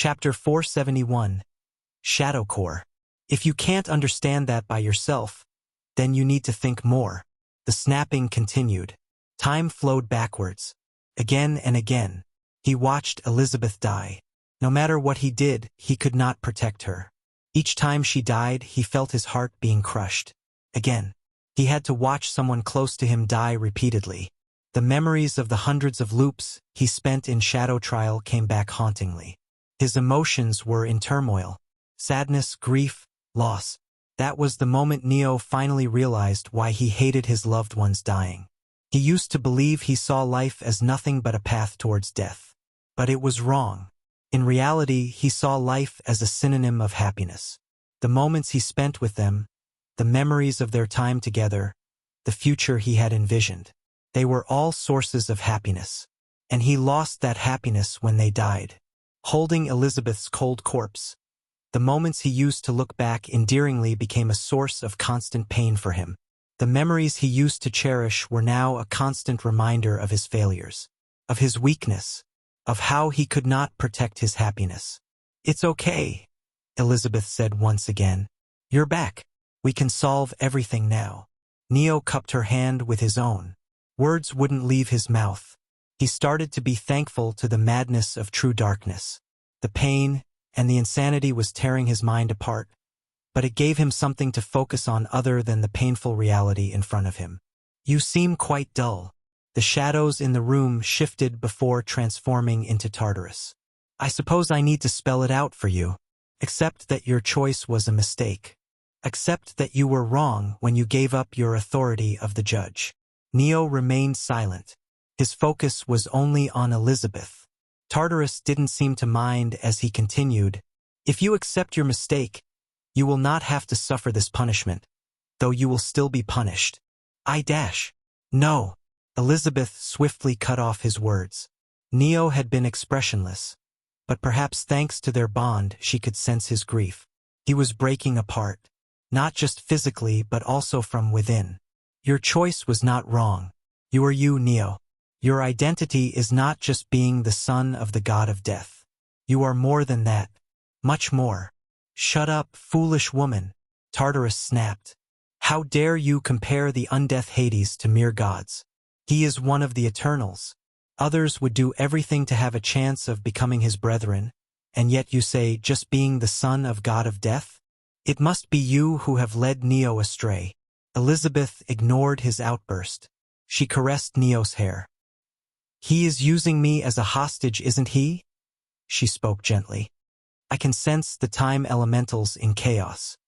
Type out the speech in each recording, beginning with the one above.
Chapter 471. Shadow Core. If you can't understand that by yourself, then you need to think more. The snapping continued. Time flowed backwards. Again and again. He watched Elizabeth die. No matter what he did, he could not protect her. Each time she died, he felt his heart being crushed. Again. He had to watch someone close to him die repeatedly. The memories of the hundreds of loops he spent in Shadow Trial came back hauntingly. His emotions were in turmoil. Sadness, grief, loss. That was the moment Neo finally realized why he hated his loved ones dying. He used to believe he saw life as nothing but a path towards death. But it was wrong. In reality, he saw life as a synonym of happiness. The moments he spent with them, the memories of their time together, the future he had envisioned. They were all sources of happiness. And he lost that happiness when they died. Holding Elizabeth's cold corpse, the moments he used to look back endearingly became a source of constant pain for him. The memories he used to cherish were now a constant reminder of his failures, of his weakness, of how he could not protect his happiness. "It's okay," Elizabeth said once again. "You're back. We can solve everything now." Neo cupped her hand with his own. Words wouldn't leave his mouth. He started to be thankful to the madness of true darkness. The pain and the insanity was tearing his mind apart, but it gave him something to focus on other than the painful reality in front of him. "You seem quite dull." The shadows in the room shifted before transforming into Tartarus. "I suppose I need to spell it out for you. Accept that your choice was a mistake. Accept that you were wrong when you gave up your authority of the judge." Neo remained silent. His focus was only on Elizabeth. Tartarus didn't seem to mind as he continued. "If you accept your mistake, you will not have to suffer this punishment, though you will still be punished." No. Elizabeth swiftly cut off his words. Neo had been expressionless, but perhaps thanks to their bond she could sense his grief. He was breaking apart, not just physically but also from within. "Your choice was not wrong. You are you, Neo. Your identity is not just being the son of the god of death. You are more than that. Much more." "Shut up, foolish woman," Tartarus snapped. "How dare you compare the undeath Hades to mere gods? He is one of the Eternals. Others would do everything to have a chance of becoming his brethren, and yet you say just being the son of god of death? It must be you who have led Neo astray." Elizabeth ignored his outburst. She caressed Neo's hair. "He is using me as a hostage, isn't he?" She spoke gently. "I can sense the time elementals in chaos.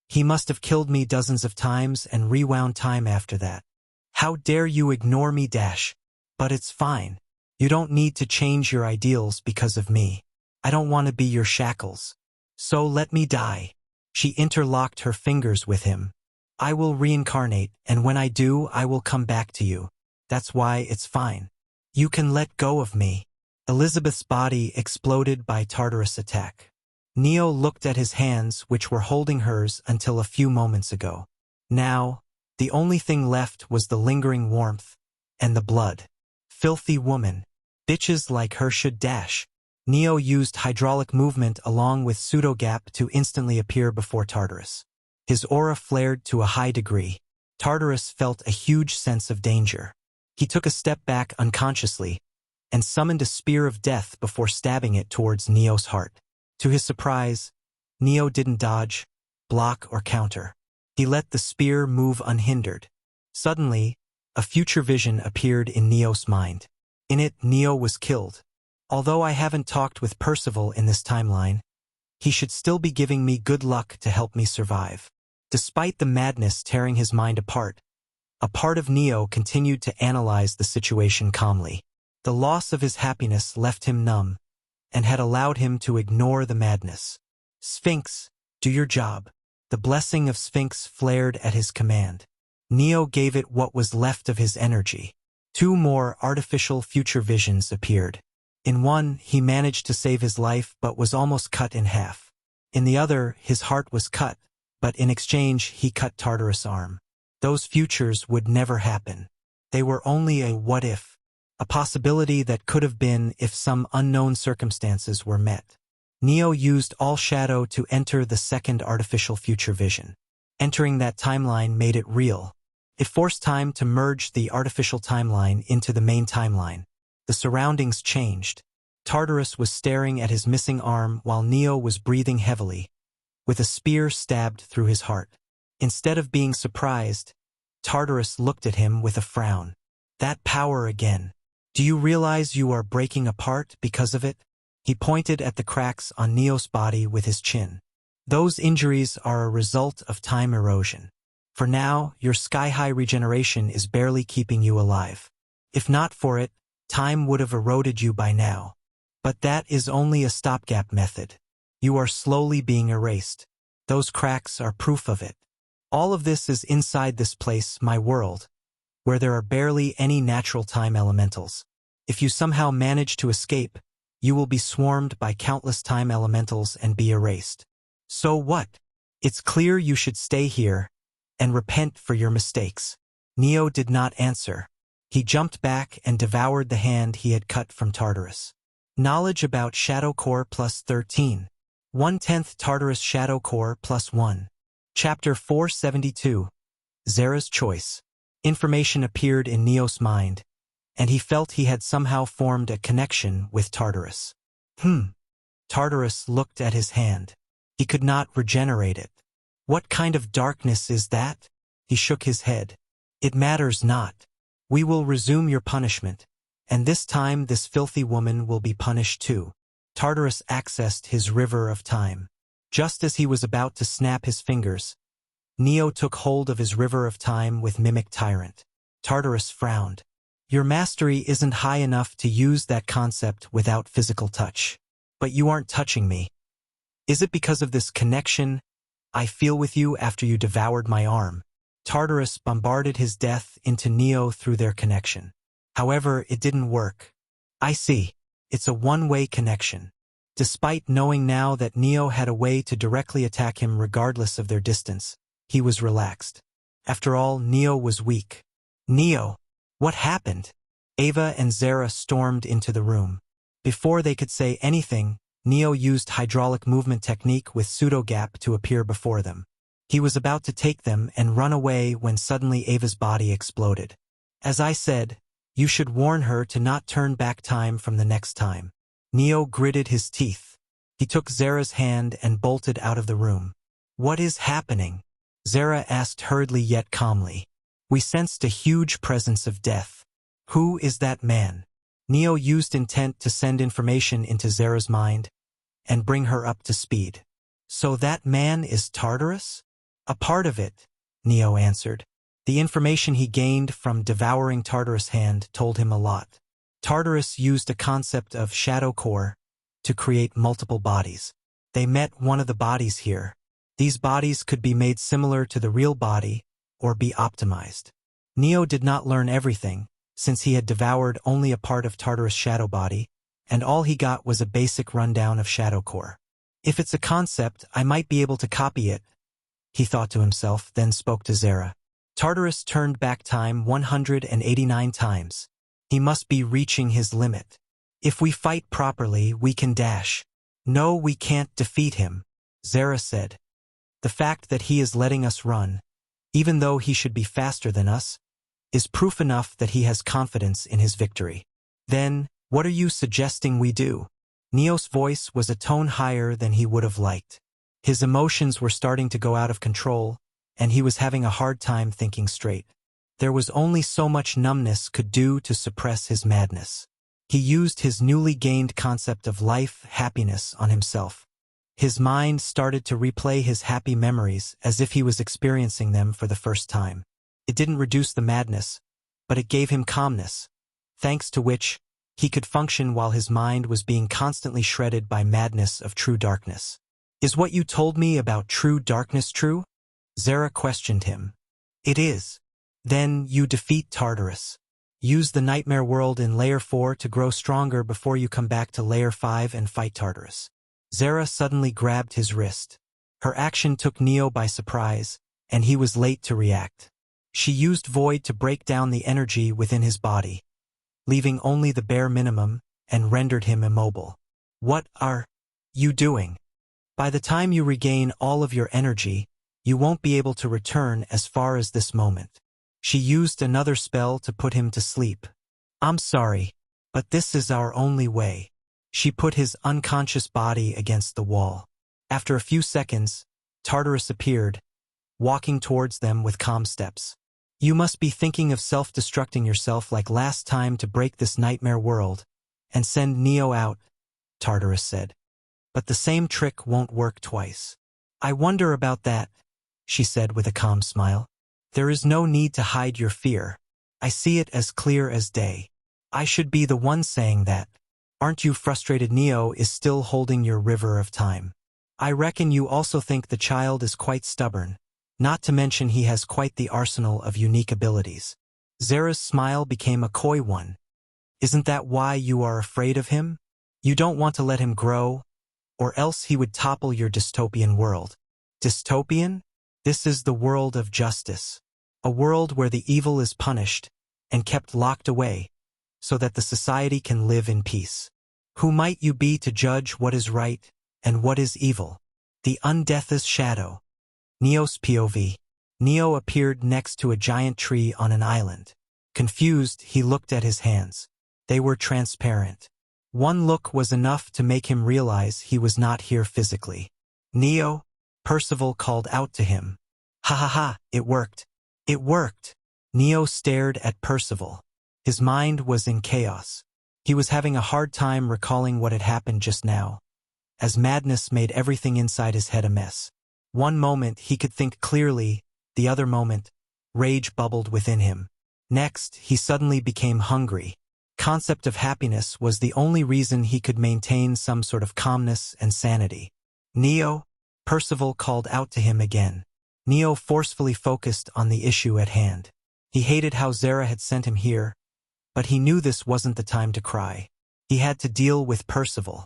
He must have killed me dozens of times and rewound time after that. How dare you ignore me, But it's fine. You don't need to change your ideals because of me. I don't want to be your shackles. So let me die." She interlocked her fingers with him. "I will reincarnate, and when I do, I will come back to you. That's why it's fine. You can let go of me." Elizabeth's body exploded by Tartarus' attack. Neo looked at his hands, which were holding hers until a few moments ago. Now, the only thing left was the lingering warmth and the blood. "Filthy woman. Bitches like her should dash." Neo used hydraulic movement along with pseudo-gap to instantly appear before Tartarus. His aura flared to a high degree. Tartarus felt a huge sense of danger. He took a step back unconsciously and summoned a spear of death before stabbing it towards Neo's heart. To his surprise, Neo didn't dodge, block, or counter. He let the spear move unhindered. Suddenly, a future vision appeared in Neo's mind. In it, Neo was killed. "Although I haven't talked with Percival in this timeline, he should still be giving me good luck to help me survive." Despite the madness tearing his mind apart, a part of Neo continued to analyze the situation calmly. The loss of his happiness left him numb and had allowed him to ignore the madness. "Sphinx, do your job." The blessing of Sphinx flared at his command. Neo gave it what was left of his energy. 2 more artificial future visions appeared. In one, he managed to save his life but was almost cut in half. In the other, his heart was cut, but in exchange he cut Tartarus' arm. Those futures would never happen. They were only a what-if, a possibility that could have been if some unknown circumstances were met. Neo used all shadow to enter the second artificial future vision. Entering that timeline made it real. It forced time to merge the artificial timeline into the main timeline. The surroundings changed. Tartarus was staring at his missing arm while Neo was breathing heavily, with a spear stabbed through his heart. Instead of being surprised, Tartarus looked at him with a frown. That power again. Do you realize you are breaking apart because of it? He pointed at the cracks on Neo's body with his chin. Those injuries are a result of time erosion. For now, your sky-high regeneration is barely keeping you alive. If not for it, time would have eroded you by now. But that is only a stopgap method. You are slowly being erased. Those cracks are proof of it. All of this is inside this place, my world, where there are barely any natural time elementals. If you somehow manage to escape, you will be swarmed by countless time elementals and be erased. So what? It's clear you should stay here and repent for your mistakes. Neo did not answer. He jumped back and devoured the hand he had cut from Tartarus. Knowledge about Shadow Core plus 13. 1/10 Tartarus Shadow Core plus 1. Chapter 472. Zera's Choice. Information appeared in Neo's mind, and he felt he had somehow formed a connection with Tartarus. Tartarus looked at his hand. He could not regenerate it. What kind of darkness is that? He shook his head. It matters not. We will resume your punishment, and this time this filthy woman will be punished too. Tartarus accessed his river of time. Just as he was about to snap his fingers, Neo took hold of his river of time with Mimic Tyrant. Tartarus frowned. Your mastery isn't high enough to use that concept without physical touch. But you aren't touching me. Is it because of this connection I feel with you after you devoured my arm? Tartarus bombarded his death into Neo through their connection. However, it didn't work. I see. It's a one-way connection. Despite knowing now that Neo had a way to directly attack him regardless of their distance, he was relaxed. After all, Neo was weak. Neo, what happened? Ava and Zera stormed into the room. Before they could say anything, Neo used hydraulic movement technique with pseudo-gap to appear before them. He was about to take them and run away when suddenly Ava's body exploded. As I said, you should warn her to not turn back time from the next time. Neo gritted his teeth. He took Zera's hand and bolted out of the room. What is happening? Zera asked hurriedly yet calmly. We sensed a huge presence of death. Who is that man? Neo used intent to send information into Zera's mind and bring her up to speed. So that man is Tartarus? A part of it, Neo answered. The information he gained from devouring Tartarus' hand told him a lot. Tartarus used a concept of Shadow Core to create multiple bodies. They met one of the bodies here. These bodies could be made similar to the real body or be optimized. Neo did not learn everything, since he had devoured only a part of Tartarus' shadow body, and all he got was a basic rundown of Shadow Core. If it's a concept, I might be able to copy it, he thought to himself, then spoke to Zera. Tartarus turned back time 189 times. He must be reaching his limit. If we fight properly, we can dash. No, we can't defeat him, Zera said. The fact that he is letting us run, even though he should be faster than us, is proof enough that he has confidence in his victory. Then, what are you suggesting we do? Neo's voice was a tone higher than he would have liked. His emotions were starting to go out of control, and he was having a hard time thinking straight. There was only so much numbness could do to suppress his madness. He used his newly gained concept of life, happiness on himself. His mind started to replay his happy memories as if he was experiencing them for the first time. It didn't reduce the madness, but it gave him calmness, thanks to which he could function while his mind was being constantly shredded by madness of true darkness. Is what you told me about true darkness true? Zera questioned him. It is. Then you defeat Tartarus. Use the nightmare world in Layer 4 to grow stronger before you come back to Layer 5 and fight Tartarus. Zera suddenly grabbed his wrist. Her action took Neo by surprise, and he was late to react. She used Void to break down the energy within his body, leaving only the bare minimum, and rendered him immobile. What are... you doing? By the time you regain all of your energy, you won't be able to return as far as this moment. She used another spell to put him to sleep. I'm sorry, but this is our only way. She put his unconscious body against the wall. After a few seconds, Tartarus appeared, walking towards them with calm steps. You must be thinking of self-destructing yourself like last time to break this nightmare world and send Neo out, Tartarus said. But the same trick won't work twice. I wonder about that, she said with a calm smile. There is no need to hide your fear. I see it as clear as day. I should be the one saying that. Aren't you frustrated? Neo is still holding your river of time. I reckon you also think the child is quite stubborn, not to mention he has quite the arsenal of unique abilities. Zera's smile became a coy one. Isn't that why you are afraid of him? You don't want to let him grow, or else he would topple your dystopian world. Dystopian? This is the world of justice. A world where the evil is punished and kept locked away, so that the society can live in peace. Who might you be to judge what is right and what is evil? The Undeath's shadow. Neo's POV. Neo appeared next to a giant tree on an island. Confused, he looked at his hands. They were transparent. One look was enough to make him realize he was not here physically. Neo? Percival called out to him. Ha ha ha, it worked. It worked. Neo stared at Percival. His mind was in chaos. He was having a hard time recalling what had happened just now, as madness made everything inside his head a mess. One moment he could think clearly, the other moment, rage bubbled within him. Next, he suddenly became hungry. Concept of happiness was the only reason he could maintain some sort of calmness and sanity. Neo? Percival called out to him again. Neo forcefully focused on the issue at hand. He hated how Zera had sent him here, but he knew this wasn't the time to cry. He had to deal with Percival.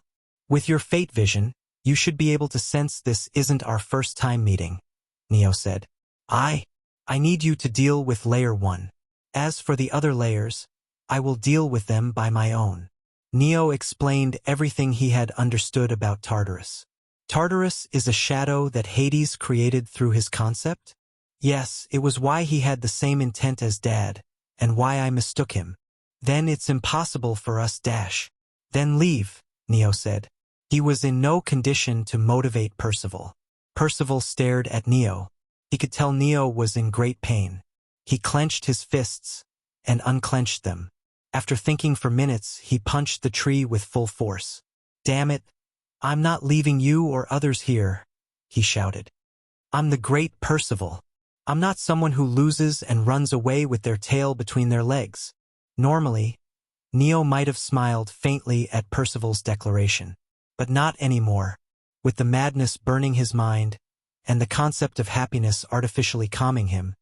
With your fate vision, you should be able to sense this isn't our first time meeting, Neo said. I need you to deal with Layer 1. As for the other layers, I will deal with them by my own. Neo explained everything he had understood about Tartarus. Tartarus is a shadow that Hades created through his concept? Yes, it was why he had the same intent as Dad, and why I mistook him. Then it's impossible for us dash. Then leave, Neo said. He was in no condition to motivate Percival. Percival stared at Neo. He could tell Neo was in great pain. He clenched his fists and unclenched them. After thinking for minutes, he punched the tree with full force. Damn it, I'm not leaving you or others here, he shouted. I'm the great Percival. I'm not someone who loses and runs away with their tail between their legs. Normally, Neo might have smiled faintly at Percival's declaration. But not anymore. With the madness burning his mind, and the concept of happiness artificially calming him,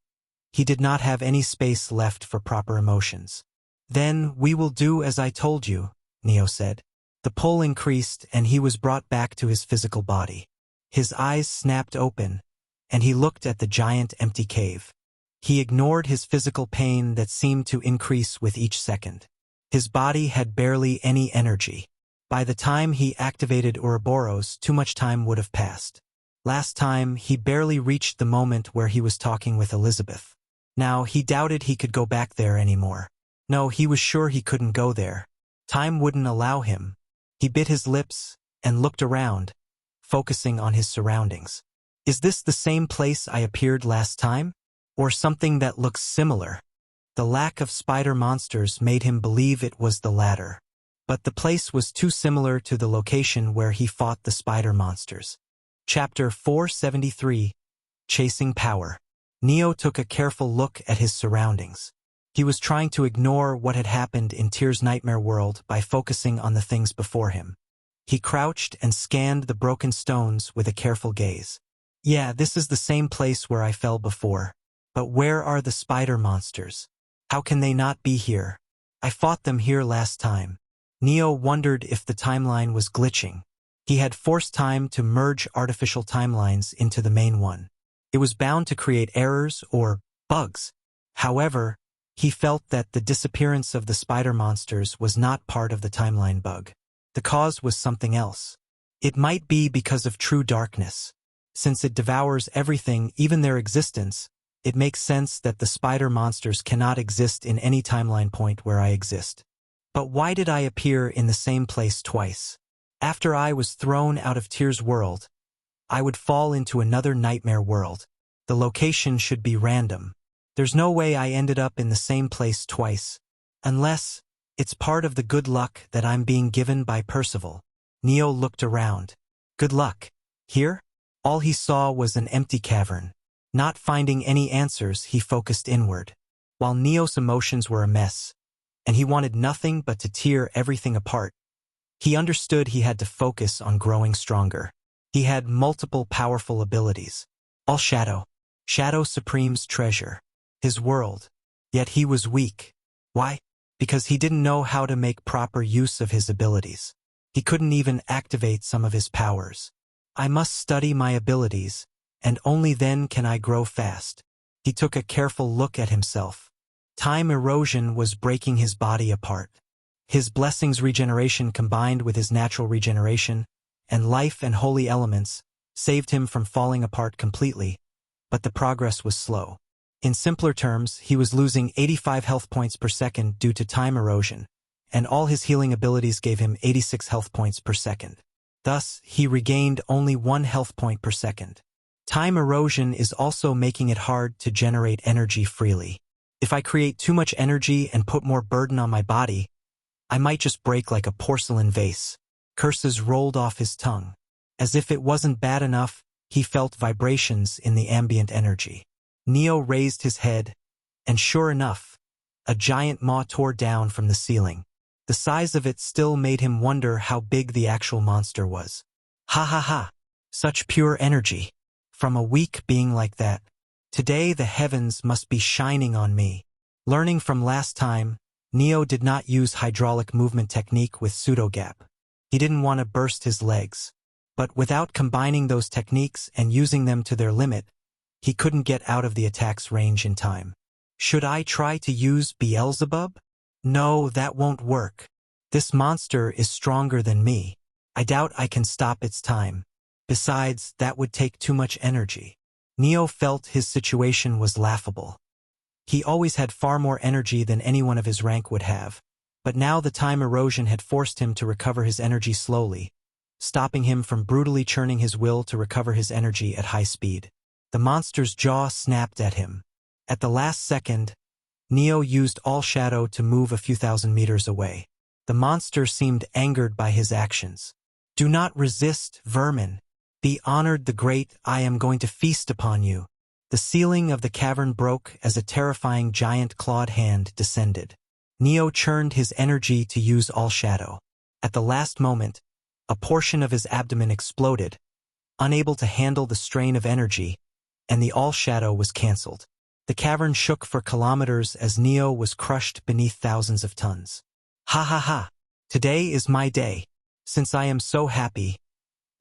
he did not have any space left for proper emotions. Then we will do as I told you, Neo said. The pull increased and he was brought back to his physical body. His eyes snapped open, and he looked at the giant empty cave. He ignored his physical pain that seemed to increase with each second. His body had barely any energy. By the time he activated Ouroboros, too much time would have passed. Last time, he barely reached the moment where he was talking with Elizabeth. Now, he doubted he could go back there anymore. No, he was sure he couldn't go there. Time wouldn't allow him. He bit his lips and looked around, focusing on his surroundings. Is this the same place I appeared last time? Or something that looks similar? The lack of spider monsters made him believe it was the latter. But the place was too similar to the location where he fought the spider monsters. Chapter 473, Chasing Power. Neo took a careful look at his surroundings. He was trying to ignore what had happened in Tyr's nightmare world by focusing on the things before him. He crouched and scanned the broken stones with a careful gaze. Yeah, this is the same place where I fell before. But where are the spider monsters? How can they not be here? I fought them here last time. Neo wondered if the timeline was glitching. He had forced time to merge artificial timelines into the main one. It was bound to create errors or bugs. However, he felt that the disappearance of the spider monsters was not part of the timeline bug. The cause was something else. It might be because of true darkness. Since it devours everything, even their existence, it makes sense that the spider monsters cannot exist in any timeline point where I exist. But why did I appear in the same place twice? After I was thrown out of Tyr's world, I would fall into another nightmare world. The location should be random. There's no way I ended up in the same place twice. Unless it's part of the good luck that I'm being given by Percival. Neo looked around. Good luck. Here? All he saw was an empty cavern. Not finding any answers, he focused inward. While Neo's emotions were a mess, and he wanted nothing but to tear everything apart, he understood he had to focus on growing stronger. He had multiple powerful abilities. All Shadow. Shadow Supreme's treasure. His world. Yet he was weak. Why? Because he didn't know how to make proper use of his abilities. He couldn't even activate some of his powers. I must study my abilities, and only then can I grow fast. He took a careful look at himself. Time erosion was breaking his body apart. His blessings regeneration combined with his natural regeneration, and life and holy elements, saved him from falling apart completely, but the progress was slow. In simpler terms, he was losing 85 health points per second due to time erosion, and all his healing abilities gave him 86 health points per second. Thus, he regained only 1 health point per second. Time erosion is also making it hard to generate energy freely. If I create too much energy and put more burden on my body, I might just break like a porcelain vase. Curses rolled off his tongue. As if it wasn't bad enough, he felt vibrations in the ambient energy. Neo raised his head, and sure enough, a giant maw tore down from the ceiling. The size of it still made him wonder how big the actual monster was. Ha ha ha! Such pure energy. From a weak being like that. Today the heavens must be shining on me. Learning from last time, Neo did not use hydraulic movement technique with pseudo-gap. He didn't want to burst his legs. But without combining those techniques and using them to their limit, he couldn't get out of the attack's range in time. Should I try to use Beelzebub? No, that won't work. This monster is stronger than me. I doubt I can stop its time. Besides, that would take too much energy. Neo felt his situation was laughable. He always had far more energy than anyone of his rank would have, but now the time erosion had forced him to recover his energy slowly, stopping him from brutally churning his will to recover his energy at high speed. The monster's jaw snapped at him. At the last second, Neo used All Shadow to move a few thousand meters away. The monster seemed angered by his actions. Do not resist, vermin. Be honored the great, I am going to feast upon you. The ceiling of the cavern broke as a terrifying giant clawed hand descended. Neo churned his energy to use All Shadow. At the last moment, a portion of his abdomen exploded, unable to handle the strain of energy, and the All Shadow was cancelled. The cavern shook for kilometers as Neo was crushed beneath thousands of tons. Ha ha ha! Today is my day. Since I am so happy,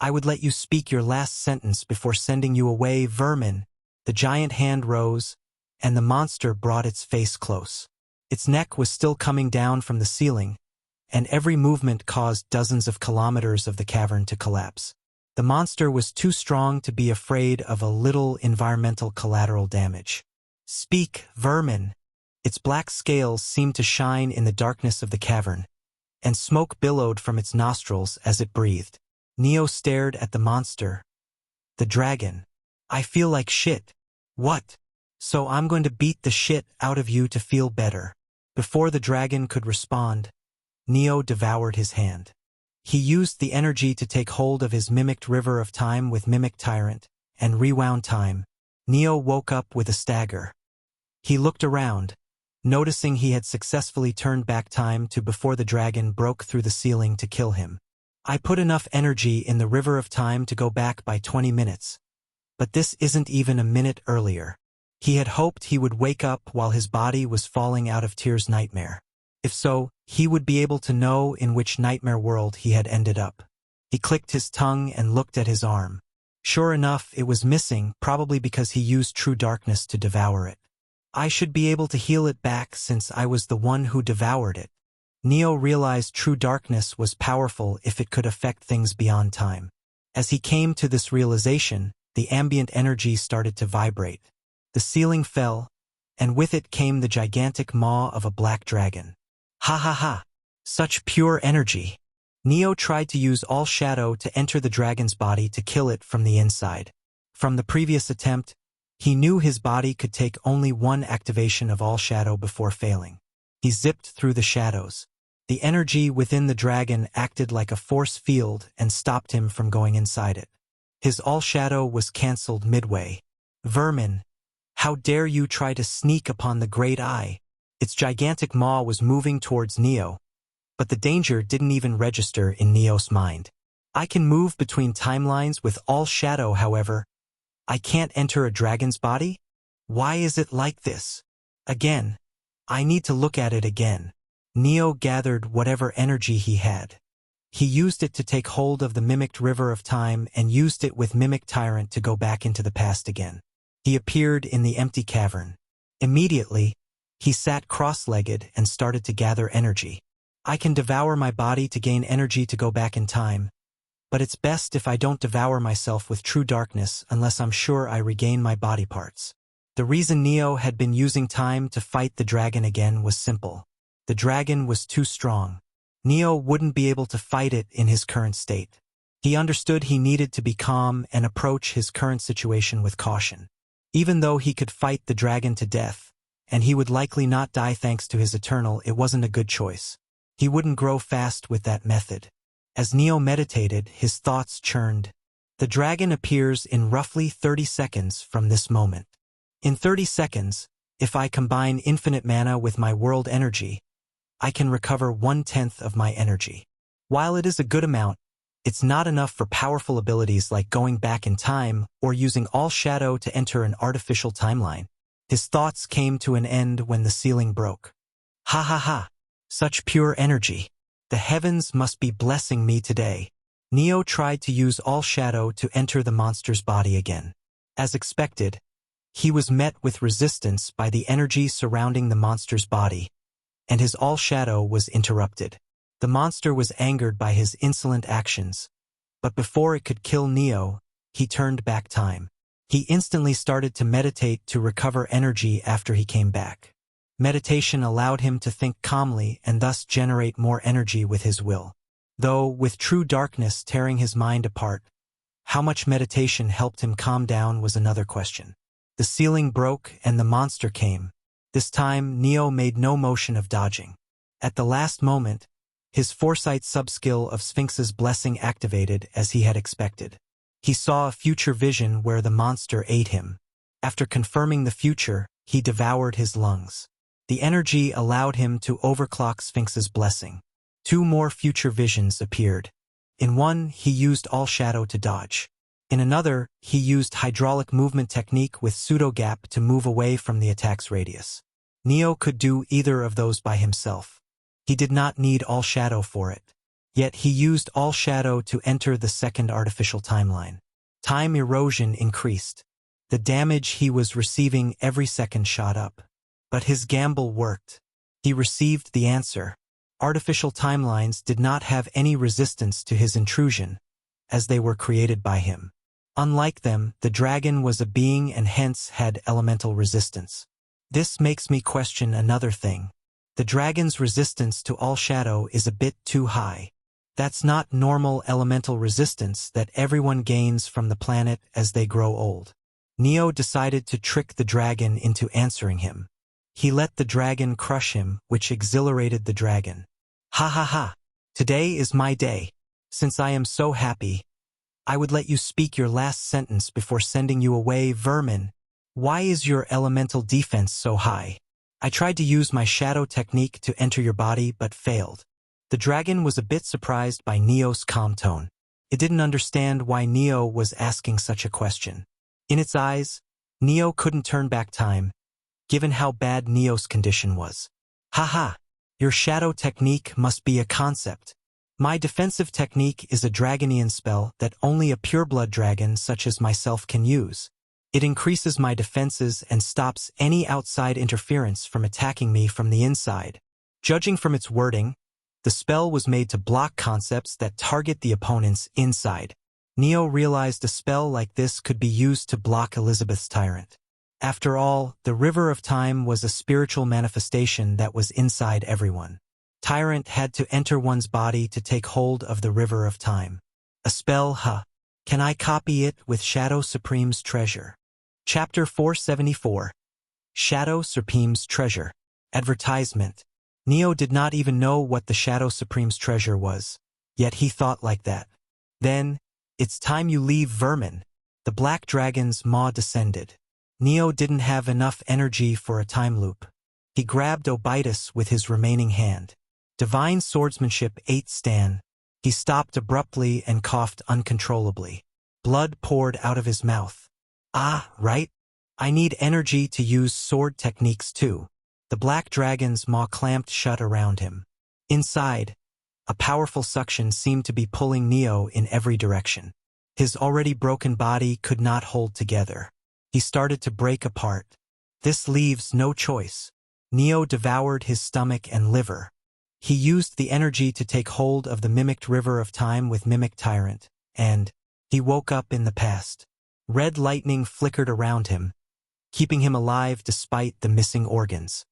I would let you speak your last sentence before sending you away, vermin. The giant hand rose, and the monster brought its face close. Its neck was still coming down from the ceiling, and every movement caused dozens of kilometers of the cavern to collapse. The monster was too strong to be afraid of a little environmental collateral damage. Speak, vermin! Its black scales seemed to shine in the darkness of the cavern, and smoke billowed from its nostrils as it breathed. Neo stared at the monster. The dragon. I feel like shit. What? So I'm going to beat the shit out of you to feel better. Before the dragon could respond, Neo devoured his hand. He used the energy to take hold of his mimicked river of time with Mimic Tyrant, and rewound time. Neo woke up with a stagger. He looked around, noticing he had successfully turned back time to before the dragon broke through the ceiling to kill him. I put enough energy in the river of time to go back by 20 minutes. But this isn't even a minute earlier. He had hoped he would wake up while his body was falling out of Tyr's nightmare. If so, he would be able to know in which nightmare world he had ended up. He clicked his tongue and looked at his arm. Sure enough, it was missing, probably because he used true darkness to devour it. I should be able to heal it back since I was the one who devoured it. Neo realized true darkness was powerful if it could affect things beyond time. As he came to this realization, the ambient energy started to vibrate. The ceiling fell, and with it came the gigantic maw of a black dragon. Ha ha ha! Such pure energy! Neo tried to use all shadow to enter the dragon's body to kill it from the inside. From the previous attempt, he knew his body could take only one activation of all shadow before failing. He zipped through the shadows. The energy within the dragon acted like a force field and stopped him from going inside it. His all shadow was cancelled midway. Vermin! How dare you try to sneak upon the great eye? Its gigantic maw was moving towards Neo, but the danger didn't even register in Neo's mind. I can move between timelines with all shadow, however. I can't enter a dragon's body? Why is it like this? Again. I need to look at it again. Neo gathered whatever energy he had. He used it to take hold of the mimicked river of time and used it with Mimic Tyrant to go back into the past again. He appeared in the empty cavern. Immediately, he sat cross-legged and started to gather energy. I can devour my body to gain energy to go back in time, but it's best if I don't devour myself with true darkness unless I'm sure I regain my body parts. The reason Neo had been using time to fight the dragon again was simple. The dragon was too strong. Neo wouldn't be able to fight it in his current state. He understood he needed to be calm and approach his current situation with caution. Even though he could fight the dragon to death, and he would likely not die thanks to his eternal, it wasn't a good choice. He wouldn't grow fast with that method. As Neo meditated, his thoughts churned. The dragon appears in roughly 30 seconds from this moment. In 30 seconds, if I combine infinite mana with my world energy, I can recover 1/10 of my energy. While it is a good amount, it's not enough for powerful abilities like going back in time or using all shadow to enter an artificial timeline. His thoughts came to an end when the ceiling broke. Ha ha ha! Such pure energy! The heavens must be blessing me today. Neo tried to use all shadow to enter the monster's body again. As expected, he was met with resistance by the energy surrounding the monster's body, and his all shadow was interrupted. The monster was angered by his insolent actions, but before it could kill Neo, he turned back time. He instantly started to meditate to recover energy after he came back. Meditation allowed him to think calmly and thus generate more energy with his will. Though, with true darkness tearing his mind apart, how much meditation helped him calm down was another question. The ceiling broke and the monster came. This time, Neo made no motion of dodging. At the last moment, his foresight subskill of Sphinx's blessing activated as he had expected. He saw a future vision where the monster ate him. After confirming the future, he devoured his lungs. The energy allowed him to overclock Sphinx's blessing. 2 more future visions appeared. In one, he used all shadow to dodge. In another, he used hydraulic movement technique with pseudo-gap to move away from the attack's radius. Neo could do either of those by himself. He did not need all shadow for it. Yet he used all shadow to enter the second artificial timeline. Time erosion increased. The damage he was receiving every second shot up. But his gamble worked. He received the answer. Artificial timelines did not have any resistance to his intrusion, as they were created by him. Unlike them, the dragon was a being and hence had elemental resistance. This makes me question another thing. The dragon's resistance to all shadow is a bit too high. That's not normal elemental resistance that everyone gains from the planet as they grow old. Neo decided to trick the dragon into answering him. He let the dragon crush him, which exhilarated the dragon. Ha ha ha! Today is my day. Since I am so happy, I would let you speak your last sentence before sending you away, vermin. Why is your elemental defense so high? I tried to use my shadow technique to enter your body but failed. The dragon was a bit surprised by Neo's calm tone. It didn't understand why Neo was asking such a question. In its eyes, Neo couldn't turn back time, given how bad Neo's condition was. Haha, your shadow technique must be a concept. My defensive technique is a Dragonian spell that only a pureblood dragon such as myself can use. It increases my defenses and stops any outside interference from attacking me from the inside. Judging from its wording, The spell was made to block concepts that target the opponent's inside. Neo realized a spell like this could be used to block Elizabeth's tyrant. After all, the River of Time was a spiritual manifestation that was inside everyone. Tyrant had to enter one's body to take hold of the River of Time. A spell, huh? Can I copy it with Shadow Supreme's treasure? Chapter 474. Shadow Supreme's treasure. Advertisement. Neo did not even know what the Shadow Supreme's treasure was, yet he thought like that. Then, "It's time you leave, vermin." The black dragon's maw descended. Neo didn't have enough energy for a time loop. He grabbed Obitus with his remaining hand. Divine swordsmanship 8 Stan. He stopped abruptly and coughed uncontrollably. Blood poured out of his mouth. Ah, right. I need energy to use sword techniques too. The black dragon's maw clamped shut around him. Inside, a powerful suction seemed to be pulling Neo in every direction. His already broken body could not hold together. He started to break apart. This leaves no choice. Neo devoured his stomach and liver. He used the energy to take hold of the mimicked River of Time with Mimic Tyrant, and he woke up in the past. Red lightning flickered around him, keeping him alive despite the missing organs.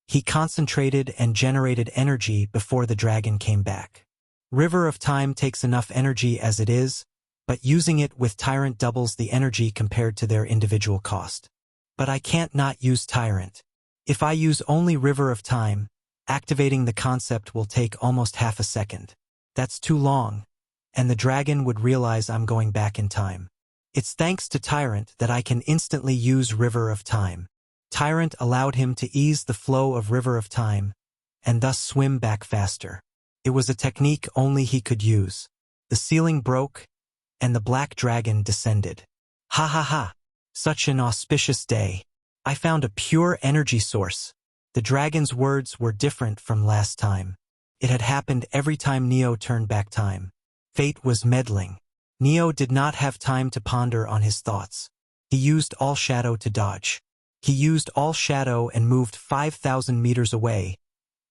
He concentrated and generated energy before the dragon came back. River of Time takes enough energy as it is, but using it with Tyrant doubles the energy compared to their individual cost. But I can't not use Tyrant. If I use only River of Time, activating the concept will take almost half a second. That's too long, and the dragon would realize I'm going back in time. It's thanks to Tyrant that I can instantly use River of Time. Tyrant allowed him to ease the flow of River of Time, and thus swim back faster. It was a technique only he could use. The ceiling broke, and the black dragon descended. Ha ha ha! Such an auspicious day. I found a pure energy source. The dragon's words were different from last time. It had happened every time Neo turned back time. Fate was meddling. Neo did not have time to ponder on his thoughts. He used All Shadow to dodge. He used All Shadow and moved 5,000 meters away,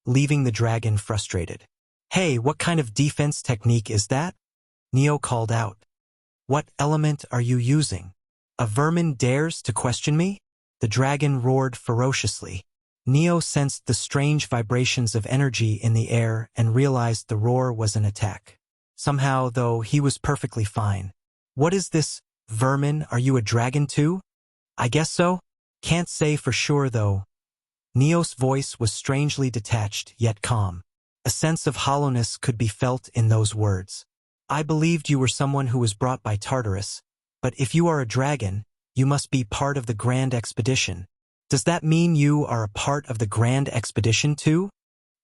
leaving the dragon frustrated. "Hey, what kind of defense technique is that?" Neo called out. "What element are you using? A vermin dares to question me?" The dragon roared ferociously. Neo sensed the strange vibrations of energy in the air and realized the roar was an attack. Somehow, though, he was perfectly fine. "What is this, vermin? Are you a dragon too?" "I guess so. Can't say for sure, though." Neo's voice was strangely detached, yet calm. A sense of hollowness could be felt in those words. "I believed you were someone who was brought by Tartarus, but if you are a dragon, you must be part of the Grand Expedition. Does that mean you are a part of the Grand Expedition too?"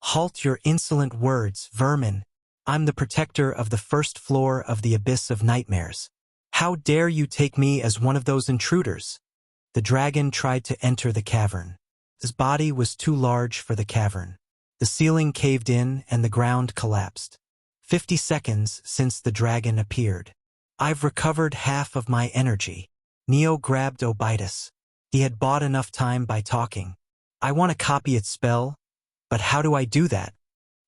"Halt your insolent words, vermin. I'm the protector of the first floor of the Abyss of Nightmares. How dare you take me as one of those intruders?" The dragon tried to enter the cavern. His body was too large for the cavern. The ceiling caved in and the ground collapsed. 50 seconds since the dragon appeared. "I've recovered half of my energy." Neo grabbed Obitus. He had bought enough time by talking. "I want to copy its spell, but how do I do that?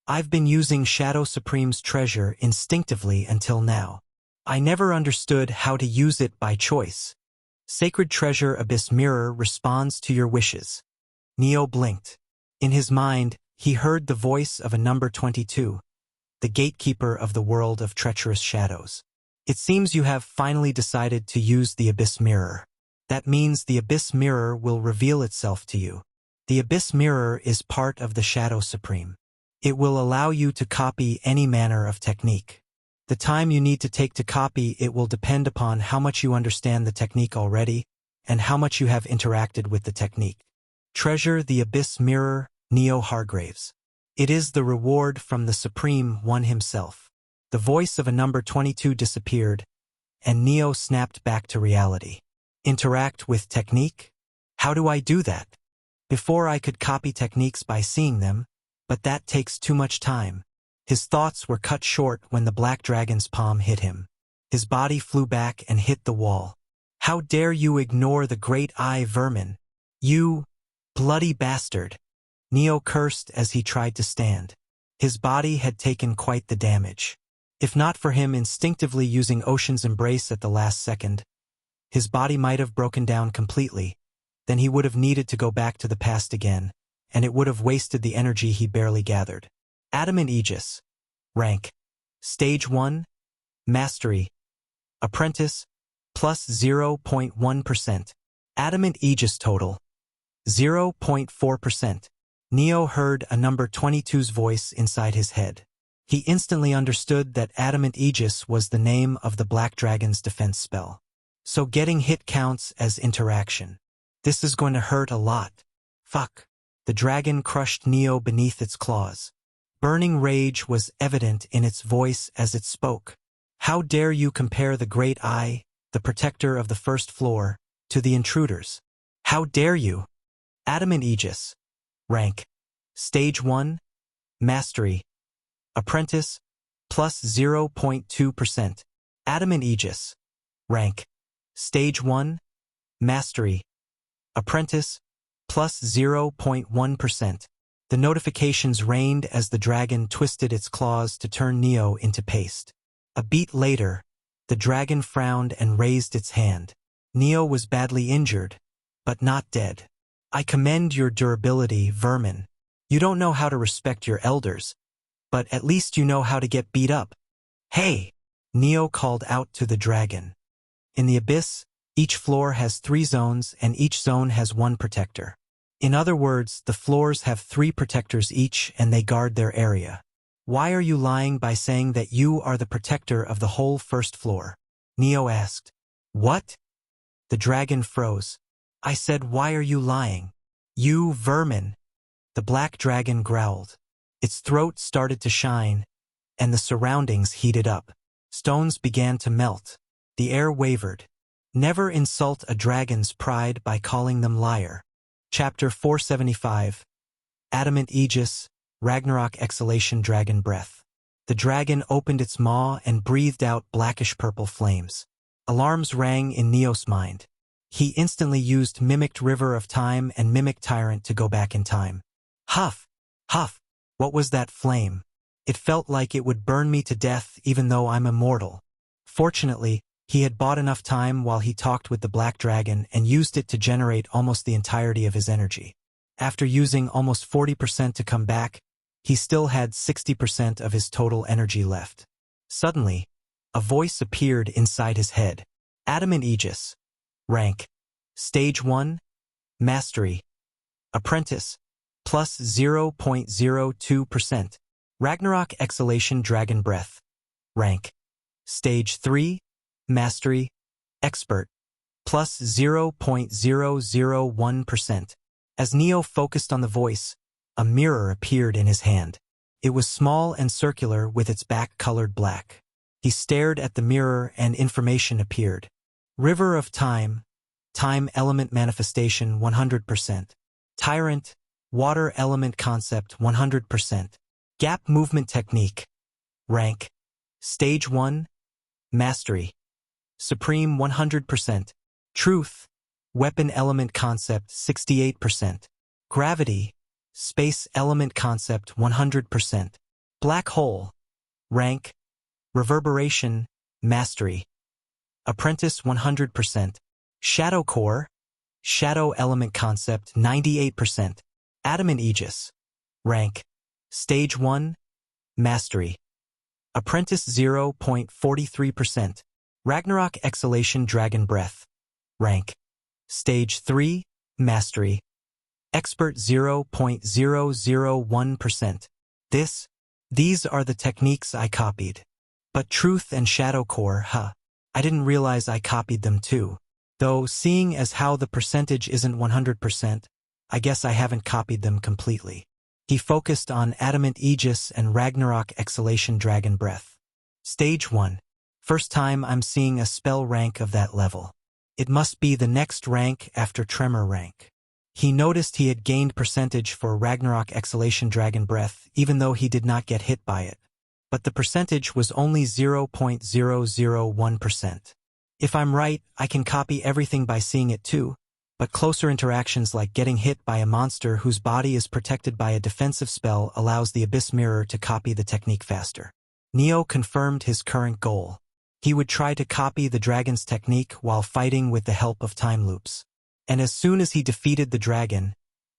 I've been using Shadow Supreme's treasure instinctively until now. I never understood how to use it by choice. Sacred Treasure Abyss Mirror responds to your wishes." Neo blinked. In his mind, he heard the voice of a number 22, the gatekeeper of the world of treacherous shadows. "It seems you have finally decided to use the Abyss Mirror. That means the Abyss Mirror will reveal itself to you. The Abyss Mirror is part of the Shadow Supreme. It will allow you to copy any manner of technique. The time you need to take to copy it will depend upon how much you understand the technique already and how much you have interacted with the technique. Treasure the Abyss Mirror, Neo Hargraves. It is the reward from the Supreme One himself." The voice of a number 22 disappeared, and Neo snapped back to reality. Interact with technique? How do I do that? Before I could copy techniques by seeing them, but that takes too much time. His thoughts were cut short when the black dragon's palm hit him. His body flew back and hit the wall. "How dare you ignore the great eye, vermin? You bloody bastard!" Neo cursed as he tried to stand. His body had taken quite the damage. If not for him instinctively using Ocean's Embrace at the last second, his body might have broken down completely. Then he would have needed to go back to the past again, and it would have wasted the energy he barely gathered. Adamant Aegis. Rank. Stage 1. Mastery. Apprentice. Plus 0.1%. Adamant Aegis total. 0.4%. Neo heard a number 22's voice inside his head. He instantly understood that Adamant Aegis was the name of the Black Dragon's defense spell. So getting hit counts as interaction. This is going to hurt a lot. Fuck. The dragon crushed Neo beneath its claws. Burning rage was evident in its voice as it spoke. How dare you compare the Great Eye, the protector of the first floor, to the intruders? How dare you? Adamant Aegis. Rank. Stage 1. Mastery. Apprentice. Plus 0.2%. Adamant Aegis. Rank. Stage 1. Mastery. Apprentice. Plus 0.1%. The notifications rained as the dragon twisted its claws to turn Neo into paste. A beat later, the dragon frowned and raised its hand. Neo was badly injured, but not dead. I commend your durability, vermin. You don't know how to respect your elders, but at least you know how to get beat up. Hey! Neo called out to the dragon. In the abyss, each floor has 3 zones and each zone has 1 protector. In other words, the floors have 3 protectors each and they guard their area. Why are you lying by saying that you are the protector of the whole first floor? Neo asked. What? The dragon froze. I said, why are you lying? You vermin. The black dragon growled. Its throat started to shine, and the surroundings heated up. Stones began to melt. The air wavered. Never insult a dragon's pride by calling them liar. Chapter 475. Adamant Aegis, Ragnarok Exhalation Dragon Breath. The dragon opened its maw and breathed out blackish-purple flames. Alarms rang in Neo's mind. He instantly used Mimicked River of Time and Mimic Tyrant to go back in time. Huff! Huff! What was that flame? It felt like it would burn me to death even though I'm immortal. Fortunately, he had bought enough time while he talked with the Black Dragon and used it to generate almost the entirety of his energy. After using almost 40% to come back, he still had 60% of his total energy left. Suddenly, a voice appeared inside his head. Adamant Aegis. Rank. Stage 1. Mastery. Apprentice. Plus 0.02%. Ragnarok Exhalation Dragon Breath. Rank. Stage 3. Mastery. Expert. Plus 0.001%. As Neo focused on the voice, a mirror appeared in his hand. It was small and circular with its back colored black. He stared at the mirror and information appeared. River of Time. Time Element Manifestation 100%. Tyrant. Water Element Concept 100%. Gap Movement Technique. Rank. Stage 1. Mastery. Supreme 100%. Truth. Weapon Element Concept 68%. Gravity. Space Element Concept 100%. Black Hole. Rank. Reverberation. Mastery. Apprentice 100%. Shadow Core. Shadow Element Concept 98%. Adamant Aegis. Rank. Stage 1. Mastery. Apprentice 0.43%. Ragnarok Exhalation Dragon Breath. Rank. Stage 3. Mastery. Expert 0.001%. These are the techniques I copied. But Truth and Shadow Core, I didn't realize I copied them too. Though, seeing as how the percentage isn't 100%, I guess I haven't copied them completely. He focused on Adamant Aegis and Ragnarok Exhalation Dragon Breath. Stage 1. First time I'm seeing a spell rank of that level. It must be the next rank after Tremor rank. He noticed he had gained percentage for Ragnarok Exhalation Dragon Breath even though he did not get hit by it. But the percentage was only 0.001%. If I'm right, I can copy everything by seeing it too. but closer interactions like getting hit by a monster whose body is protected by a defensive spell allows the Abyss Mirror to copy the technique faster. Neo confirmed his current goal. He would try to copy the dragon's technique while fighting with the help of time loops. And as soon as he defeated the dragon,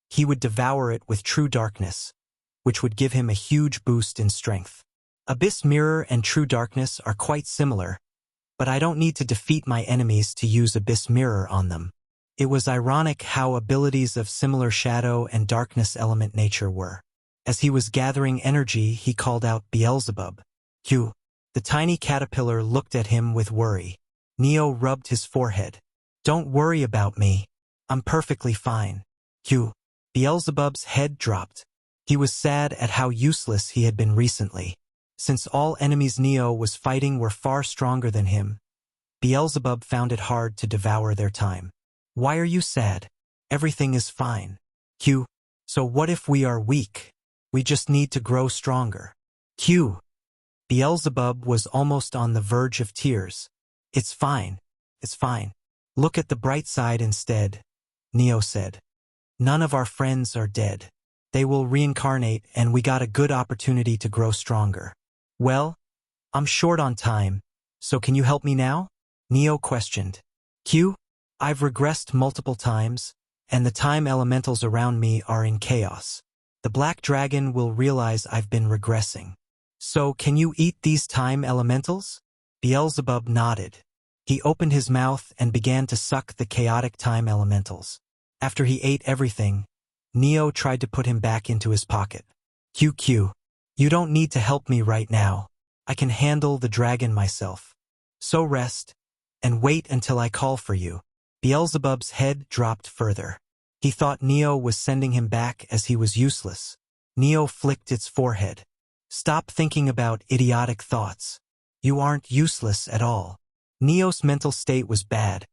he would devour it with true darkness, which would give him a huge boost in strength. Abyss Mirror and True Darkness are quite similar, but I don't need to defeat my enemies to use Abyss Mirror on them. It was ironic how abilities of similar shadow and darkness element nature were. As he was gathering energy, he called out Beelzebub. Q. The tiny caterpillar looked at him with worry. Neo rubbed his forehead. Don't worry about me. I'm perfectly fine. Q. Beelzebub's head dropped. He was sad at how useless he had been recently. Since all enemies Neo was fighting were far stronger than him, Beelzebub found it hard to devour their time. Why are you sad? Everything is fine. Q. So what if we are weak? We just need to grow stronger. Q. Beelzebub was almost on the verge of tears. It's fine. It's fine. Look at the bright side instead, Neo said. None of our friends are dead. They will reincarnate and we got a good opportunity to grow stronger. Well, I'm short on time, so can you help me now? Neo questioned. Q. I've regressed multiple times, and the time elementals around me are in chaos. The black dragon will realize I've been regressing. So can you eat these time elementals? Beelzebub nodded. He opened his mouth and began to suck the chaotic time elementals. After he ate everything, Neo tried to put him back into his pocket. QQ. You don't need to help me right now. I can handle the dragon myself. So rest, and wait until I call for you. Beelzebub's head dropped further. He thought Neo was sending him back as he was useless. Neo flicked its forehead. Stop thinking about idiotic thoughts. You aren't useless at all. Neo's mental state was bad,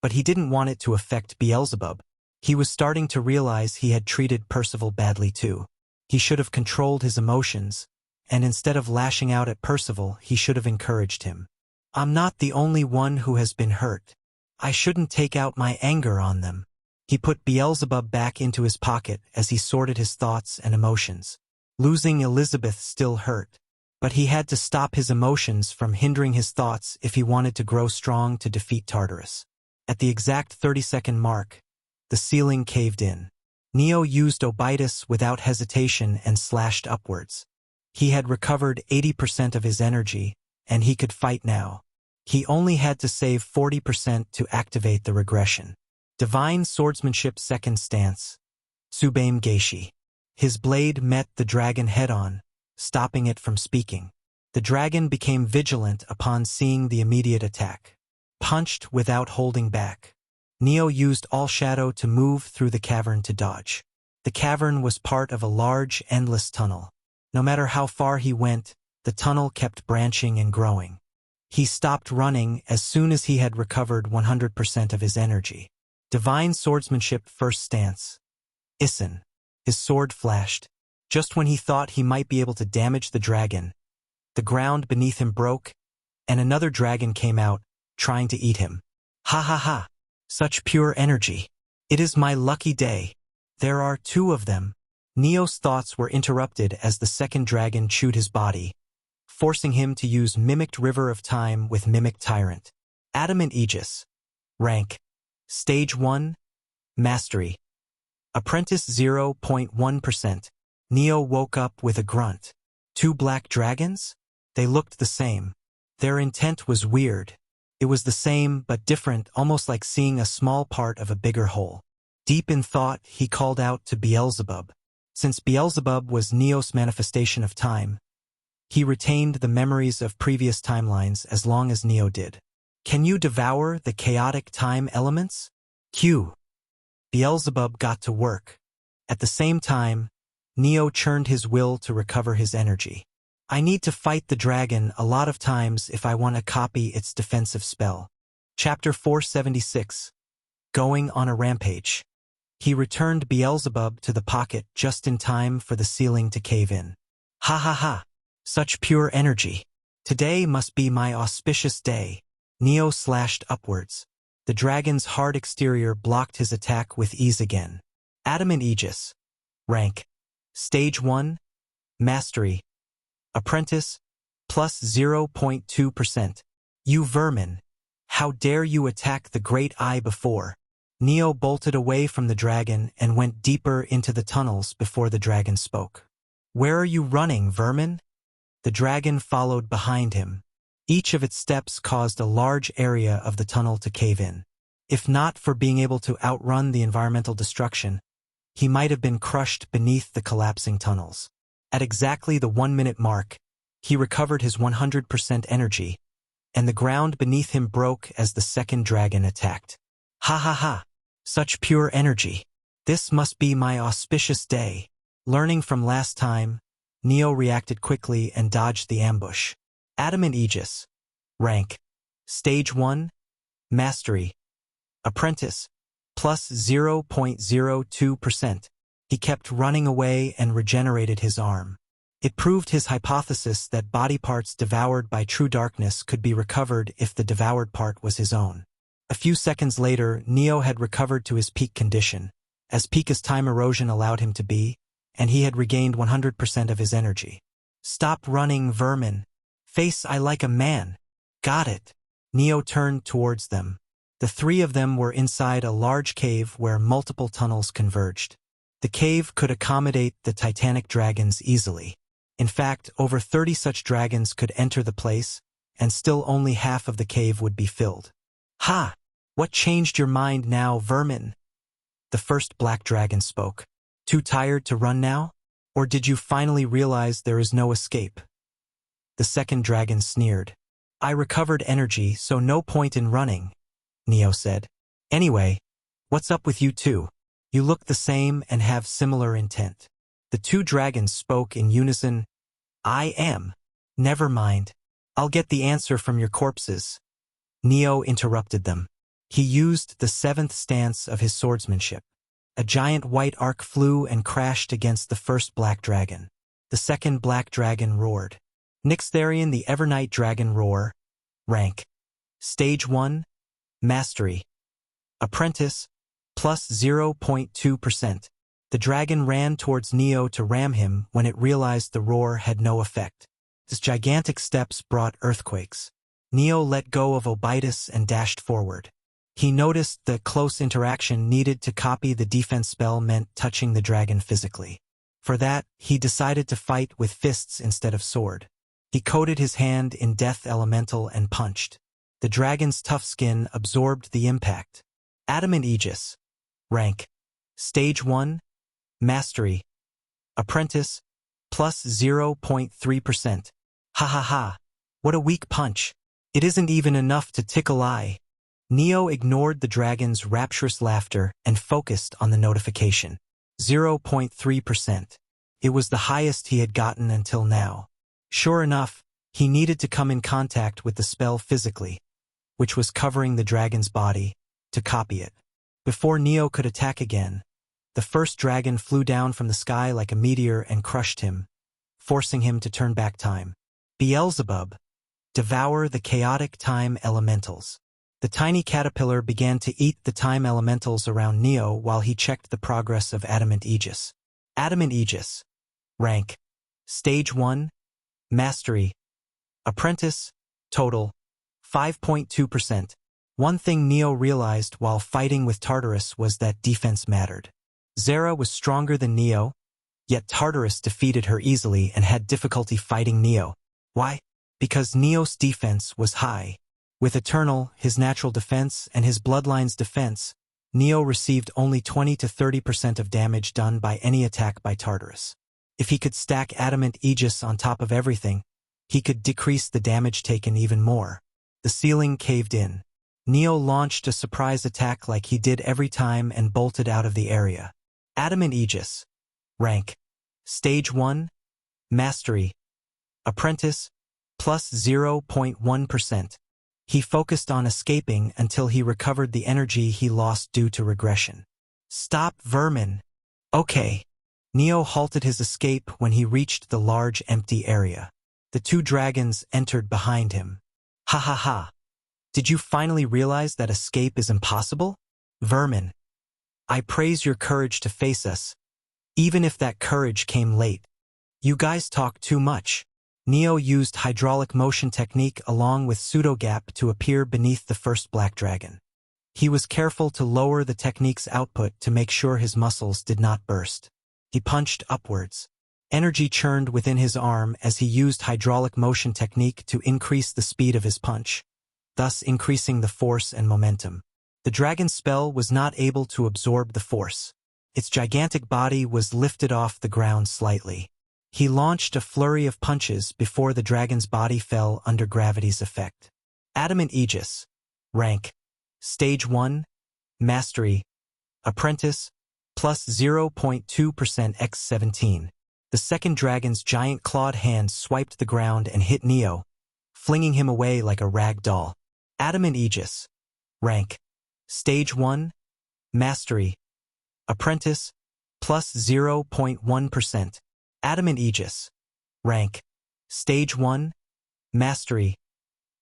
but he didn't want it to affect Beelzebub. He was starting to realize he had treated Percival badly too. He should have controlled his emotions, and instead of lashing out at Percival, he should have encouraged him. I'm not the only one who has been hurt. I shouldn't take out my anger on them. He put Beelzebub back into his pocket as he sorted his thoughts and emotions. Losing Elizabeth still hurt, but he had to stop his emotions from hindering his thoughts if he wanted to grow strong to defeat Tartarus. At the exact 30-second mark, the ceiling caved in. Neo used Obitus without hesitation and slashed upwards. He had recovered 80% of his energy, and he could fight now. He only had to save 40% to activate the regression. Divine Swordsmanship Second Stance. Tsubaime Geishi. His blade met the dragon head-on, stopping it from speaking. The dragon became vigilant upon seeing the immediate attack. Punched without holding back. Neo used All Shadow to move through the cavern to dodge. The cavern was part of a large, endless tunnel. No matter how far he went, the tunnel kept branching and growing. He stopped running as soon as he had recovered 100% of his energy. Divine Swordsmanship First Stance. Issen. His sword flashed. Just when he thought he might be able to damage the dragon, the ground beneath him broke, and another dragon came out, trying to eat him. Ha ha ha! Such pure energy. It is my lucky day. There are two of them. Neo's thoughts were interrupted as the second dragon chewed his body, forcing him to use Mimicked River of Time with Mimic Tyrant. Adamant Aegis. Rank. Stage 1. Mastery. Apprentice 0.1%. Neo woke up with a grunt. Two black dragons? They looked the same. Their intent was weird. It was the same but different, almost like seeing a small part of a bigger whole. Deep in thought, he called out to Beelzebub. Since Beelzebub was Neo's manifestation of time, he retained the memories of previous timelines as long as Neo did. Can you devour the chaotic time elements? Q. Beelzebub got to work. At the same time, Neo churned his will to recover his energy. I need to fight the dragon a lot of times if I want to copy its defensive spell. Chapter 476. Going on a rampage. He returned Beelzebub to the pocket just in time for the ceiling to cave in. Ha ha ha! Such pure energy. Today must be my auspicious day. Neo slashed upwards. The dragon's hard exterior blocked his attack with ease again. Adamant Aegis. Rank. Stage 1. Mastery. Apprentice. Plus 0.2%. You vermin. How dare you attack the great eye before? Neo bolted away from the dragon and went deeper into the tunnels before the dragon spoke. Where are you running, vermin? The dragon followed behind him. Each of its steps caused a large area of the tunnel to cave in. If not for being able to outrun the environmental destruction, he might have been crushed beneath the collapsing tunnels. At exactly the 1-minute mark, he recovered his 100% energy, and the ground beneath him broke as the second dragon attacked. Ha ha ha! Such pure energy. This must be my auspicious day. Learning from last time, Neo reacted quickly and dodged the ambush. Adamant Aegis. Rank. Stage 1. Mastery. Apprentice. Plus 0.02%. He kept running away and regenerated his arm. It proved his hypothesis that body parts devoured by true darkness could be recovered if the devoured part was his own. A few seconds later, Neo had recovered to his peak condition, as peak as time erosion allowed him to be, and he had regained 100% of his energy. Stop running, vermin. Face I like a man. Got it. Neo turned towards them. The three of them were inside a large cave where multiple tunnels converged. The cave could accommodate the titanic dragons easily. In fact, over 30 such dragons could enter the place, and still only half of the cave would be filled. Ha! What changed your mind now, vermin? The first black dragon spoke. Too tired to run now? Or did you finally realize there is no escape? The second dragon sneered. I recovered energy, so no point in running, Neo said. Anyway, what's up with you two? You look the same and have similar intent. The two dragons spoke in unison. I am. Never mind. I'll get the answer from your corpses. Neo interrupted them. He used the 7th stance of his swordsmanship. A giant white arc flew and crashed against the first black dragon. The second black dragon roared. Nyxtharian the Evernight Dragon Roar. Rank. Stage 1. Mastery. Apprentice. Plus 0.2%. The dragon ran towards Neo to ram him when it realized the roar had no effect. His gigantic steps brought earthquakes. Neo let go of Obitus and dashed forward. He noticed the close interaction needed to copy the defense spell meant touching the dragon physically. For that, he decided to fight with fists instead of sword. He coated his hand in Death Elemental and punched. The dragon's tough skin absorbed the impact. Adamant Aegis. Rank. Stage 1. Mastery. Apprentice. Plus 0.3%. Ha ha ha. What a weak punch. It isn't even enough to tickle eye. Neo ignored the dragon's rapturous laughter and focused on the notification. 0.3%. It was the highest he had gotten until now. Sure enough, he needed to come in contact with the spell physically, which was covering the dragon's body, to copy it. Before Neo could attack again, the first dragon flew down from the sky like a meteor and crushed him, forcing him to turn back time. Beelzebub. Devour the chaotic time elementals. The tiny caterpillar began to eat the time elementals around Neo while he checked the progress of Adamant Aegis. Adamant Aegis. Rank. Stage 1. Mastery. Apprentice. Total. 5.2%. One thing Neo realized while fighting with Tartarus was that defense mattered. Zera was stronger than Neo, yet Tartarus defeated her easily and had difficulty fighting Neo. Why? Because Neo's defense was high. With Eternal, his natural defense, and his Bloodline's defense, Neo received only 20 to 30% of damage done by any attack by Tartarus. If he could stack Adamant Aegis on top of everything, he could decrease the damage taken even more. The ceiling caved in. Neo launched a surprise attack like he did every time and bolted out of the area. Adamant Aegis. Rank. Stage 1. Mastery. Apprentice. Plus 0.1%. He focused on escaping until he recovered the energy he lost due to regression. Stop, vermin. Okay. Neo halted his escape when he reached the large empty area. The two dragons entered behind him. Ha ha ha. Did you finally realize that escape is impossible? Vermin, I praise your courage to face us, even if that courage came late. You guys talk too much. Neo used hydraulic motion technique along with pseudo-gap to appear beneath the first black dragon. He was careful to lower the technique's output to make sure his muscles did not burst. He punched upwards. Energy churned within his arm as he used hydraulic motion technique to increase the speed of his punch, thus increasing the force and momentum. The dragon's spell was not able to absorb the force. Its gigantic body was lifted off the ground slightly. He launched a flurry of punches before the dragon's body fell under gravity's effect. Adamant Aegis. Rank. Stage 1. Mastery. Apprentice. Plus 0.2% x 17. The second dragon's giant clawed hand swiped the ground and hit Neo, flinging him away like a rag doll. Adamant Aegis. Rank. Stage 1. Mastery. Apprentice. Plus 0.1%. Adamant Aegis. Rank. Stage 1. Mastery.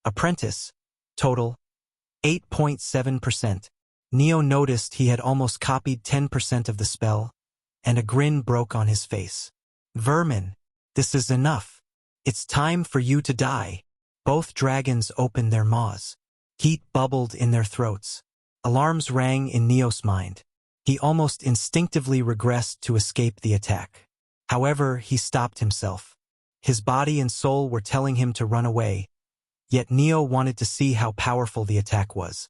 Apprentice. Total. 8.7%. Neo noticed he had almost copied 10% of the spell, and a grin broke on his face. Vermin, this is enough. It's time for you to die. Both dragons opened their maws. Heat bubbled in their throats. Alarms rang in Neo's mind. He almost instinctively regressed to escape the attack. However, he stopped himself. His body and soul were telling him to run away, yet Neo wanted to see how powerful the attack was.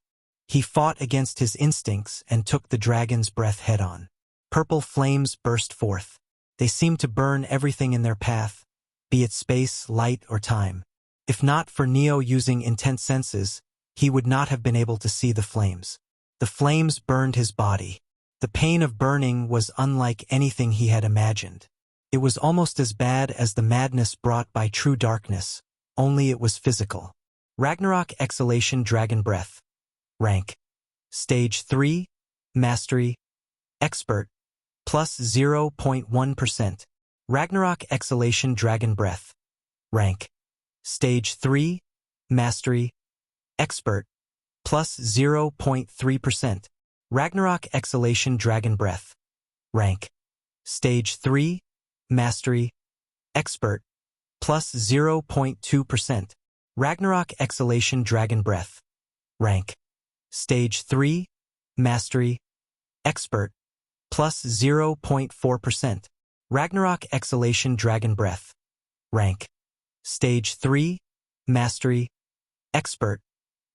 He fought against his instincts and took the dragon's breath head-on. Purple flames burst forth. They seemed to burn everything in their path, be it space, light, or time. If not for Neo using intense senses, he would not have been able to see the flames. The flames burned his body. The pain of burning was unlike anything he had imagined. It was almost as bad as the madness brought by true darkness, only it was physical. Ragnarok Exhalation Dragon Breath. Rank. Stage 3. Mastery. Expert. Plus 0.1%. Ragnarok Exhalation Dragon Breath. Rank. Stage 3. Mastery. Expert. Plus 0.3%. Ragnarok Exhalation Dragon Breath. Rank. Stage 3. Mastery. Expert. Plus 0.2%. Ragnarok Exhalation Dragon Breath. Rank. Stage 3. Mastery. Expert. Plus 0.4%. Ragnarok Exhalation Dragon Breath. Rank. Stage 3. Mastery. Expert.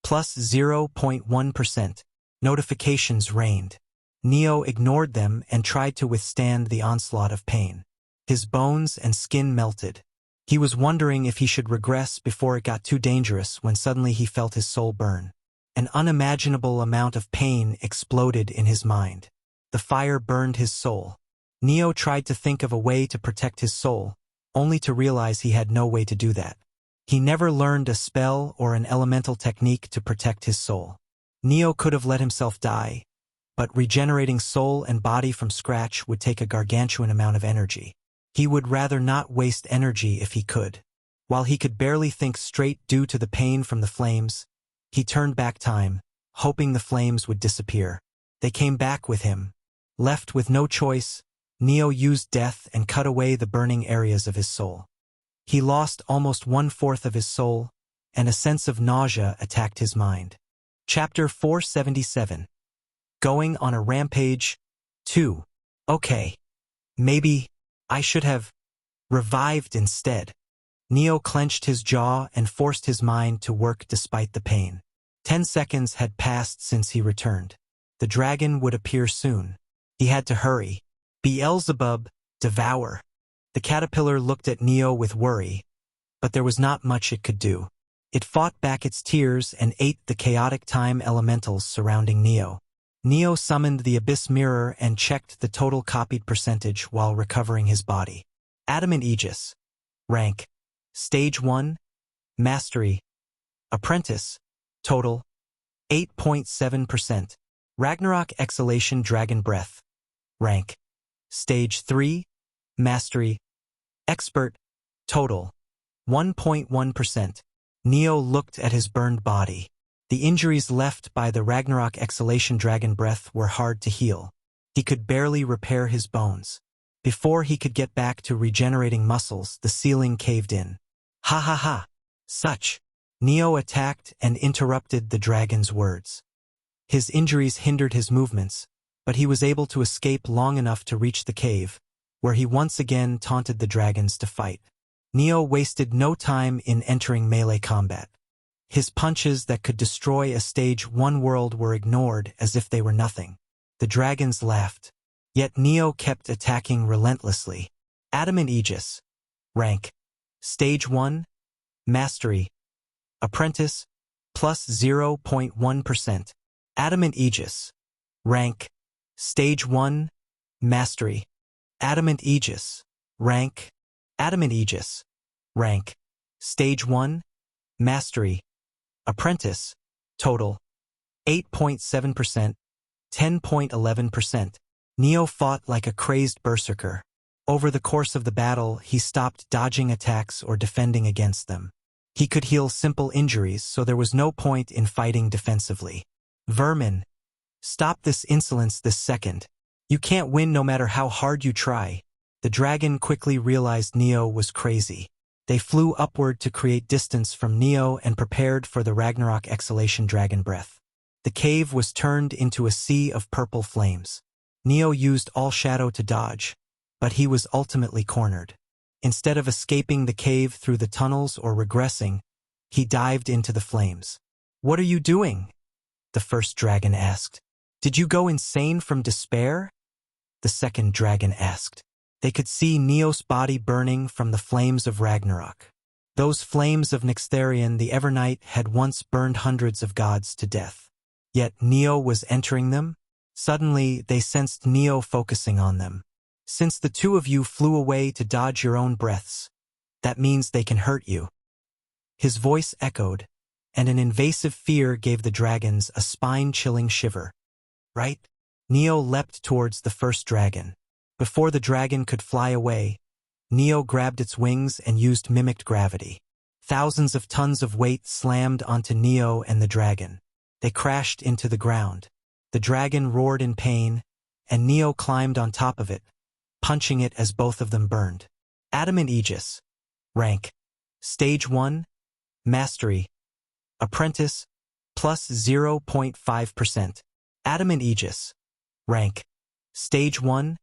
Plus 0.1%. Notifications rained. Neo ignored them and tried to withstand the onslaught of pain. His bones and skin melted. He was wondering if he should regress before it got too dangerous when suddenly he felt his soul burn. An unimaginable amount of pain exploded in his mind. The fire burned his soul. Neo tried to think of a way to protect his soul, only to realize he had no way to do that. He never learned a spell or an elemental technique to protect his soul. Neo could have let himself die, but regenerating soul and body from scratch would take a gargantuan amount of energy. He would rather not waste energy if he could. While he could barely think straight due to the pain from the flames, he turned back time, hoping the flames would disappear. They came back with him. Left with no choice, Neo used death and cut away the burning areas of his soul. He lost almost 1/4 of his soul, and a sense of nausea attacked his mind. Chapter 477. Going on a Rampage 2. Okay. Maybe I should have revived instead. Neo clenched his jaw and forced his mind to work despite the pain. 10 seconds had passed since he returned. The dragon would appear soon. He had to hurry. Beelzebub, devour. The caterpillar looked at Neo with worry, but there was not much it could do. It fought back its tears and ate the chaotic time elementals surrounding Neo. Neo summoned the Abyss Mirror and checked the total copied percentage while recovering his body. Adamant Aegis. Rank. Stage 1. Mastery. Apprentice. Total. 8.7%. Ragnarok Exhalation Dragon Breath. Rank. Stage 3. Mastery. Expert. Total. 1.1%. Neo looked at his burned body. The injuries left by the Ragnarok exhalation dragon breath were hard to heal. He could barely repair his bones. Before he could get back to regenerating muscles, the ceiling caved in. Ha ha ha! Such! Neo attacked and interrupted the dragon's words. His injuries hindered his movements, but he was able to escape long enough to reach the cave, where he once again taunted the dragons to fight. Neo wasted no time in entering melee combat. His punches that could destroy a Stage 1 world were ignored as if they were nothing. The dragons laughed. Yet Neo kept attacking relentlessly. Adamant Aegis. Rank. Stage 1. Mastery. Apprentice. Plus 0.1%. Adamant Aegis. Rank. Stage 1. Mastery. Adamant Aegis. Rank. Adamant Aegis. Rank. Stage 1. Mastery. Apprentice. Total. 8.7%. 10.11%. Neo fought like a crazed berserker. Over the course of the battle, he stopped dodging attacks or defending against them. He could heal simple injuries, so there was no point in fighting defensively. Vermin. Stop this insolence this second. You can't win no matter how hard you try. The dragon quickly realized Neo was crazy. They flew upward to create distance from Neo and prepared for the Ragnarok exhalation dragon breath. The cave was turned into a sea of purple flames. Neo used all shadow to dodge, but he was ultimately cornered. Instead of escaping the cave through the tunnels or regressing, he dived into the flames. "What are you doing?" the first dragon asked. "Did you go insane from despair?" the second dragon asked. They could see Neo's body burning from the flames of Ragnarok. Those flames of Nyxtharion the Evernight had once burned hundreds of gods to death. Yet Neo was entering them. Suddenly, they sensed Neo focusing on them. "Since the two of you flew away to dodge your own breaths, that means they can hurt you." His voice echoed, and an invasive fear gave the dragons a spine-chilling shiver. Right? Neo leapt towards the first dragon. Before the dragon could fly away, Neo grabbed its wings and used mimicked gravity. Thousands of tons of weight slammed onto Neo and the dragon. They crashed into the ground. The dragon roared in pain, and Neo climbed on top of it, punching it as both of them burned. Adamant Aegis. Rank. Stage 1. Mastery. Apprentice. Plus 0.5%. Adamant Aegis. Rank. Stage 1.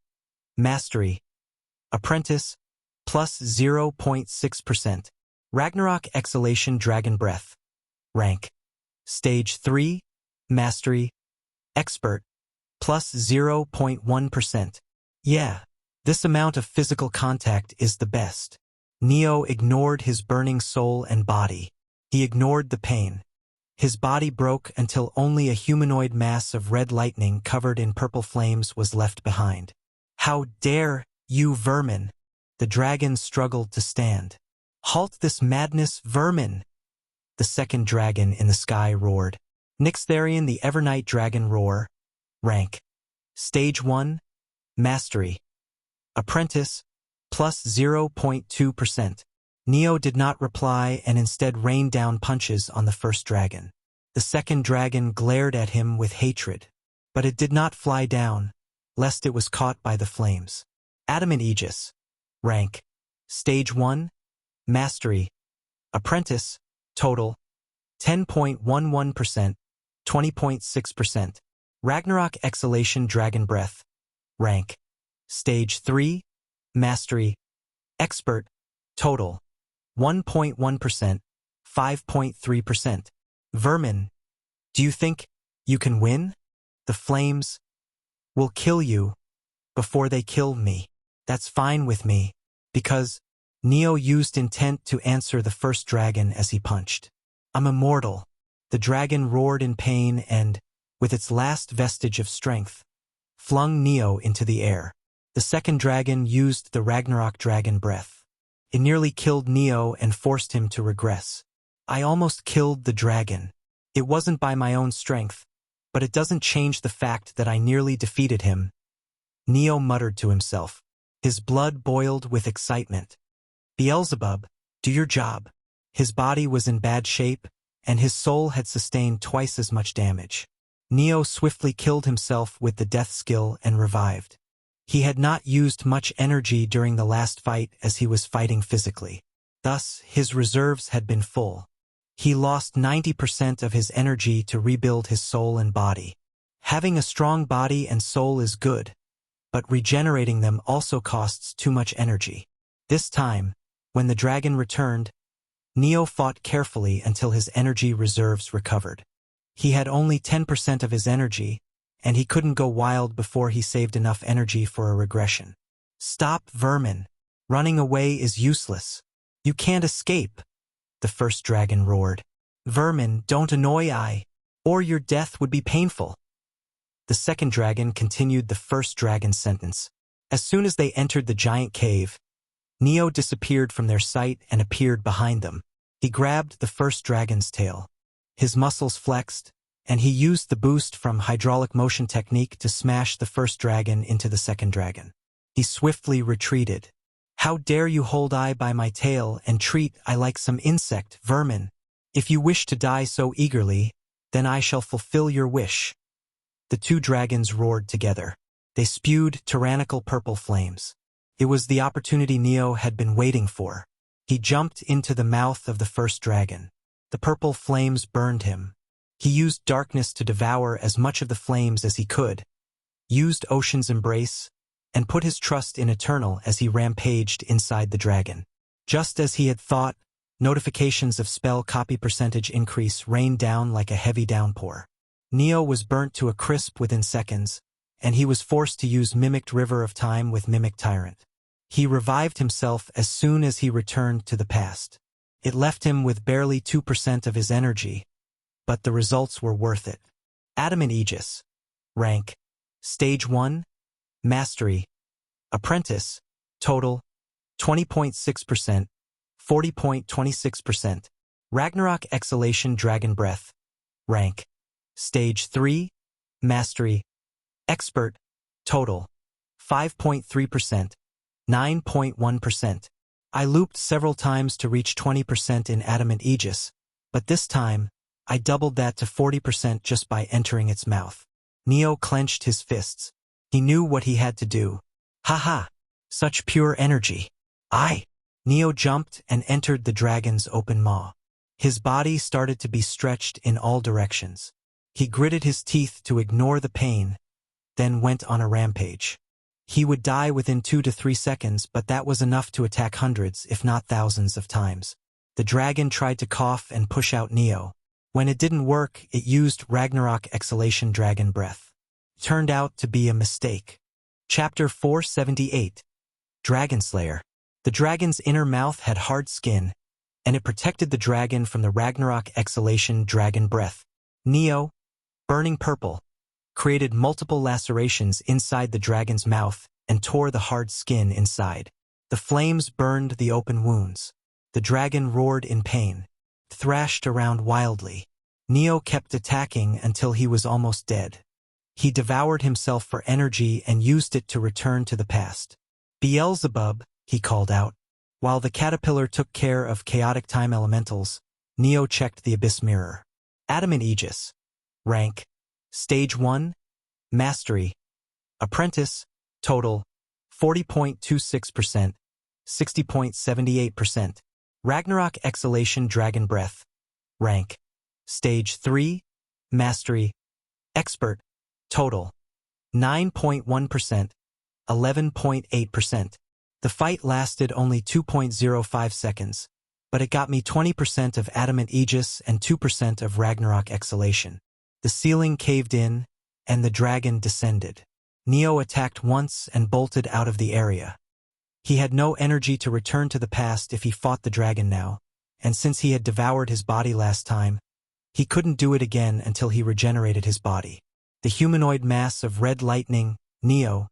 Mastery. Apprentice. Plus 0.6%. Ragnarok exhalation dragon breath. Rank. Stage 3. Mastery. Expert. Plus 0.1%. Yeah, this amount of physical contact is the best. Neo ignored his burning soul and body. He ignored the pain. His body broke until only a humanoid mass of red lightning covered in purple flames was left behind. "How dare you, vermin!" The dragon struggled to stand. "Halt this madness, vermin!" the second dragon in the sky roared. Nyxtharion the Evernight dragon roar. Rank. Stage 1. Mastery. Apprentice. Plus 0.2%. Neo did not reply and instead rained down punches on the first dragon. The second dragon glared at him with hatred, but it did not fly down, lest it was caught by the flames. Adamant Aegis. Rank. Stage 1. Mastery. Apprentice. Total. 10.11%. 20.6%. Ragnarok exhalation dragon breath. Rank. Stage 3. Mastery. Expert. Total. 1.1%. 5.3%. Vermin. Do you think you can win? The flames will kill you before they kill me. That's fine with me, because Neo used intent to answer the first dragon as he punched. "I'm immortal." The dragon roared in pain and, with its last vestige of strength, flung Neo into the air. The second dragon used the Ragnarok dragon breath. It nearly killed Neo and forced him to regress. "I almost killed the dragon. It wasn't by my own strength, but it doesn't change the fact that I nearly defeated him," Neo muttered to himself. His blood boiled with excitement. "Beelzebub, do your job." His body was in bad shape, and his soul had sustained twice as much damage. Neo swiftly killed himself with the death skill and revived. He had not used much energy during the last fight as he was fighting physically. Thus, his reserves had been full. He lost 90% of his energy to rebuild his soul and body. Having a strong body and soul is good, but regenerating them also costs too much energy. This time, when the dragon returned, Neo fought carefully until his energy reserves recovered. He had only 10% of his energy, and he couldn't go wild before he saved enough energy for a regression. "Stop, vermin! Running away is useless. You can't escape," the first dragon roared. "Vermin, don't annoy I, or your death would be painful." The second dragon continued the first dragon's sentence. As soon as they entered the giant cave, Neo disappeared from their sight and appeared behind them. He grabbed the first dragon's tail. His muscles flexed, and he used the boost from hydraulic motion technique to smash the first dragon into the second dragon. He swiftly retreated. "How dare you hold I by my tail and treat I like some insect, vermin? If you wish to die so eagerly, then I shall fulfill your wish." The two dragons roared together. They spewed tyrannical purple flames. It was the opportunity Neo had been waiting for. He jumped into the mouth of the first dragon. The purple flames burned him. He used darkness to devour as much of the flames as he could, used Ocean's Embrace, and put his trust in Eternal as he rampaged inside the dragon. Just as he had thought, notifications of spell copy percentage increase rained down like a heavy downpour. Neo was burnt to a crisp within seconds, and he was forced to use Mimicked River of Time with Mimic Tyrant. He revived himself as soon as he returned to the past. It left him with barely 2% of his energy, but the results were worth it. Adamant Aegis. Rank: Stage 1. Mastery. Apprentice. Total: 20.6%, 40.26%. Ragnarok Exhalation Dragon Breath. Rank: Stage 3. Mastery. Expert. Total: 5.3%, 9.1%. I looped several times to reach 20% in Adamant Aegis, but this time, I doubled that to 40% just by entering its mouth. Neo clenched his fists. He knew what he had to do. "Ha! Such pure energy. Neo jumped and entered the dragon's open maw. His body started to be stretched in all directions. He gritted his teeth to ignore the pain, then went on a rampage. He would die within 2 to 3 seconds, but that was enough to attack hundreds, if not thousands of times. The dragon tried to cough and push out Neo. When it didn't work, it used Ragnarok Exhalation Dragon Breath. Turned out to be a mistake. Chapter 478. Dragon Slayer. The dragon's inner mouth had hard skin, and it protected the dragon from the Ragnarok Exhalation Dragon Breath. Neo, burning purple, created multiple lacerations inside the dragon's mouth and tore the hard skin inside. The flames burned the open wounds. The dragon roared in pain, thrashed around wildly. Neo kept attacking until he was almost dead. He devoured himself for energy and used it to return to the past. "Beelzebub," he called out. While the caterpillar took care of chaotic time elementals, Neo checked the abyss mirror. Adamant Aegis. Rank: Stage 1. Mastery. Apprentice. Total: 40.26%, 60.78%. Ragnarok Exhalation Dragon Breath. Rank: Stage 3. Mastery. Expert. Total: 9.1%, 11.8%. The fight lasted only 2.05 seconds, but it got me 20% of Adamant Aegis and 2% of Ragnarok Exhalation. The ceiling caved in, and the dragon descended. Neo attacked once and bolted out of the area. He had no energy to return to the past if he fought the dragon now, and since he had devoured his body last time, he couldn't do it again until he regenerated his body. The humanoid mass of red lightning, Neo,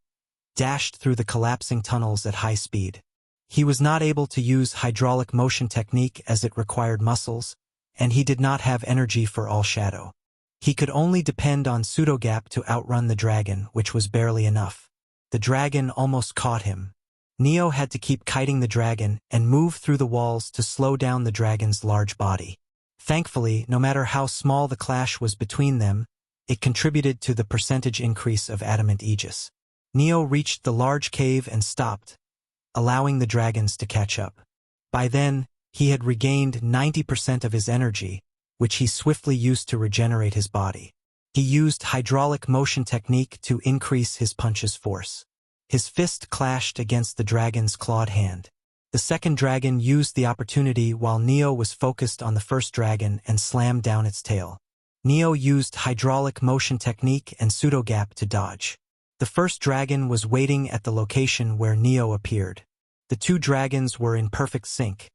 dashed through the collapsing tunnels at high speed. He was not able to use hydraulic motion technique as it required muscles, and he did not have energy for all shadow. He could only depend on pseudogap to outrun the dragon, which was barely enough. The dragon almost caught him. Neo had to keep kiting the dragon and move through the walls to slow down the dragon's large body. Thankfully, no matter how small the clash was between them, it contributed to the percentage increase of adamant aegis. Neo reached the large cave and stopped, allowing the dragons to catch up. By then, he had regained 90% of his energy, which he swiftly used to regenerate his body. He used hydraulic motion technique to increase his punch's force. His fist clashed against the dragon's clawed hand. The second dragon used the opportunity while Neo was focused on the first dragon and slammed down its tail. Neo used hydraulic motion technique and pseudogap to dodge. The first dragon was waiting at the location where Neo appeared. The two dragons were in perfect sync,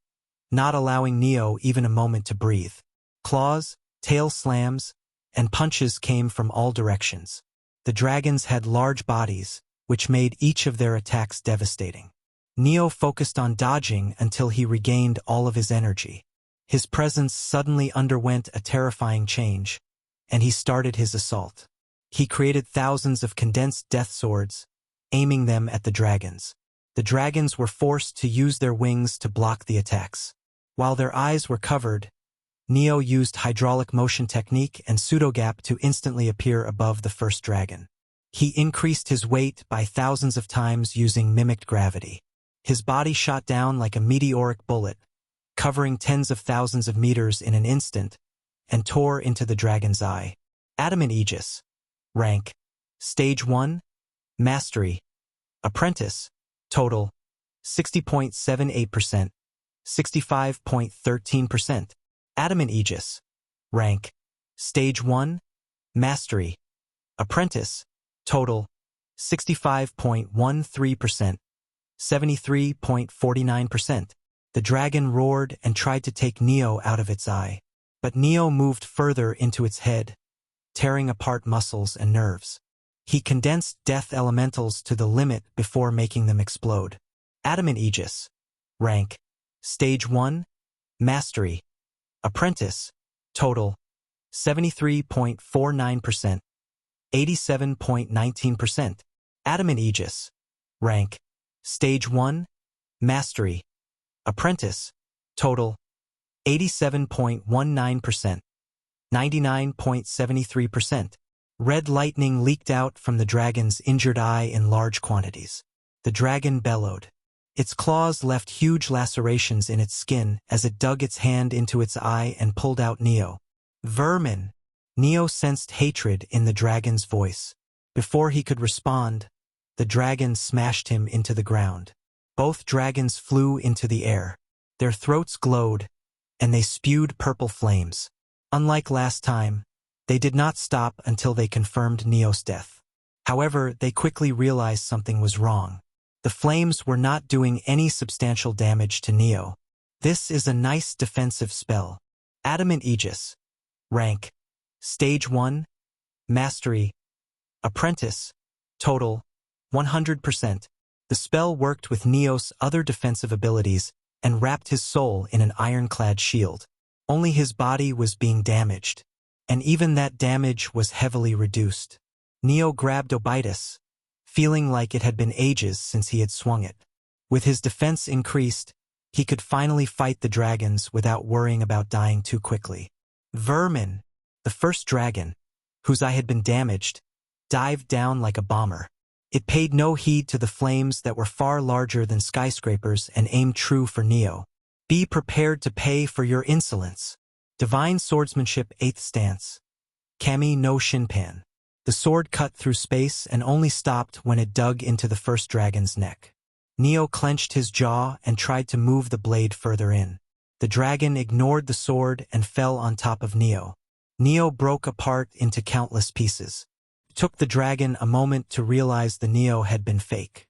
not allowing Neo even a moment to breathe. Claws, tail slams, and punches came from all directions. The dragons had large bodies, which made each of their attacks devastating. Neo focused on dodging until he regained all of his energy. His presence suddenly underwent a terrifying change, and he started his assault. He created thousands of condensed death swords, aiming them at the dragons. The dragons were forced to use their wings to block the attacks. While their eyes were covered, Neo used hydraulic motion technique and pseudogap to instantly appear above the first dragon. He increased his weight by thousands of times using mimicked gravity. His body shot down like a meteoric bullet, covering tens of thousands of meters in an instant, and tore into the dragon's eye. Adamant Aegis. Rank. Stage 1. Mastery. Apprentice. Total. 60.78%. 65.13%. Adamant Aegis. Rank. Stage 1. Mastery. Apprentice. Total. 65.13%. 73.49%. The dragon roared and tried to take Neo out of its eye, but Neo moved further into its head, tearing apart muscles and nerves. He condensed death elementals to the limit before making them explode. Adamant Aegis. Rank. Stage 1. Mastery. Apprentice. Total. 73.49%. 87.19%. Adamant Aegis. Rank. Stage 1. Mastery. Apprentice. Total. 87.19%. 99.73%. Red lightning leaked out from the dragon's injured eye in large quantities. The dragon bellowed. Its claws left huge lacerations in its skin as it dug its hand into its eye and pulled out Neo. Vermin! Neo sensed hatred in the dragon's voice. Before he could respond, the dragon smashed him into the ground. Both dragons flew into the air. Their throats glowed, and they spewed purple flames. Unlike last time, they did not stop until they confirmed Neo's death. However, they quickly realized something was wrong. The flames were not doing any substantial damage to Neo. This is a nice defensive spell. Adamant Aegis. Rank. Stage 1. Mastery. Apprentice. Total. 100%. The spell worked with Neo's other defensive abilities and wrapped his soul in an ironclad shield. Only his body was being damaged, and even that damage was heavily reduced. Neo grabbed Obitus, feeling like it had been ages since he had swung it. With his defense increased, he could finally fight the dragons without worrying about dying too quickly. Vermin, the first dragon, whose eye had been damaged, dived down like a bomber. It paid no heed to the flames that were far larger than skyscrapers and aimed true for Neo. Be prepared to pay for your insolence. Divine Swordsmanship 8th Stance. Kami no Shinpan. The sword cut through space and only stopped when it dug into the first dragon's neck. Neo clenched his jaw and tried to move the blade further in. The dragon ignored the sword and fell on top of Neo. Neo broke apart into countless pieces. It took the dragon a moment to realize the Neo had been fake.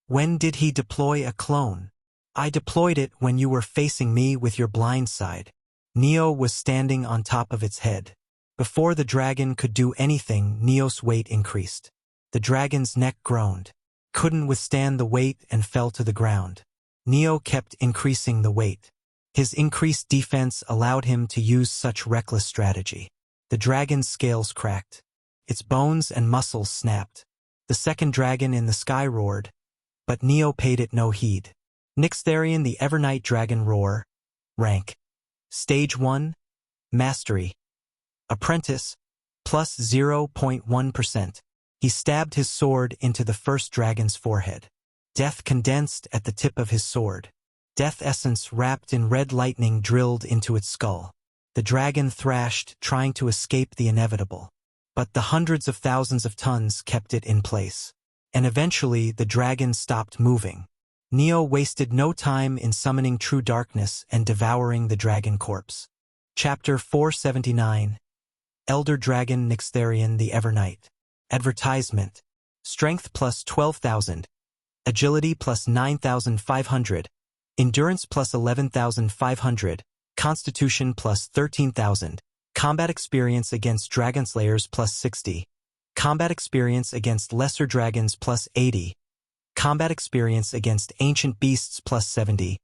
When did he deploy a clone? I deployed it when you were facing me with your blind side. Neo was standing on top of its head. Before the dragon could do anything, Neo's weight increased. The dragon's neck groaned, couldn't withstand the weight and fell to the ground. Neo kept increasing the weight. His increased defense allowed him to use such reckless strategy. The dragon's scales cracked. Its bones and muscles snapped. The second dragon in the sky roared, but Neo paid it no heed. Nyxtharion the Evernight Dragon Roar. Rank. Stage 1. Mastery. Apprentice, plus 0.1%. He stabbed his sword into the first dragon's forehead. Death condensed at the tip of his sword. Death essence wrapped in red lightning drilled into its skull. The dragon thrashed, trying to escape the inevitable. But the hundreds of thousands of tons kept it in place. And eventually the dragon stopped moving. Neo wasted no time in summoning true darkness and devouring the dragon corpse. Chapter 479. Elder Dragon Nyxtherion the Evernight. Advertisement. Strength plus 12,000. Agility plus 9,500. Endurance plus 11,500. Constitution plus 13,000. Combat experience against dragon slayers plus 60. Combat experience against lesser dragons plus 80. Combat experience against ancient beasts plus 70.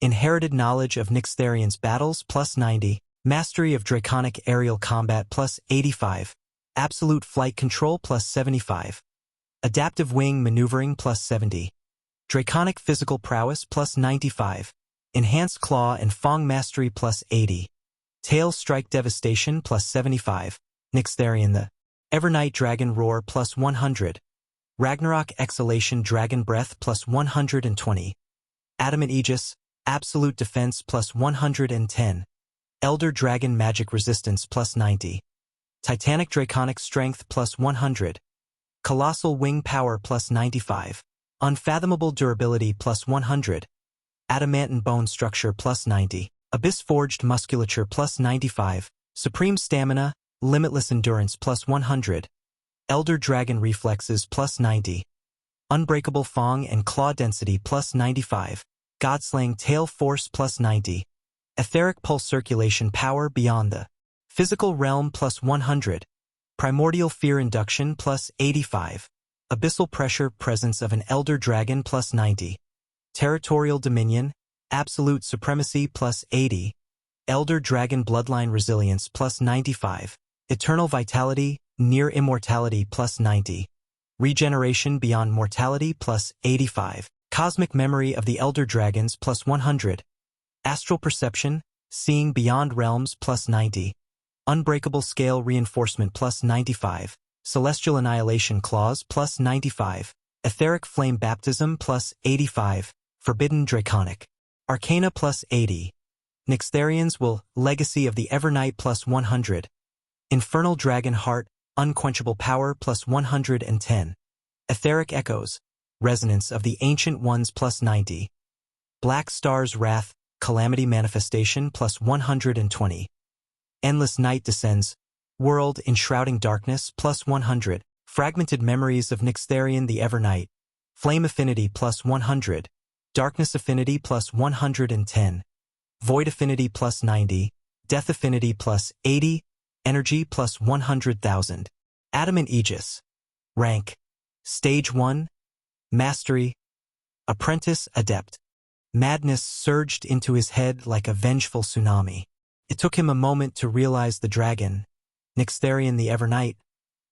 Inherited knowledge of Nyxtherion's battles plus 90. Mastery of draconic aerial combat plus 85. Absolute flight control plus 75. Adaptive wing maneuvering plus 70. Draconic physical prowess plus 95. Enhanced claw and fang mastery plus 80. Tail strike devastation plus 75. Nyxtherion the Evernight Dragon Roar plus 100. Ragnarok Exhalation Dragon Breath plus 120. Adamant Aegis, Absolute Defense plus 110. Elder Dragon Magic Resistance plus 90. Titanic Draconic Strength plus 100. Colossal Wing Power plus 95. Unfathomable Durability plus 100. Adamantine Bone Structure plus 90. Abyss Forged Musculature plus 95. Supreme Stamina, Limitless Endurance plus 100. Elder Dragon Reflexes plus 90. Unbreakable Fang and Claw Density plus 95. Godslaying Tail Force plus 90. Etheric Pulse Circulation Power Beyond the Physical Realm plus 100. Primordial Fear Induction plus 85. Abyssal Pressure Presence of an Elder Dragon plus 90. Territorial Dominion, Absolute Supremacy plus 80. Elder Dragon Bloodline Resilience plus 95. Eternal Vitality, Near Immortality plus 90. Regeneration Beyond Mortality plus 85. Cosmic Memory of the Elder Dragons plus 100. Astral Perception, Seeing Beyond Realms plus 90. Unbreakable Scale Reinforcement plus 95. Celestial Annihilation Claws plus 95. Etheric Flame Baptism plus 85. Forbidden Draconic Arcana plus 80. Nyxtherion's Will, Legacy of the Evernight plus 100. Infernal Dragon Heart, Unquenchable Power plus 110. Etheric Echoes, Resonance of the Ancient Ones plus 90. Black Star's Wrath, Calamity Manifestation plus 120. Endless Night Descends, World Enshrouding Darkness plus 100. Fragmented Memories of Nyxtherion the Evernight. Flame Affinity plus 100. Darkness Affinity plus 110. Void Affinity plus 90. Death Affinity plus 80. Energy plus 100,000. Adamant Aegis. Rank. Stage 1. Mastery. Apprentice Adept. Madness surged into his head like a vengeful tsunami. It took him a moment to realize the dragon, Nyxtherion the Evernight,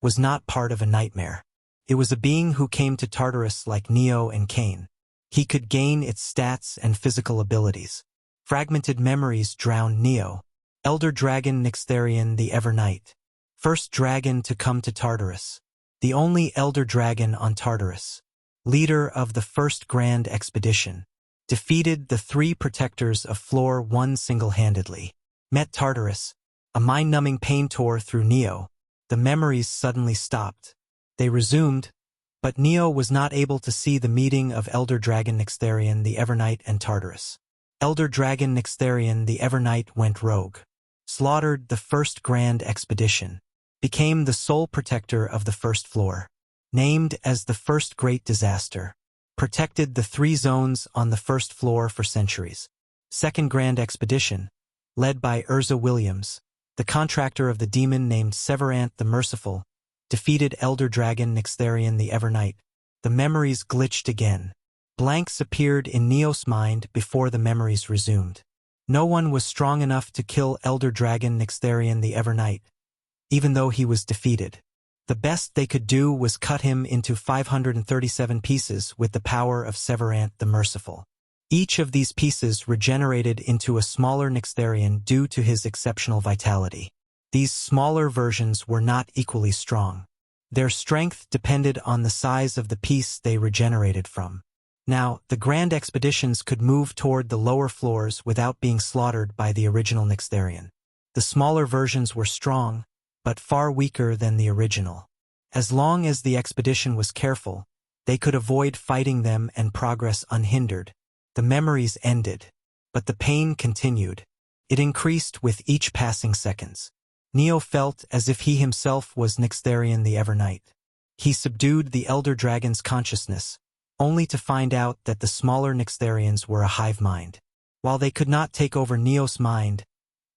was not part of a nightmare. It was a being who came to Tartarus like Neo and Cain. He could gain its stats and physical abilities. Fragmented memories drowned Neo. Elder Dragon Nyxtherion the Evernight. First dragon to come to Tartarus. The only Elder Dragon on Tartarus. Leader of the first grand expedition. Defeated the 3 protectors of Floor 1 single-handedly. Met Tartarus. A mind-numbing pain tore through Neo. The memories suddenly stopped. They resumed, but Neo was not able to see the meeting of Elder Dragon Nyxtherion the Evernight and Tartarus. Elder Dragon Nyxtherion the Evernight went rogue. Slaughtered the first grand expedition. Became the sole protector of the first floor. Named as the first great disaster. Protected the 3 zones on the first floor for centuries. Second grand expedition. Led by Urza Williams, the contractor of the demon named Severant the Merciful, defeated Elder Dragon Nyxtherion the Evernight. The memories glitched again. Blanks appeared in Neo's mind before the memories resumed. No one was strong enough to kill Elder Dragon Nyxtherion the Evernight, even though he was defeated. The best they could do was cut him into 537 pieces with the power of Severant the Merciful. Each of these pieces regenerated into a smaller Nyxtherian due to his exceptional vitality. These smaller versions were not equally strong. Their strength depended on the size of the piece they regenerated from. Now, the grand expeditions could move toward the lower floors without being slaughtered by the original Nyxtherian. The smaller versions were strong, but far weaker than the original. As long as the expedition was careful, they could avoid fighting them and progress unhindered. The memories ended, but the pain continued. It increased with each passing seconds. Neo felt as if he himself was Nyxtherian the Evernight. He subdued the Elder Dragon's consciousness, only to find out that the smaller Nyxtherians were a hive mind. While they could not take over Neo's mind,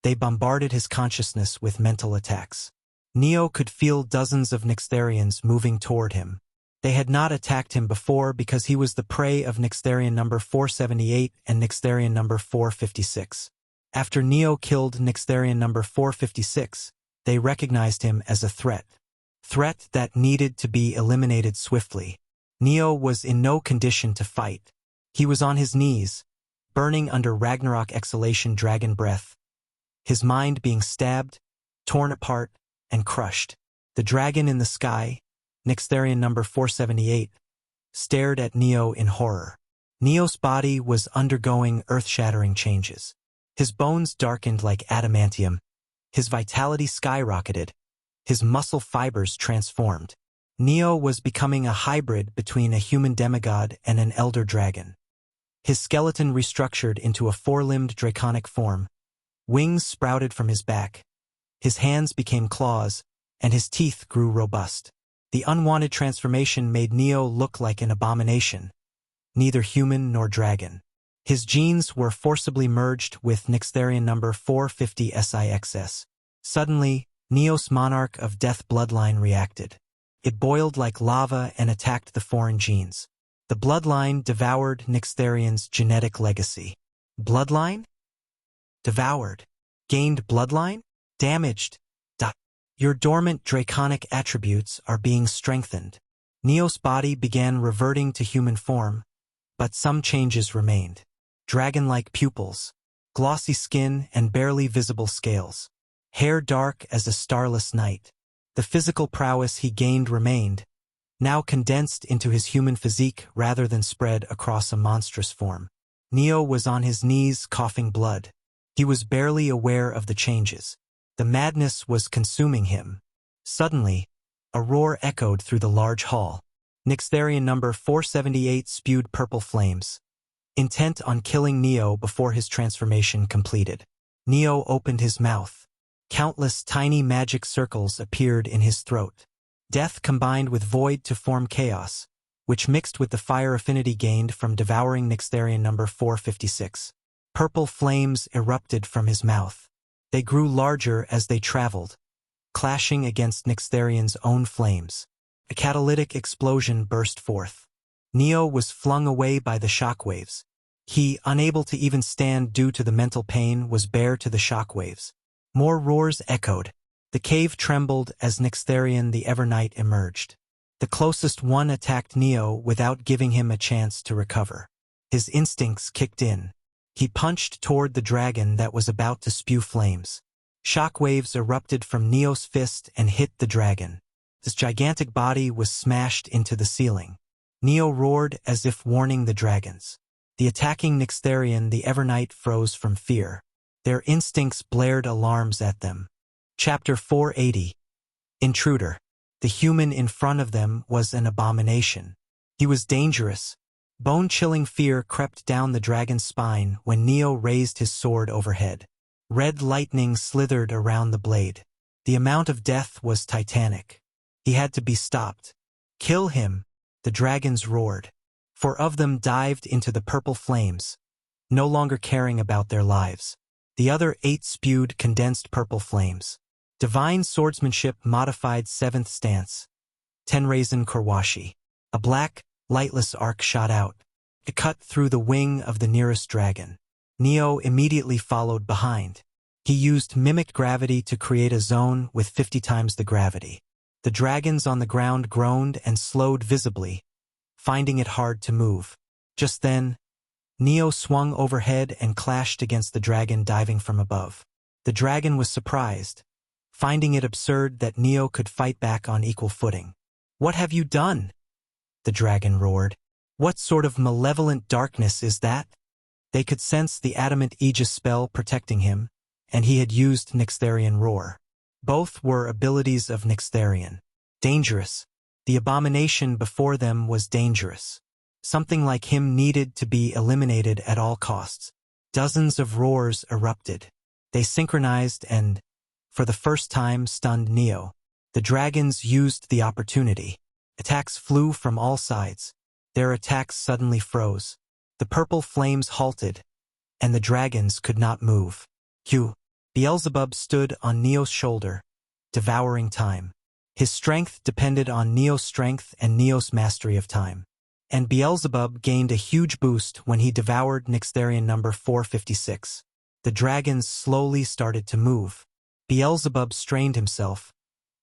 they bombarded his consciousness with mental attacks. Neo could feel dozens of Nyxtherians moving toward him. They had not attacked him before because he was the prey of Nyxtherian number 478 and Nyxtherian number 456. After Neo killed Nyxtherian number 456, they recognized him as a threat. Threat that needed to be eliminated swiftly. Neo was in no condition to fight. He was on his knees, burning under Ragnarok exhalation dragon breath, his mind being stabbed, torn apart, and crushed. The dragon in the sky, Nyxtherian number 478, stared at Neo in horror. Neo's body was undergoing earth-shattering changes. His bones darkened like adamantium. His vitality skyrocketed. His muscle fibers transformed. Neo was becoming a hybrid between a human demigod and an elder dragon. His skeleton restructured into a four-limbed draconic form. Wings sprouted from his back. His hands became claws, and his teeth grew robust. The unwanted transformation made Neo look like an abomination, neither human nor dragon. His genes were forcibly merged with Nyxtherian number 450 SIXS. Suddenly, Neo's Monarch of Death bloodline reacted. It boiled like lava and attacked the foreign genes. The bloodline devoured Nyxtherian's genetic legacy. Bloodline? Devoured. Gained bloodline? Damaged. Your dormant draconic attributes are being strengthened. Neo's body began reverting to human form, but some changes remained. Dragon-like pupils, glossy skin and barely visible scales, hair dark as a starless night. The physical prowess he gained remained, now condensed into his human physique rather than spread across a monstrous form. Neo was on his knees coughing blood. He was barely aware of the changes. The madness was consuming him. Suddenly, a roar echoed through the large hall. Nyxtherian number 478 spewed purple flames, intent on killing Neo before his transformation completed. Neo opened his mouth. Countless tiny magic circles appeared in his throat. Death combined with void to form chaos, which mixed with the fire affinity gained from devouring Nyxtherian number 456. Purple flames erupted from his mouth. They grew larger as they traveled, clashing against Nyxtherian's own flames. A catalytic explosion burst forth. Neo was flung away by the shockwaves. He, unable to even stand due to the mental pain, was bare to the shockwaves. More roars echoed. The cave trembled as Nyxtherian the Evernight emerged. The closest one attacked Neo without giving him a chance to recover. His instincts kicked in. He punched toward the dragon that was about to spew flames. Shockwaves erupted from Neo's fist and hit the dragon. His gigantic body was smashed into the ceiling. Neo roared as if warning the dragons. The attacking Nyxtherian the Evernight froze from fear. Their instincts blared alarms at them. Chapter 480. Intruder. The human in front of them was an abomination. He was dangerous. Bone-chilling fear crept down the dragon's spine when Neo raised his sword overhead. Red lightning slithered around the blade. The amount of death was titanic. He had to be stopped. Kill him, the dragons roared. 4 of them dived into the purple flames, no longer caring about their lives. The other 8 spewed condensed purple flames. Divine swordsmanship modified 7th stance. Tenraisen Korwashi. A black, lightless arc shot out. It cut through the wing of the nearest dragon. Neo immediately followed behind. He used mimicked gravity to create a zone with 50 times the gravity. The dragons on the ground groaned and slowed visibly, finding it hard to move. Just then, Neo swung overhead and clashed against the dragon diving from above. The dragon was surprised, finding it absurd that Neo could fight back on equal footing. "What have you done?" the dragon roared. "What sort of malevolent darkness is that?" They could sense the adamant Aegis spell protecting him, and he had used Nyxtherian Roar. Both were abilities of Nyxtherian. Dangerous. The abomination before them was dangerous. Something like him needed to be eliminated at all costs. Dozens of roars erupted. They synchronized and, for the first time, stunned Neo. The dragons used the opportunity. Attacks flew from all sides. Their attacks suddenly froze. The purple flames halted, and the dragons could not move. Beelzebub stood on Neo's shoulder, devouring time. His strength depended on Neo's strength and Neo's mastery of time. And Beelzebub gained a huge boost when he devoured Nyxtherian number 456. The dragons slowly started to move. Beelzebub strained himself,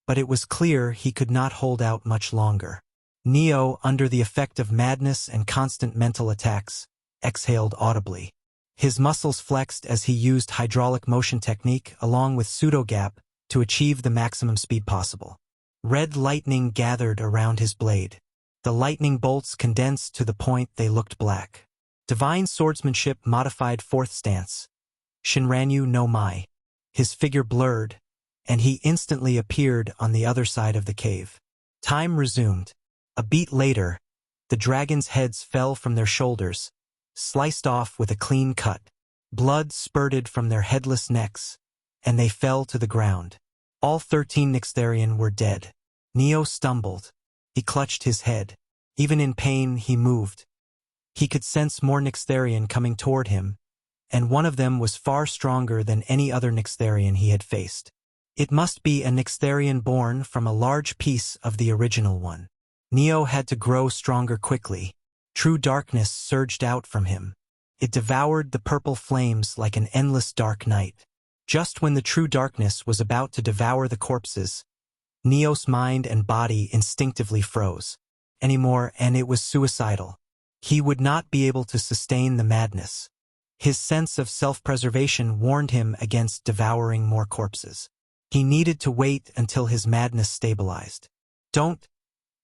but it was clear he could not hold out much longer. Neo, under the effect of madness and constant mental attacks, exhaled audibly. His muscles flexed as he used hydraulic motion technique along with pseudo-gap to achieve the maximum speed possible. Red lightning gathered around his blade. The lightning bolts condensed to the point they looked black. Divine swordsmanship modified fourth stance. Shinranyu no Mai. His figure blurred, and he instantly appeared on the other side of the cave. Time resumed. A beat later, the dragons' heads fell from their shoulders, sliced off with a clean cut. Blood spurted from their headless necks, and they fell to the ground. All 13 Nyxtherian were dead. Neo stumbled. He clutched his head. Even in pain, he moved. He could sense more Nyxtherian coming toward him, and one of them was far stronger than any other Nyxtherian he had faced. It must be a Nyxtherian born from a large piece of the original one. Neo had to grow stronger quickly. True darkness surged out from him. It devoured the purple flames like an endless dark night. Just when the true darkness was about to devour the corpses, Neo's mind and body instinctively froze. Anymore, and it was suicidal. He would not be able to sustain the madness. His sense of self-preservation warned him against devouring more corpses. He needed to wait until his madness stabilized. "Don't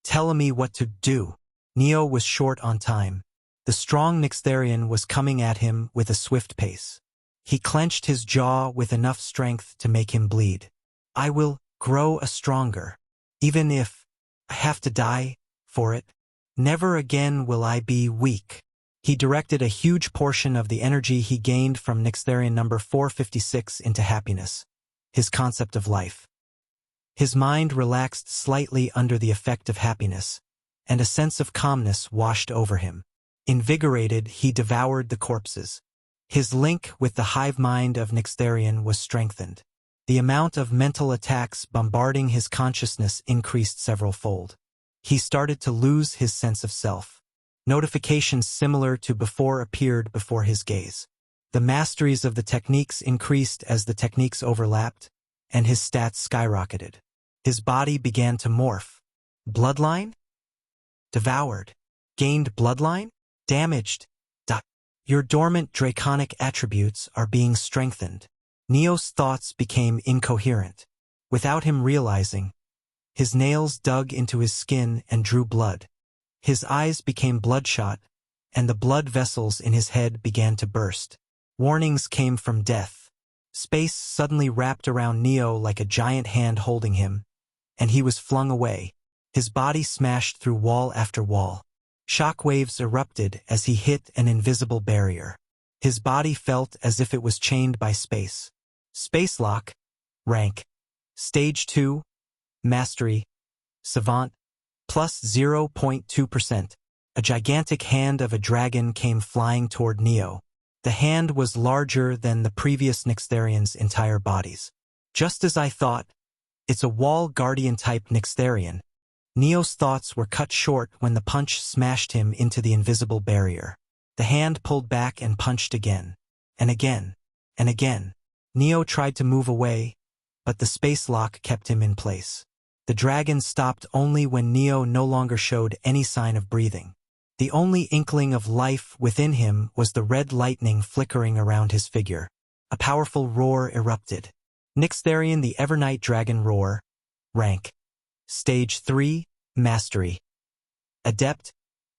tell me what to do." Neo was short on time. The strong Nyxtherian was coming at him with a swift pace. He clenched his jaw with enough strength to make him bleed. "I will grow stronger. Even if I have to die for it. Never again will I be weak." He directed a huge portion of the energy he gained from Nyxtherian number 456 into happiness, his concept of life. His mind relaxed slightly under the effect of happiness, and a sense of calmness washed over him. Invigorated, he devoured the corpses. His link with the hive mind of Nyxtherian was strengthened. The amount of mental attacks bombarding his consciousness increased several-fold. He started to lose his sense of self. Notifications similar to before appeared before his gaze. The masteries of the techniques increased as the techniques overlapped, and his stats skyrocketed. His body began to morph. Bloodline? Devoured. Gained bloodline? Damaged. Your dormant draconic attributes are being strengthened. Neo's thoughts became incoherent. Without him realizing, his nails dug into his skin and drew blood. His eyes became bloodshot, and the blood vessels in his head began to burst. Warnings came from death. Space suddenly wrapped around Neo like a giant hand holding him, and he was flung away. His body smashed through wall after wall. Shockwaves erupted as he hit an invisible barrier. His body felt as if it was chained by space. Space lock. Rank. Stage 2. Mastery. Savant. Plus 0.2%. A gigantic hand of a dragon came flying toward Neo. The hand was larger than the previous Nyxtherian's entire bodies. Just as I thought, it's a wall guardian-type Nyxtherian. Neo's thoughts were cut short when the punch smashed him into the invisible barrier. The hand pulled back and punched again, and again, and again. Neo tried to move away, but the space lock kept him in place. The dragon stopped only when Neo no longer showed any sign of breathing. The only inkling of life within him was the red lightning flickering around his figure. A powerful roar erupted. Nyxtharian the Evernight Dragon Roar. Rank. Stage 3, Mastery. Adept,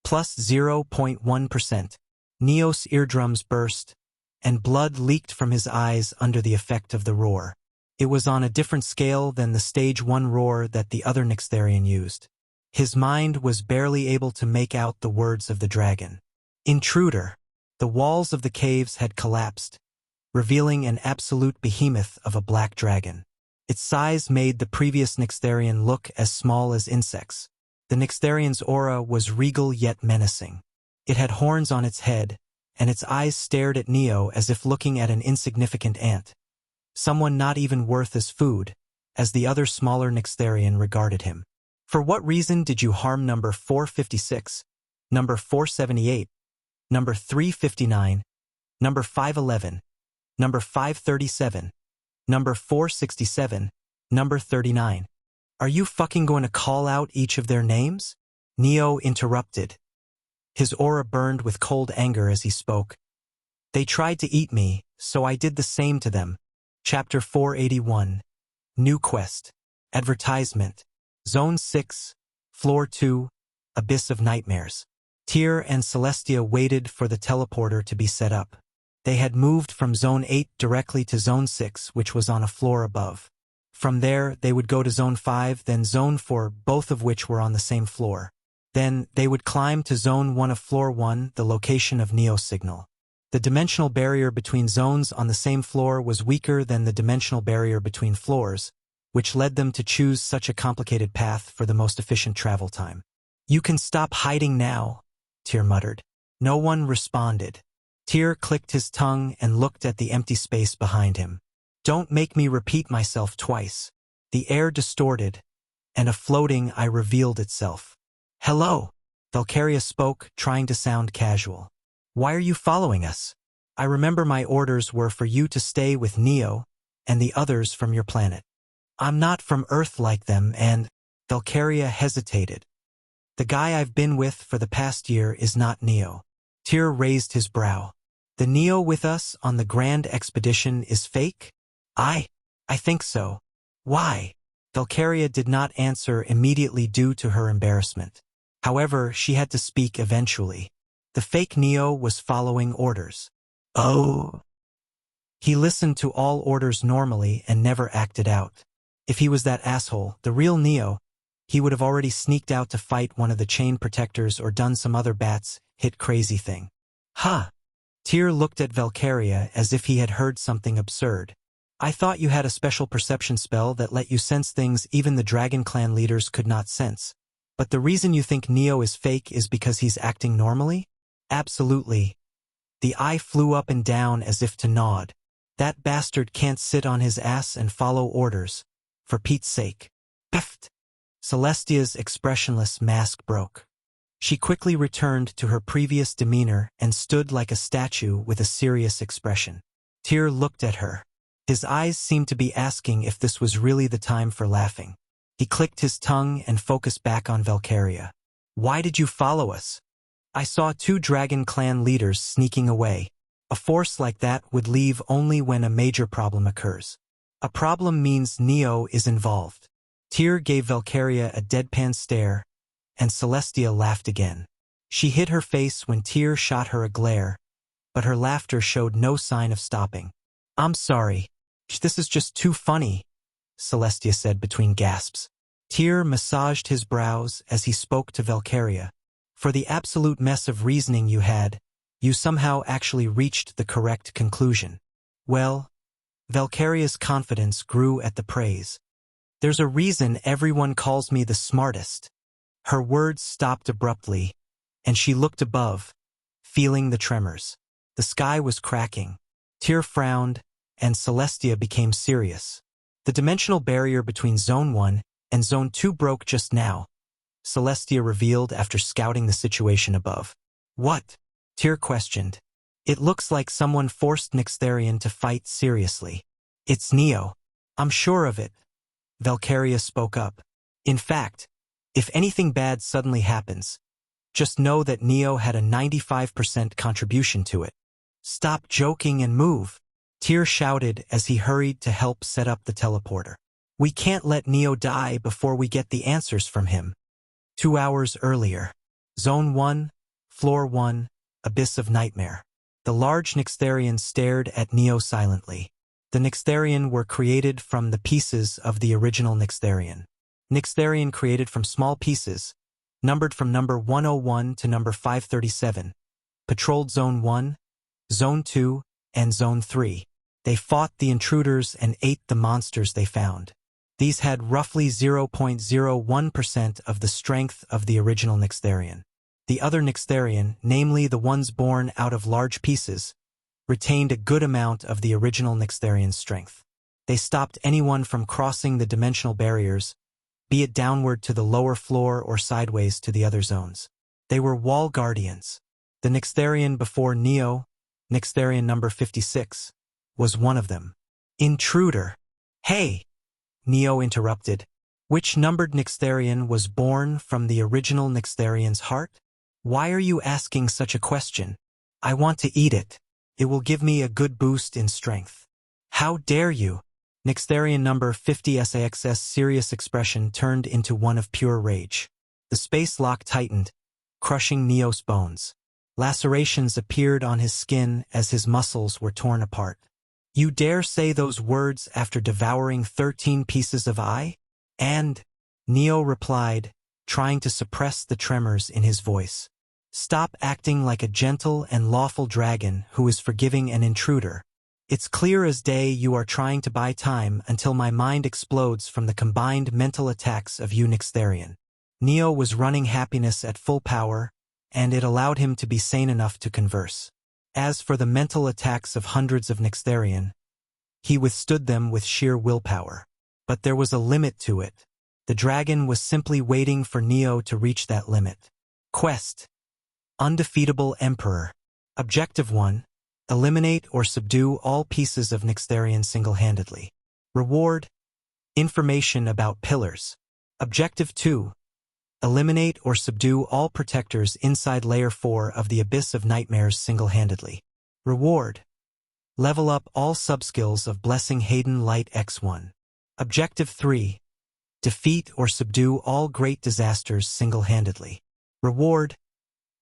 plus 0.1%. Neos' eardrums burst, and blood leaked from his eyes under the effect of the roar. It was on a different scale than the Stage 1 roar that the other Nyxtharian used. His mind was barely able to make out the words of the dragon. Intruder. The walls of the caves had collapsed, revealing an absolute behemoth of a black dragon. Its size made the previous Nyxtharian look as small as insects. The Nyxtharian's aura was regal yet menacing. It had horns on its head, and its eyes stared at Neo as if looking at an insignificant ant. Someone not even worth as food, as the other smaller Nyxtharian regarded him. For what reason did you harm number 456, number 478, number 359, number 511, number 537, number 467, number 39? Are you fucking going to call out each of their names? Neo interrupted. His aura burned with cold anger as he spoke. They tried to eat me, so I did the same to them. Chapter 481. New Quest. Advertisement. Zone 6, Floor 2, Abyss of Nightmares. Tyr and Celestia waited for the teleporter to be set up. They had moved from Zone 8 directly to Zone 6, which was on a floor above. From there, they would go to Zone 5, then Zone 4, both of which were on the same floor. Then, they would climb to Zone 1 of Floor 1, the location of Neo's signal. The dimensional barrier between zones on the same floor was weaker than the dimensional barrier between floors, which led them to choose such a complicated path for the most efficient travel time. You can stop hiding now, Tyr muttered. No one responded. Tyr clicked his tongue and looked at the empty space behind him. Don't make me repeat myself twice. The air distorted, and a floating eye revealed itself. Hello, Valkyria spoke, trying to sound casual. Why are you following us? I remember my orders were for you to stay with Neo and the others from your planet. I'm not from Earth like them, and Valkyria hesitated. The guy I've been with for the past year is not Neo. Tyr raised his brow. The Neo with us on the grand expedition is fake? I think so. Why? Valkyria did not answer immediately due to her embarrassment. However, she had to speak eventually. The fake Neo was following orders. Oh. He listened to all orders normally and never acted out. If he was that asshole, the real Neo, he would have already sneaked out to fight one of the chain protectors or done some other hit crazy thing. Huh. Tyr looked at Valkyria as if he had heard something absurd. I thought you had a special perception spell that let you sense things even the Dragon Clan leaders could not sense. But the reason you think Neo is fake is because he's acting normally? Absolutely. The eye flew up and down as if to nod. That bastard can't sit on his ass and follow orders. For Pete's sake. Peft. Celestia's expressionless mask broke. She quickly returned to her previous demeanor and stood like a statue with a serious expression. Tyr looked at her. His eyes seemed to be asking if this was really the time for laughing. He clicked his tongue and focused back on Valkyria. Why did you follow us? I saw 2 Dragon Clan leaders sneaking away. A force like that would leave only when a major problem occurs. A problem means Neo is involved. Tyr gave Valkyria a deadpan stare, and Celestia laughed again. She hid her face when Tyr shot her a glare, but her laughter showed no sign of stopping. I'm sorry. This is just too funny, Celestia said between gasps. Tyr massaged his brows as he spoke to Valkyria. For the absolute mess of reasoning you had, you somehow actually reached the correct conclusion. Well, Valkyria's confidence grew at the praise. There's a reason everyone calls me the smartest. Her words stopped abruptly, and she looked above, feeling the tremors. The sky was cracking. Tyr frowned, and Celestia became serious. The dimensional barrier between Zone 1 and Zone 2 broke just now, Celestia revealed after scouting the situation above. What? Tyr questioned. It looks like someone forced Nyxtharian to fight seriously. It's Neo. I'm sure of it. Valkyria spoke up. In fact, if anything bad suddenly happens, Just know that Neo had a 95% contribution to it. Stop joking and move, Tyr shouted as he hurried to help set up the teleporter. We can't let Neo die before we get the answers from him. 2 hours earlier. Zone 1, Floor 1, Abyss of Nightmare. The large Nyxtherians stared at Neo silently. The Nyxtherian were created from the pieces of the original Nyxtherian. Nyxtherian created from small pieces, numbered from number 101 to number 537, patrolled Zone 1, Zone 2, and Zone 3. They fought the intruders and ate the monsters they found. These had roughly 0.01% of the strength of the original Nyxtherian. The other Nyxtherian, namely the ones born out of large pieces, retained a good amount of the original Nyxtherian's strength. They stopped anyone from crossing the dimensional barriers, be it downward to the lower floor or sideways to the other zones. They were wall guardians. The Nyxtherian before Neo, Nyxtherian number 56, was one of them. Intruder. Hey! Neo interrupted. Which numbered Nyxtherian was born from the original Nyxtherian's heart? Why are you asking such a question? I want to eat it. It will give me a good boost in strength. How dare you? Nyxtherian number 50 SAX's serious expression turned into one of pure rage. The space lock tightened, crushing Neo's bones. Lacerations appeared on his skin as his muscles were torn apart. You dare say those words after devouring 13 pieces of eye? And, Neo replied, trying to suppress the tremors in his voice. Stop acting like a gentle and lawful dragon who is forgiving an intruder. It's clear as day you are trying to buy time until my mind explodes from the combined mental attacks of you Nyxtherian. Neo was running happiness at full power, and it allowed him to be sane enough to converse. As for the mental attacks of hundreds of Nyxtherian, he withstood them with sheer willpower. But there was a limit to it. The dragon was simply waiting for Neo to reach that limit. Quest. Undefeatable Emperor. Objective 1. Eliminate or subdue all pieces of Nyxtherian single-handedly. Reward. Information about pillars. Objective 2. Eliminate or subdue all protectors inside Layer 4 of the Abyss of Nightmares single-handedly. Reward. Level up all subskills of Blessing Hayden Light X1. Objective 3. Defeat or subdue all great disasters single-handedly. Reward.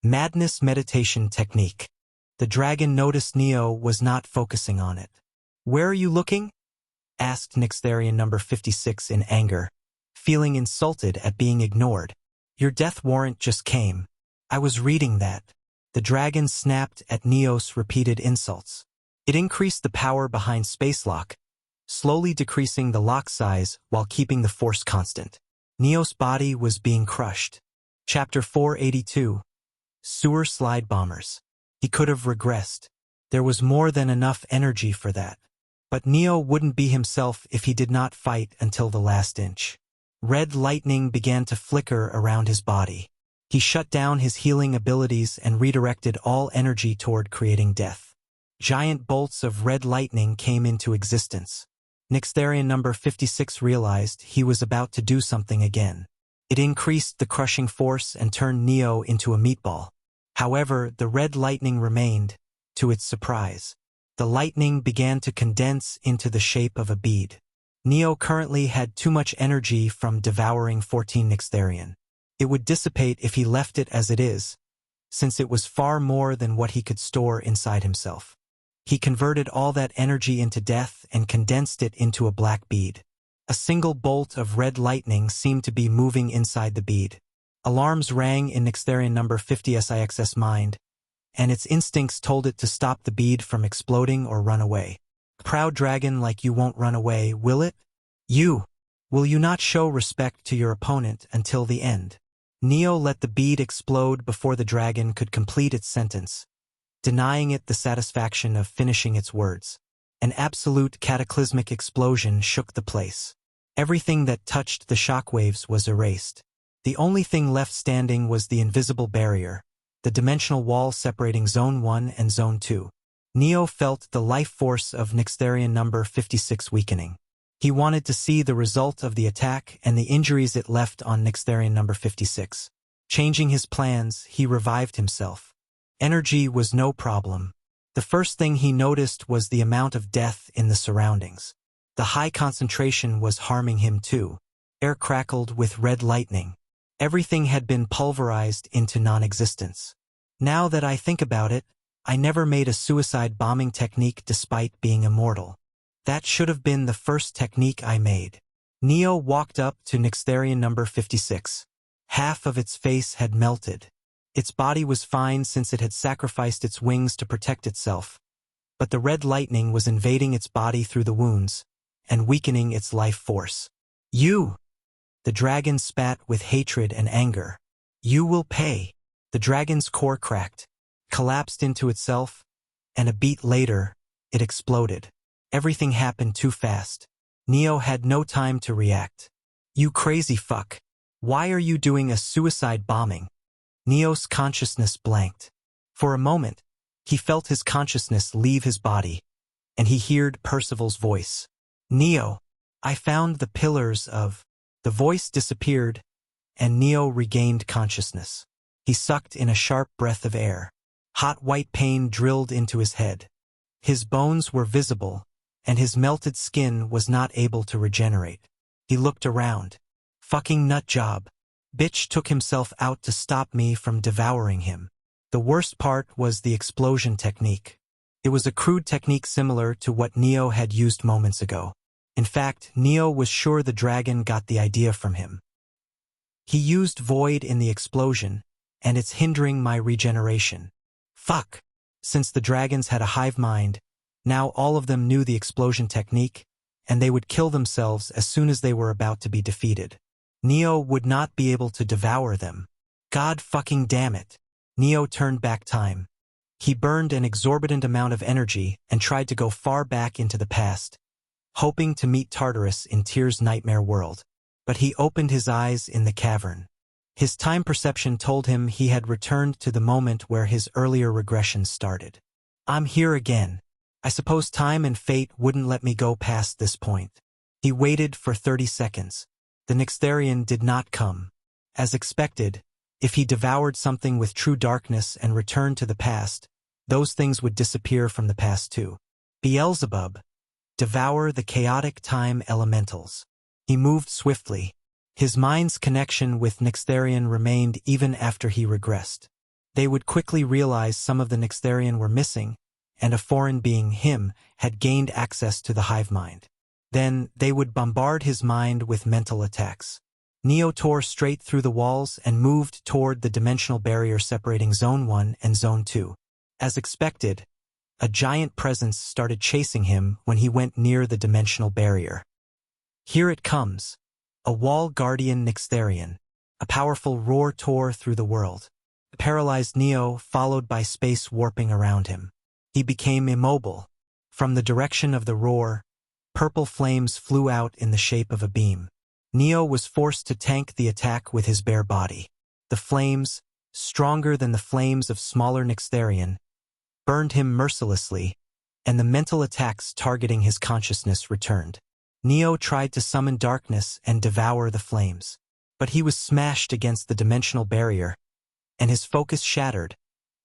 Madness Meditation Technique. The dragon noticed Neo was not focusing on it. Where are you looking? Asked Nyxtherian number 56 in anger, feeling insulted at being ignored. Your death warrant just came. I was reading that. The dragon snapped at Neo's repeated insults. It increased the power behind Spacelock, slowly decreasing the lock size while keeping the force constant. Neo's body was being crushed. Chapter 482. Sewer Slide Bombers. He could have regressed. There was more than enough energy for that. But Neo wouldn't be himself if he did not fight until the last inch. Red lightning began to flicker around his body. He shut down his healing abilities and redirected all energy toward creating death. Giant bolts of red lightning came into existence. Nyxtherian number 56 realized he was about to do something again. It increased the crushing force and turned Neo into a meatball. However, the red lightning remained, to its surprise. The lightning began to condense into the shape of a bead. Neo currently had too much energy from devouring 14 Nyxtherian. It would dissipate if he left it as it is, since it was far more than what he could store inside himself. He converted all that energy into death and condensed it into a black bead. A single bolt of red lightning seemed to be moving inside the bead. Alarms rang in Nyxtherian number 50 SIX's mind, and its instincts told it to stop the bead from exploding or run away. Proud dragon like you won't run away, will it? Will you not show respect to your opponent until the end? Neo let the bead explode before the dragon could complete its sentence, denying it the satisfaction of finishing its words. An absolute cataclysmic explosion shook the place. Everything that touched the shockwaves was erased. The only thing left standing was the invisible barrier, the dimensional wall separating Zone 1 and Zone 2. Neo felt the life force of Nyxtherian number 56 weakening. He wanted to see the result of the attack and the injuries it left on Nyxtherian number 56. Changing his plans, he revived himself. Energy was no problem. The first thing he noticed was the amount of death in the surroundings. The high concentration was harming him too. Air crackled with red lightning. Everything had been pulverized into non-existence. Now that I think about it, I never made a suicide bombing technique despite being immortal. That should have been the first technique I made. Neo walked up to Nixtharian number 56. Half of its face had melted. Its body was fine since it had sacrificed its wings to protect itself, but the red lightning was invading its body through the wounds and weakening its life force. You! The dragon spat with hatred and anger. You will pay. The dragon's core cracked, collapsed into itself, and a beat later, it exploded. Everything happened too fast. Neo had no time to react. You crazy fuck. Why are you doing a suicide bombing? Neo's consciousness blanked. For a moment, he felt his consciousness leave his body, and he heard Percival's voice. Neo, I found the pillars of... The voice disappeared, and Neo regained consciousness. He sucked in a sharp breath of air. Hot white pain drilled into his head. His bones were visible, and his melted skin was not able to regenerate. He looked around. Fucking nut job. Bitch took himself out to stop me from devouring him. The worst part was the explosion technique. It was a crude technique similar to what Neo had used moments ago. In fact, Neo was sure the dragon got the idea from him. He used void in the explosion, and it's hindering my regeneration. Fuck! Since the dragons had a hive mind, now all of them knew the explosion technique, and they would kill themselves as soon as they were about to be defeated. Neo would not be able to devour them. God fucking damn it. Neo turned back time. He burned an exorbitant amount of energy and tried to go far back into the past, hoping to meet Tartarus in Tyr's nightmare world. But he opened his eyes in the cavern. His time perception told him he had returned to the moment where his earlier regression started. I'm here again. I suppose time and fate wouldn't let me go past this point. He waited for 30 seconds. The Nixtharian did not come. As expected, if he devoured something with true darkness and returned to the past, those things would disappear from the past too. Beelzebub, devour the chaotic time elementals. He moved swiftly. His mind's connection with Nixtharian remained even after he regressed. They would quickly realize some of the Nixtharian were missing, and a foreign being, him, had gained access to the hive mind. Then, they would bombard his mind with mental attacks. Neo tore straight through the walls and moved toward the dimensional barrier separating Zone 1 and Zone 2. As expected, a giant presence started chasing him when he went near the dimensional barrier. Here it comes. A wall guardian Nixtharian. A powerful roar tore through the world. The paralyzed Neo followed by space warping around him. He became immobile. From the direction of the roar, purple flames flew out in the shape of a beam. Neo was forced to tank the attack with his bare body. The flames, stronger than the flames of smaller Nixtharian, burned him mercilessly, and the mental attacks targeting his consciousness returned. Neo tried to summon darkness and devour the flames, but he was smashed against the dimensional barrier, and his focus shattered,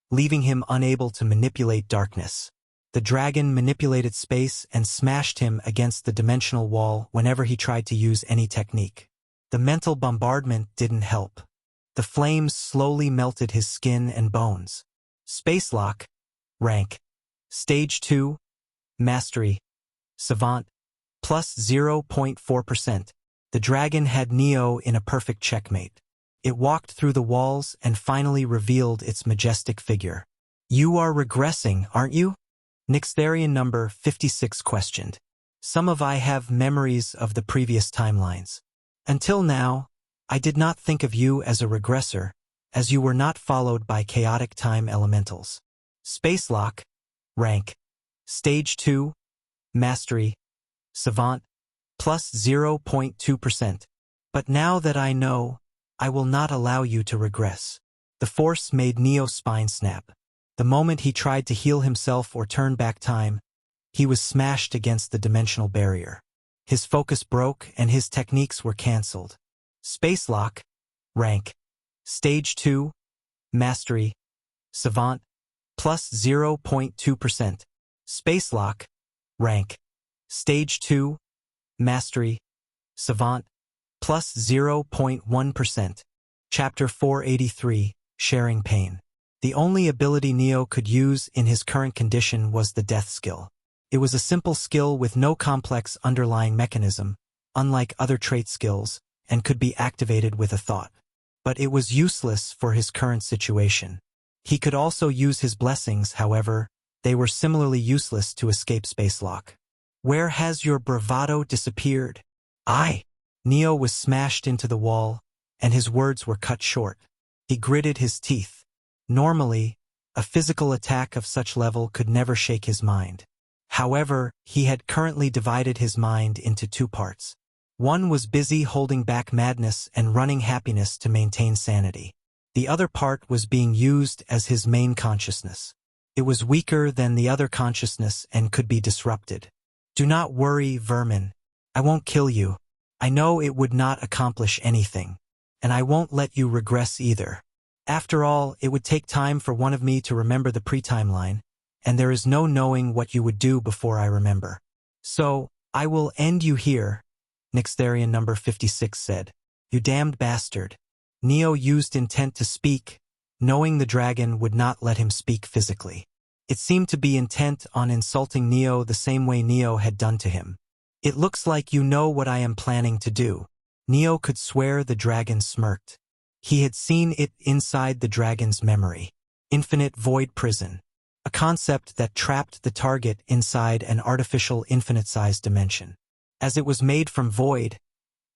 leaving him unable to manipulate darkness. The dragon manipulated space and smashed him against the dimensional wall whenever he tried to use any technique. The mental bombardment didn't help. The flames slowly melted his skin and bones. Space lock. Rank. Stage 2. Mastery. Savant. Plus 0.4%. The dragon had Neo in a perfect checkmate. It walked through the walls and finally revealed its majestic figure. You are regressing, aren't you? Nixtharian number 56 questioned. Some of I have memories of the previous timelines. Until now, I did not think of you as a regressor, as you were not followed by chaotic time elementals. Space lock. Rank. Stage 2. Mastery. Savant. Plus 0.2%. But now that I know, I will not allow you to regress. The force made Neo's spine snap. The moment he tried to heal himself or turn back time, he was smashed against the dimensional barrier. His focus broke and his techniques were cancelled. Space lock. Rank. Stage 2, Mastery, Savant, plus 0.2%. Spacelock, Rank. Stage 2, Mastery, Savant, plus 0.1%. Chapter 483, Sharing Pain. The only ability Neo could use in his current condition was the death skill. It was a simple skill with no complex underlying mechanism, unlike other trait skills, and could be activated with a thought. But it was useless for his current situation. He could also use his blessings, however, they were similarly useless to escape spacelock. Where has your bravado disappeared? Neo was smashed into the wall, and his words were cut short. He gritted his teeth. Normally, a physical attack of such level could never shake his mind. However, he had currently divided his mind into two parts. One was busy holding back madness and running happiness to maintain sanity. The other part was being used as his main consciousness. It was weaker than the other consciousness and could be disrupted. Do not worry, vermin. I won't kill you. I know it would not accomplish anything. And I won't let you regress either. After all, it would take time for one of me to remember the pre-timeline, and there is no knowing what you would do before I remember. So, I will end you here, Nixtharian number 56 said. You damned bastard. Neo used intent to speak, knowing the dragon would not let him speak physically. It seemed to be intent on insulting Neo the same way Neo had done to him. It looks like you know what I am planning to do. Neo could swear the dragon smirked. He had seen it inside the dragon's memory. Infinite void prison. A concept that trapped the target inside an artificial infinite-sized dimension. As it was made from void,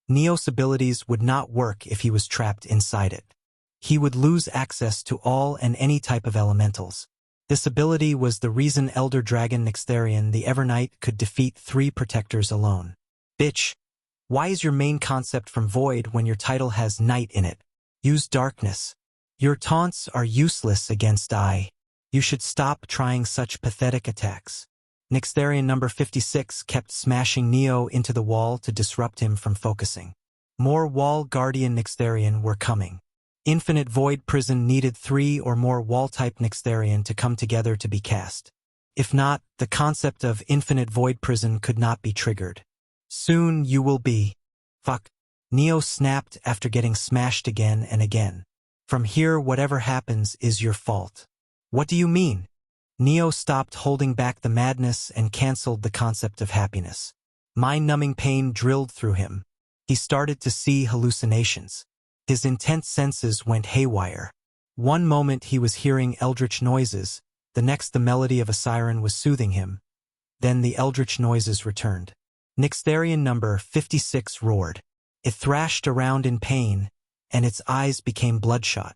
Neo's abilities would not work if he was trapped inside it. He would lose access to all and any type of elementals. This ability was the reason Elder Dragon Nixtharian the Evernight could defeat 3 protectors alone. Bitch, why is your main concept from void when your title has night in it? Use darkness. Your taunts are useless against I. You should stop trying such pathetic attacks. Nixtharian number 56 kept smashing Neo into the wall to disrupt him from focusing. More Wall Guardian Nixtharian were coming. Infinite Void Prison needed 3 or more Wall-type Nixtharian to come together to be cast. If not, the concept of Infinite Void Prison could not be triggered. Soon you will be. Fuck. Neo snapped after getting smashed again and again. From here, whatever happens is your fault. What do you mean? Neo stopped holding back the madness and cancelled the concept of happiness. Mind-numbing pain drilled through him. He started to see hallucinations. His intense senses went haywire. One moment he was hearing eldritch noises, the next the melody of a siren was soothing him. Then the eldritch noises returned. Nixtharian number 56 roared. It thrashed around in pain, and its eyes became bloodshot.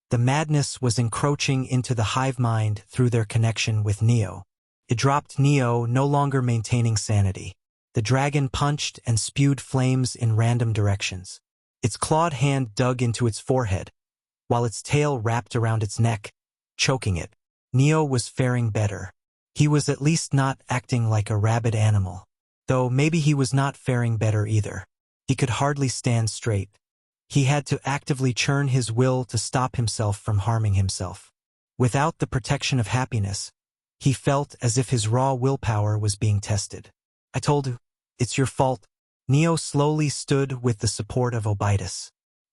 The madness was encroaching into the hive mind through their connection with Neo. It dropped Neo, no longer maintaining sanity. The dragon punched and spewed flames in random directions. Its clawed hand dug into its forehead, while its tail wrapped around its neck, choking it. Neo was faring better. He was at least not acting like a rabid animal. Though maybe he was not faring better either. He could hardly stand straight. He had to actively churn his will to stop himself from harming himself. Without the protection of happiness, he felt as if his raw willpower was being tested. I told you, it's your fault. Neo slowly stood with the support of Obitus.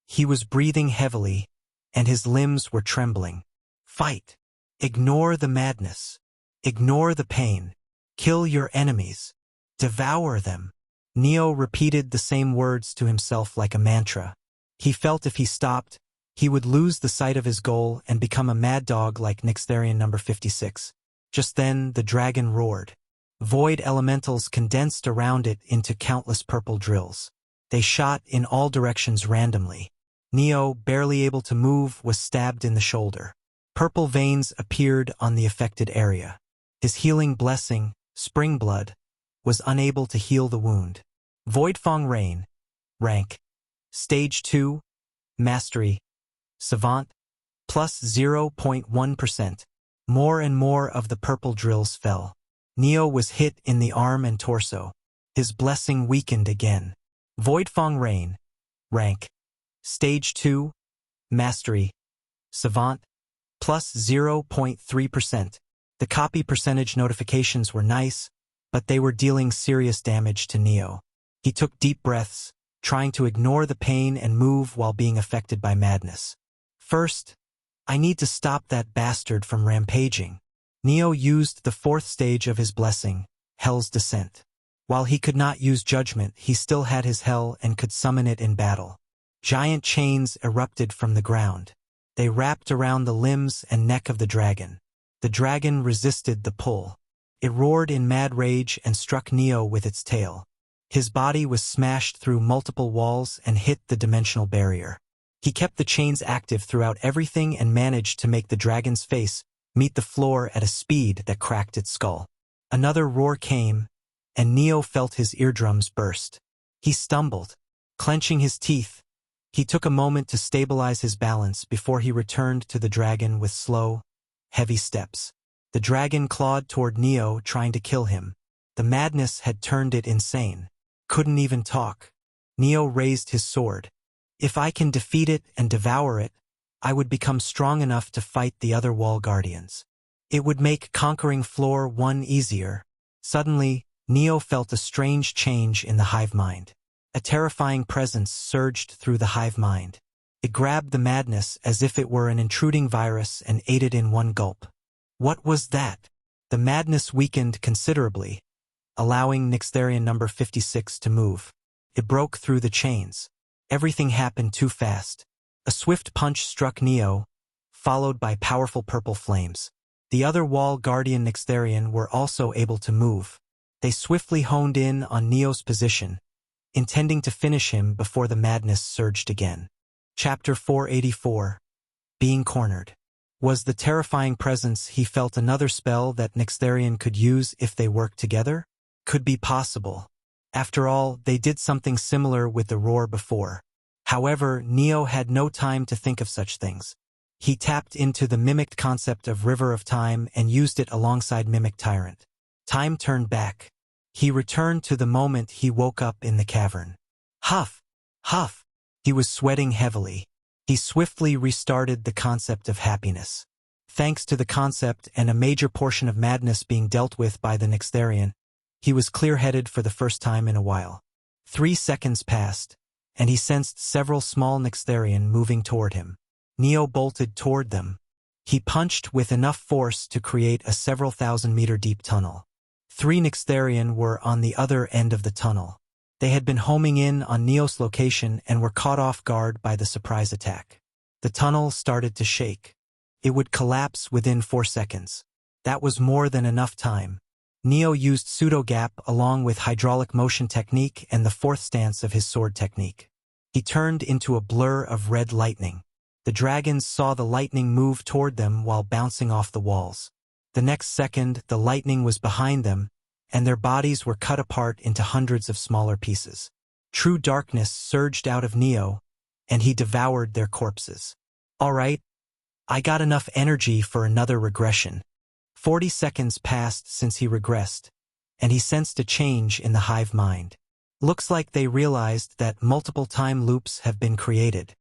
He was breathing heavily, and his limbs were trembling. Fight. Ignore the madness. Ignore the pain. Kill your enemies. Devour them. Neo repeated the same words to himself like a mantra. He felt if he stopped, he would lose the sight of his goal and become a mad dog like Nixtharian number 56. Just then, the dragon roared. Void elementals condensed around it into countless purple drills. They shot in all directions randomly. Neo, barely able to move, was stabbed in the shoulder. Purple veins appeared on the affected area. His healing blessing, Spring Blood, was unable to heal the wound. Voidfang Rain. Rank. Stage 2. Mastery. Savant. Plus 0.1%. More and more of the purple drills fell. Neo was hit in the arm and torso. His blessing weakened again. Voidfang Rain. Rank. Stage 2. Mastery. Savant. Plus 0.3%. The copy percentage notifications were nice, but they were dealing serious damage to Neo. He took deep breaths, trying to ignore the pain and move while being affected by madness. First, I need to stop that bastard from rampaging. Neo used the fourth stage of his blessing, Hell's Descent. While he could not use judgment, he still had his hell and could summon it in battle. Giant chains erupted from the ground. They wrapped around the limbs and neck of the dragon. The dragon resisted the pull. It roared in mad rage and struck Neo with its tail. His body was smashed through multiple walls and hit the dimensional barrier. He kept the chains active throughout everything and managed to make the dragon's face meet the floor at a speed that cracked its skull. Another roar came, and Neo felt his eardrums burst. He stumbled, clenching his teeth. He took a moment to stabilize his balance before he returned to the dragon with slow, heavy steps. The dragon clawed toward Neo, trying to kill him. The madness had turned it insane. Couldn't even talk. Neo raised his sword. If I can defeat it and devour it, I would become strong enough to fight the other wall guardians. It would make conquering floor 1 easier. Suddenly, Neo felt a strange change in the hive mind. A terrifying presence surged through the hive mind. It grabbed the madness as if it were an intruding virus and ate it in one gulp. What was that? The madness weakened considerably, allowing Nyxtherian number 56 to move. It broke through the chains. Everything happened too fast. A swift punch struck Neo, followed by powerful purple flames. The other wall guardian Nyxtherian were also able to move. They swiftly honed in on Neo's position, intending to finish him before the madness surged again. Chapter 484. Being Cornered. Was the terrifying presence he felt another spell that Nyxtherian could use if they worked together? Could be possible. After all, they did something similar with the roar before. However, Neo had no time to think of such things. He tapped into the mimicked concept of River of Time and used it alongside Mimic Tyrant. Time turned back. He returned to the moment he woke up in the cavern. Huff! Huff! He was sweating heavily. He swiftly restarted the concept of happiness. Thanks to the concept and a major portion of madness being dealt with by the Nyxtherian, he was clear-headed for the first time in a while. 3 seconds passed, and he sensed several small Nyxtherian moving toward him. Neo bolted toward them. He punched with enough force to create a several thousand-meter deep tunnel. 3 Nyxtherian were on the other end of the tunnel. They had been homing in on Neo's location and were caught off guard by the surprise attack. The tunnel started to shake. It would collapse within 4 seconds. That was more than enough time. Neo used pseudo-gap along with hydraulic motion technique and the fourth stance of his sword technique. He turned into a blur of red lightning. The dragons saw the lightning move toward them while bouncing off the walls. The next second, the lightning was behind them, and their bodies were cut apart into hundreds of smaller pieces. True darkness surged out of Neo, and he devoured their corpses. All right, I got enough energy for another regression. 40 seconds passed since he regressed, and he sensed a change in the hive mind. Looks like they realized that multiple time loops have been created,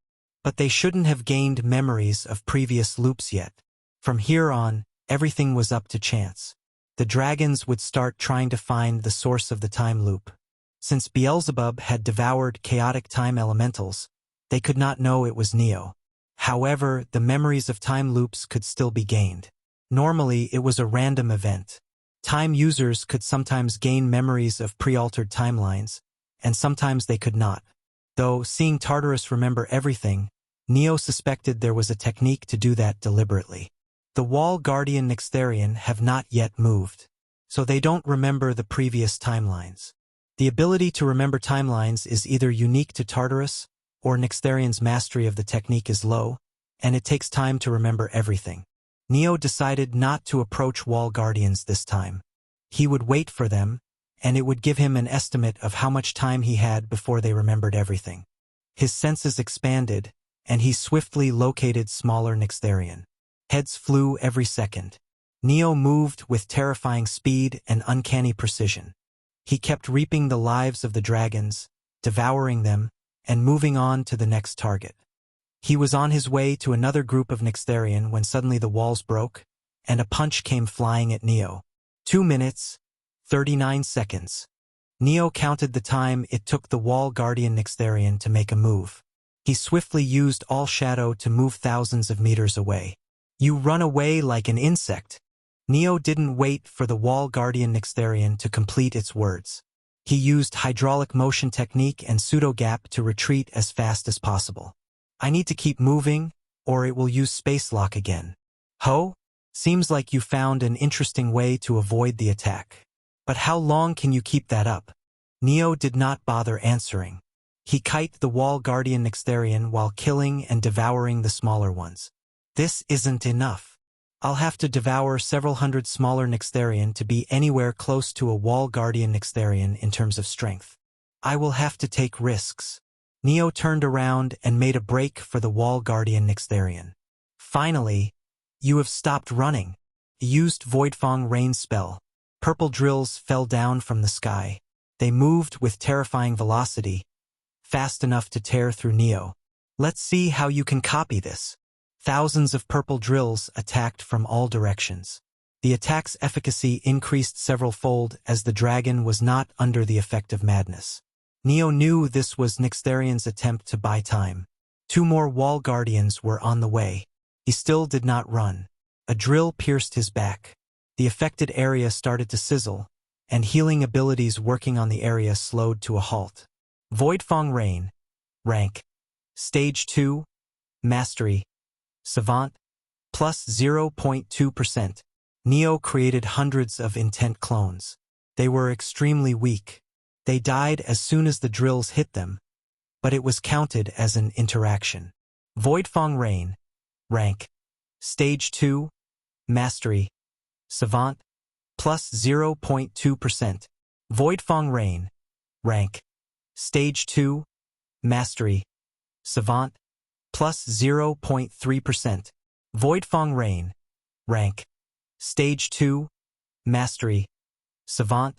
but they shouldn't have gained memories of previous loops yet. From here on, everything was up to chance. The dragons would start trying to find the source of the time loop. Since Beelzebub had devoured chaotic time elementals, they could not know it was Neo. However, the memories of time loops could still be gained. Normally, it was a random event. Time users could sometimes gain memories of pre-altered timelines, and sometimes they could not. Though, seeing Tartarus remember everything, Neo suspected there was a technique to do that deliberately. The Wall Guardian Nyxtherian have not yet moved, so they don't remember the previous timelines. The ability to remember timelines is either unique to Tartarus, or Nyxtherian's mastery of the technique is low, and it takes time to remember everything. Neo decided not to approach Wall Guardians this time. He would wait for them, and it would give him an estimate of how much time he had before they remembered everything. His senses expanded, and he swiftly located smaller Nyxtherian. Heads flew every second. Neo moved with terrifying speed and uncanny precision. He kept reaping the lives of the dragons, devouring them, and moving on to the next target. He was on his way to another group of Nixtharian when suddenly the walls broke, and a punch came flying at Neo. 2 minutes, 39 seconds. Neo counted the time it took the wall guardian Nixtharian to make a move. He swiftly used all shadow to move thousands of meters away. You run away like an insect. Neo didn't wait for the wall guardian Nixtharian to complete its words. He used hydraulic motion technique and pseudo-gap to retreat as fast as possible. I need to keep moving, or it will use space lock again. Ho? Seems like you found an interesting way to avoid the attack. But how long can you keep that up? Neo did not bother answering. He kite the wall guardian Nixtharian while killing and devouring the smaller ones. This isn't enough. I'll have to devour several hundred smaller Nixtharian to be anywhere close to a wall guardian Nixtharian in terms of strength. I will have to take risks. Neo turned around and made a break for the wall guardian Nixtharian. Finally, you have stopped running. He used Voidfang Rain spell. Purple drills fell down from the sky. They moved with terrifying velocity, fast enough to tear through Neo. Let's see how you can copy this. Thousands of purple drills attacked from all directions. The attack's efficacy increased several-fold as the dragon was not under the effect of madness. Neo knew this was Nixtharian's attempt to buy time. 2 more wall guardians were on the way. He still did not run. A drill pierced his back. The affected area started to sizzle, and healing abilities working on the area slowed to a halt. Voidfang Rain. Rank. Stage 2. Mastery. Savant. Plus 0.2%. Neo created hundreds of intent clones. They were extremely weak. They died as soon as the drills hit them, but it was counted as an interaction. Voidfang Rain. Rank. Stage 2. Mastery. Savant. Plus 0.2%. Voidfang Rain. Rank. Stage 2. Mastery. Savant. Plus 0.3%. Voidfang Rain. Rank. Stage 2. Mastery. Savant.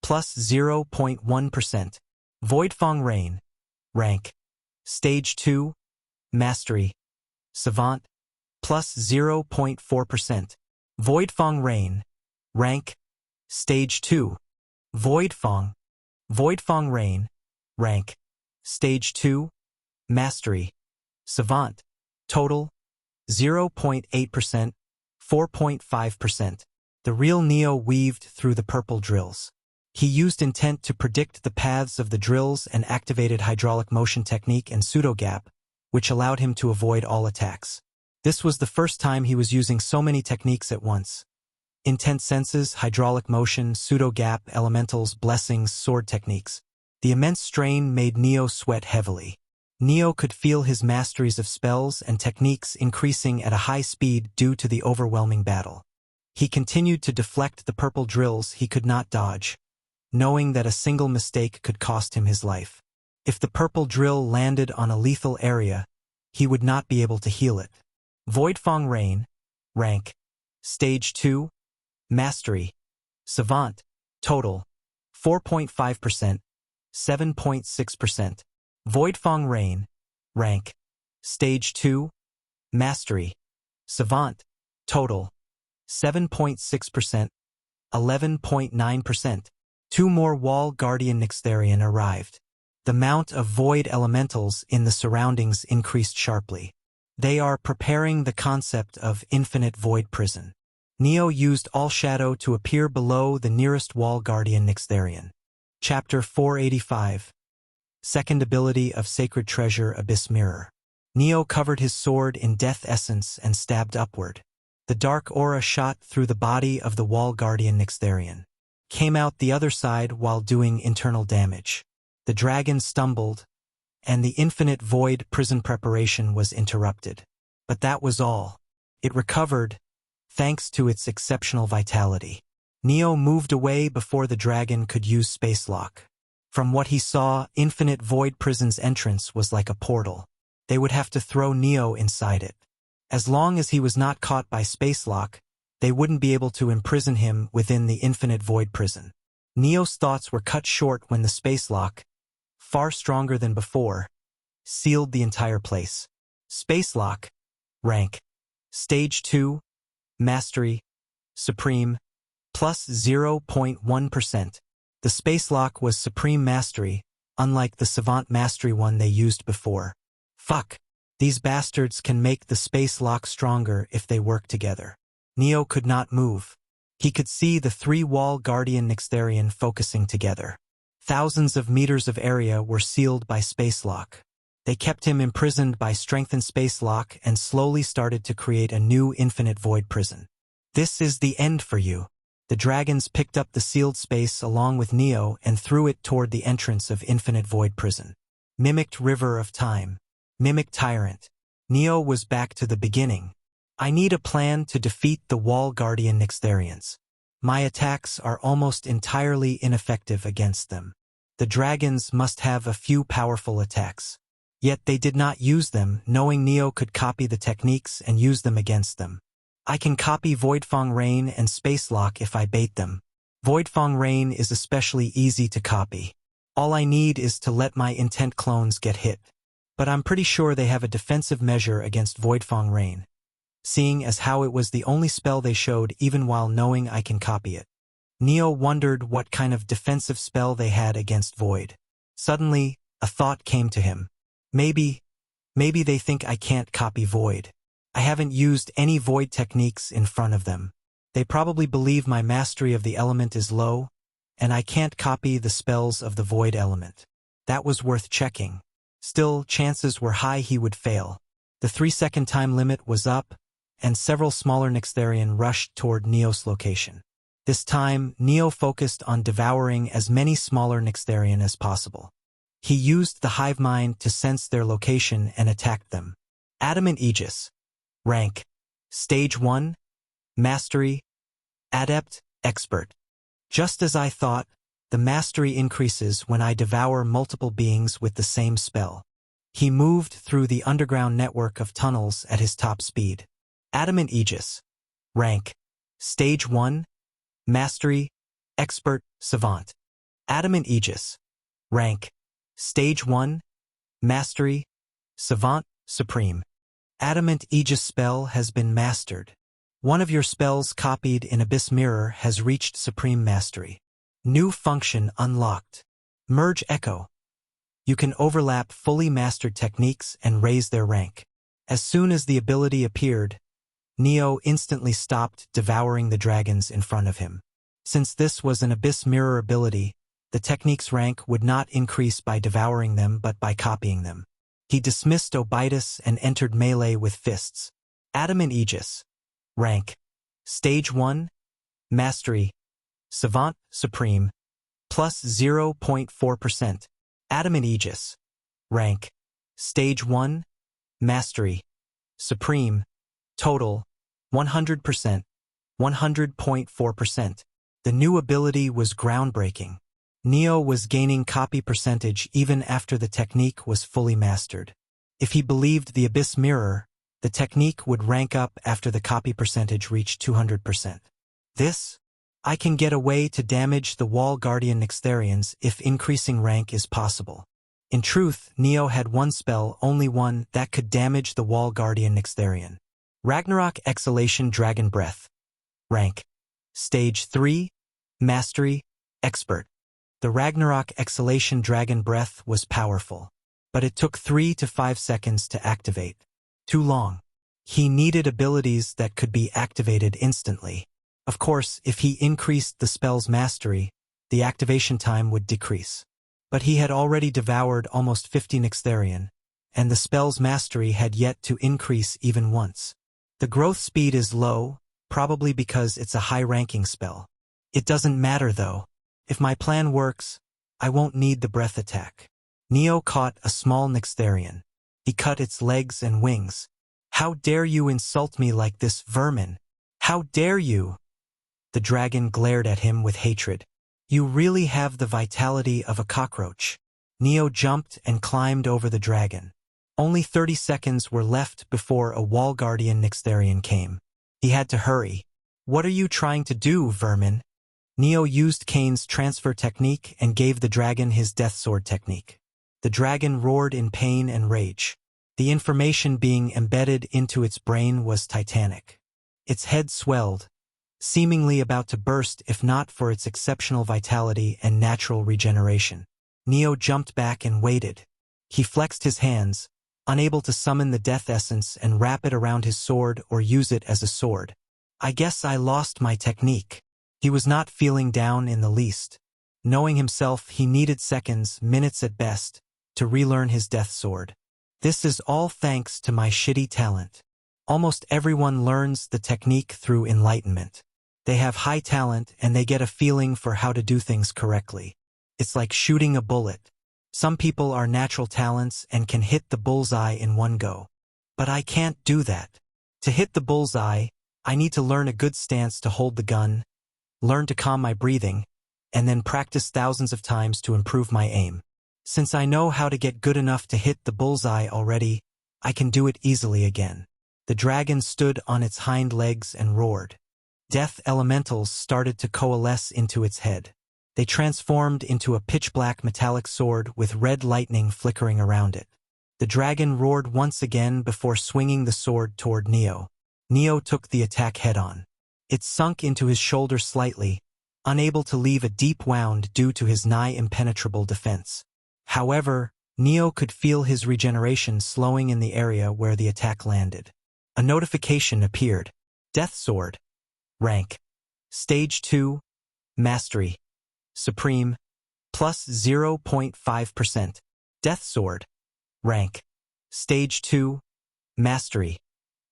Plus 0.1%. Voidfang Rain. Rank. Stage 2. Mastery. Savant. Plus 0.4%. Voidfang Rain. Rank. Stage 2. Voidfang. Voidfang Rain. Rank. Stage 2. Mastery. Savant. Total. 0.8%. 4.5%. The real Neo weaved through the purple drills. He used intent to predict the paths of the drills and activated hydraulic motion technique and pseudo-gap, which allowed him to avoid all attacks. This was the first time he was using so many techniques at once. Intent senses, hydraulic motion, pseudo-gap, elementals, blessings, sword techniques. The immense strain made Neo sweat heavily. Neo could feel his masteries of spells and techniques increasing at a high speed due to the overwhelming battle. He continued to deflect the purple drills he could not dodge, knowing that a single mistake could cost him his life. If the purple drill landed on a lethal area, he would not be able to heal it. Voidfang Rain. Rank. Stage 2. Mastery. Savant. Total. 4.5%. 7.6%. Voidfang Rain. Rank. Stage 2. Mastery. Savant. Total. 7.6%. 11.9%. 2 more wall guardian Nixtharian arrived. The amount of void elementals in the surroundings increased sharply. They are preparing the concept of infinite void prison. Neo used all shadow to appear below the nearest wall guardian Nixtharian. Chapter 485. Second ability of Sacred Treasure Abyss Mirror. Neo covered his sword in death essence and stabbed upward. The dark aura shot through the body of the wall guardian Nixtharian. Came out the other side while doing internal damage. The dragon stumbled, and the infinite void prison preparation was interrupted. But that was all. It recovered, thanks to its exceptional vitality. Neo moved away before the dragon could use space lock. From what he saw, infinite void prison's entrance was like a portal. They would have to throw Neo inside it. As long as he was not caught by space lock, they wouldn't be able to imprison him within the infinite void prison. Neo's thoughts were cut short when the space lock, far stronger than before, sealed the entire place. Space Lock. Rank. Stage 2. Mastery. Supreme. Plus 0.1%. The Space Lock was Supreme Mastery, unlike the Savant Mastery one they used before. Fuck. These bastards can make the Space Lock stronger if they work together. Neo could not move. He could see the three-wall Guardian Nixtharian focusing together. Thousands of meters of area were sealed by Space Lock. They kept him imprisoned by strengthened Space Lock and slowly started to create a new infinite void prison. This is the end for you. The dragons picked up the sealed space along with Neo and threw it toward the entrance of infinite void prison. Mimicked River of Time. Mimic Tyrant. Neo was back to the beginning. I need a plan to defeat the Wall Guardian Nixtharians. My attacks are almost entirely ineffective against them. The dragons must have a few powerful attacks. Yet they did not use them, knowing Neo could copy the techniques and use them against them. I can copy Voidfang Rain and Space Lock if I bait them. Voidfang Rain is especially easy to copy. All I need is to let my intent clones get hit. But I'm pretty sure they have a defensive measure against Voidfang Rain, seeing as how it was the only spell they showed even while knowing I can copy it. Neo wondered what kind of defensive spell they had against Void. Suddenly, a thought came to him. Maybe they think I can't copy Void. I haven't used any Void techniques in front of them. They probably believe my mastery of the element is low, and I can't copy the spells of the Void element. That was worth checking. Still, chances were high he would fail. The 3-second time limit was up, and several smaller Nixtharian rushed toward Neo's location. This time, Neo focused on devouring as many smaller Nixtharian as possible. He used the hive mind to sense their location and attacked them. Adamant Aegis. Rank. Stage 1. Mastery. Adept. Expert. Just as I thought, the mastery increases when I devour multiple beings with the same spell. He moved through the underground network of tunnels at his top speed. Adamant Aegis. Rank. Stage 1. Mastery. Expert. Savant. Adamant Aegis. Rank. Stage 1. Mastery. Savant. Supreme. Adamant Aegis spell has been mastered. One of your spells copied in Abyss Mirror has reached Supreme Mastery. New function unlocked. Merge Echo. You can overlap fully mastered techniques and raise their rank. As soon as the ability appeared, Neo instantly stopped devouring the dragons in front of him. Since this was an Abyss Mirror ability, the technique's rank would not increase by devouring them but by copying them. He dismissed Obitus and entered melee with fists. Adamant Aegis. Rank. Stage 1. Mastery. Savant. Supreme. Plus 0.4%. Adamant Aegis. Rank. Stage 1. Mastery. Supreme. Total. 100%. 100.4%. The new ability was groundbreaking. Neo was gaining copy percentage even after the technique was fully mastered. If he believed the Abyss Mirror, the technique would rank up after the copy percentage reached 200%. This? I can get a way to damage the Wall Guardian Nixtharians if increasing rank is possible. In truth, Neo had one spell, only one, that could damage the Wall Guardian Nixtharian. Ragnarok Exhalation Dragon Breath. Rank. Stage 3. Mastery. Expert. The Ragnarok Exhalation Dragon Breath was powerful, but it took 3 to 5 seconds to activate. Too long. He needed abilities that could be activated instantly. Of course, if he increased the spell's mastery, the activation time would decrease. But he had already devoured almost 50 Nixtharian, and the spell's mastery had yet to increase even once. The growth speed is low, probably because it's a high-ranking spell. It doesn't matter though. If my plan works, I won't need the breath attack. Neo caught a small Nixtharian. He cut its legs and wings. How dare you insult me like this, vermin? How dare you? The dragon glared at him with hatred. You really have the vitality of a cockroach. Neo jumped and climbed over the dragon. Only 30 seconds were left before a Wall Guardian Nixtharian came. He had to hurry. What are you trying to do, vermin? Neo used Kane's transfer technique and gave the dragon his death sword technique. The dragon roared in pain and rage. The information being embedded into its brain was titanic. Its head swelled, seemingly about to burst if not for its exceptional vitality and natural regeneration. Neo jumped back and waited. He flexed his hands, unable to summon the death essence and wrap it around his sword or use it as a sword. I guess I lost my technique. He was not feeling down in the least. Knowing himself, he needed seconds, minutes at best, to relearn his death sword. This is all thanks to my shitty talent. Almost everyone learns the technique through enlightenment. They have high talent and they get a feeling for how to do things correctly. It's like shooting a bullet. Some people are natural talents and can hit the bullseye in one go. But I can't do that. To hit the bullseye, I need to learn a good stance to hold the gun, learn to calm my breathing, and then practice thousands of times to improve my aim. Since I know how to get good enough to hit the bullseye already, I can do it easily again. The dragon stood on its hind legs and roared. Death elementals started to coalesce into its head. They transformed into a pitch-black metallic sword with red lightning flickering around it. The dragon roared once again before swinging the sword toward Neo. Neo took the attack head-on. It sunk into his shoulder slightly, unable to leave a deep wound due to his nigh-impenetrable defense. However, Neo could feel his regeneration slowing in the area where the attack landed. A notification appeared. Death Sword. Rank. Stage 2. Mastery. Supreme. Plus 0.5%. Death Sword. Rank. Stage 2. Mastery.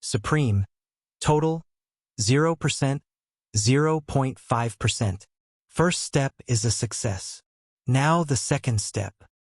Supreme. Total. 0%. 0.5%. First step is a success. Now the second step.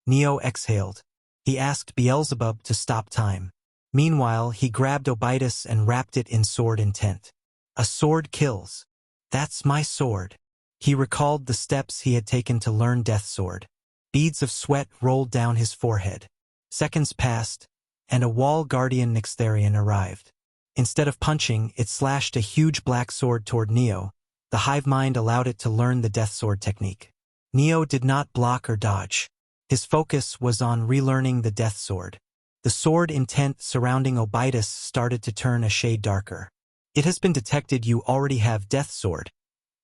Neo exhaled. He asked Beelzebub to stop time. Meanwhile, he grabbed Obitus and wrapped it in sword intent. A sword kills. That's my sword. He recalled the steps he had taken to learn Death Sword. Beads of sweat rolled down his forehead. Seconds passed, and a wall guardian Nixtharian arrived. Instead of punching, it slashed a huge black sword toward Neo. The hive mind allowed it to learn the Death Sword technique. Neo did not block or dodge. His focus was on relearning the Death Sword. The sword intent surrounding Obitus started to turn a shade darker. It has been detected you already have Death Sword.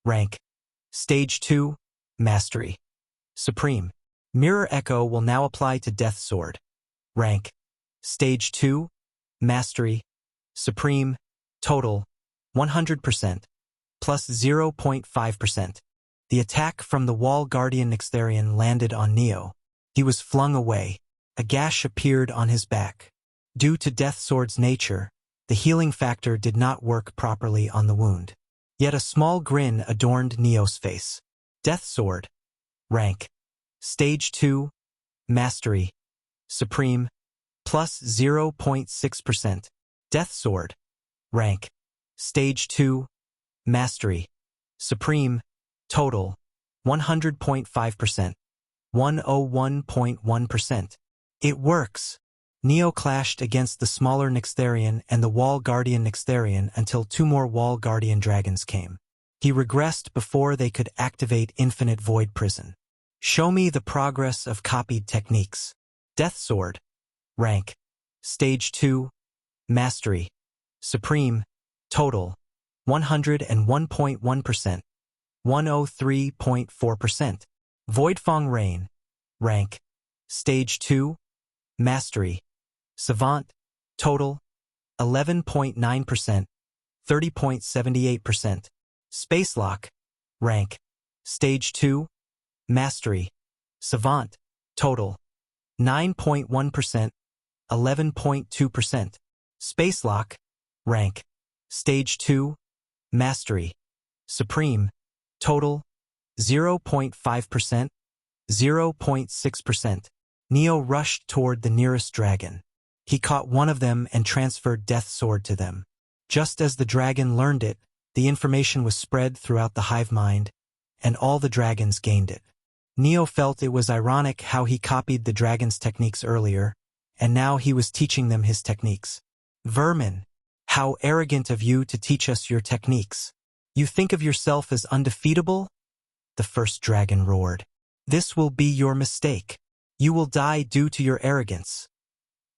Rank. Stage 2. Mastery. Supreme. Mirror Echo will now apply to Death Sword. Rank. Stage 2. Mastery. Supreme. Total. 100%. Plus 0.5%. The attack from the wall guardian Nixtharian landed on Neo. He was flung away. A gash appeared on his back. Due to Death Sword's nature, the healing factor did not work properly on the wound. Yet a small grin adorned Neo's face. Death Sword. Rank. Stage 2. Mastery. Supreme. Plus 0.6%. Death Sword. Rank. Stage 2. Mastery. Supreme. Total. 100.5%. 101.1%. It works. Neo clashed against the smaller Nixtharian and the wall guardian Nixtharian until two more wall guardian dragons came. He regressed before they could activate Infinite Void Prison. Show me the progress of copied techniques. Death Sword. Rank. Stage 2. Mastery. Supreme. Total. 101.1%. 103.4%. Voidfang Rain. Rank. Stage 2. Mastery. Savant. Total. 11.9%. 30.78%. Spacelock. Rank. Stage 2. Mastery. Savant. Total. 9.1%. 11.2%. Spacelock. Rank. Stage 2. Mastery. Supreme. Total. 0.5%. 0.6%. Neo rushed toward the nearest dragon. He caught one of them and transferred Death Sword to them. Just as the dragon learned it, the information was spread throughout the hive mind, and all the dragons gained it. Neo felt it was ironic how he copied the dragon's techniques earlier, and now he was teaching them his techniques. Vermin, how arrogant of you to teach us your techniques. You think of yourself as undefeatable? The first dragon roared. This will be your mistake. You will die due to your arrogance.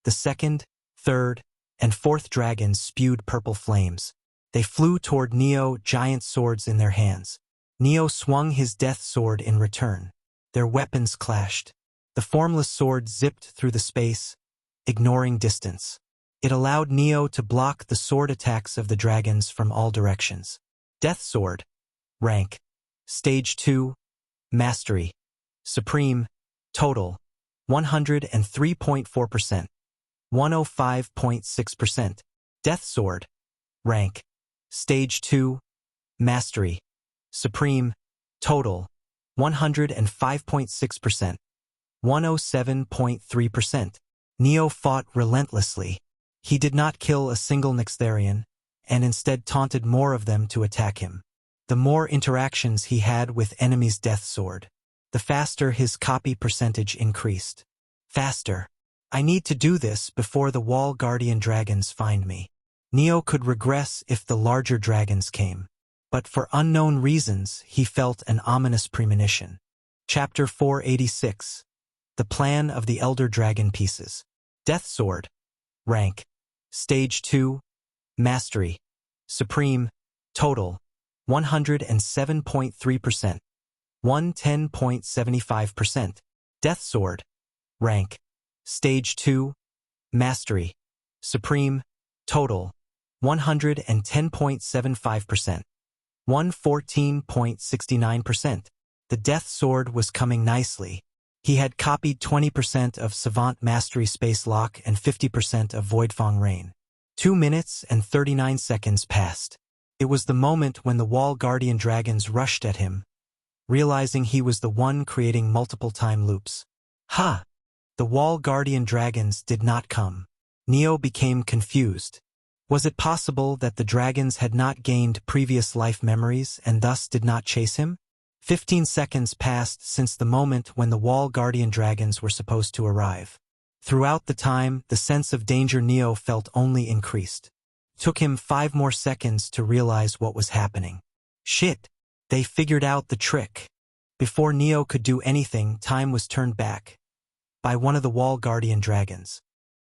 The second, third, and fourth dragons spewed purple flames. They flew toward Neo, giant swords in their hands. Neo swung his death sword in return. Their weapons clashed. The formless sword zipped through the space, ignoring distance. It allowed Neo to block the sword attacks of the dragons from all directions. Death Sword. Rank. Stage 2. Mastery. Supreme. Total. 103.4%. 105.6%. Death Sword. Rank. Stage 2. Mastery. Supreme. Total. 105.6%. 107.3%. Neo fought relentlessly. He did not kill a single Nixtharian, and instead taunted more of them to attack him. The more interactions he had with enemies' death sword, the faster his copy percentage increased. Faster. I need to do this before the wall guardian dragons find me. Neo could regress if the larger dragons came, but for unknown reasons he felt an ominous premonition. Chapter 486. The Plan of the Elder Dragon Pieces. Death Sword. Rank. Stage 2. Mastery. Supreme. Total. 107.3%. 110.75%. Death Sword. Rank. Stage 2. Mastery. Supreme. Total. 110.75%. 114.69%. The Death Sword was coming nicely. He had copied 20% of Savant Mastery Space Lock and 50% of Voidfang Rain. 2 minutes and 39 seconds passed. It was the moment when the Wall Guardian Dragons rushed at him, realizing he was the one creating multiple time loops. Ha! The Wall Guardian Dragons did not come. Neo became confused. Was it possible that the dragons had not gained previous life memories and thus did not chase him? 15 seconds passed since the moment when the Wall Guardian Dragons were supposed to arrive. Throughout the time, the sense of danger Neo felt only increased. It took him 5 more seconds to realize what was happening. Shit! They figured out the trick. Before Neo could do anything, time was turned back by one of the Wall Guardian Dragons.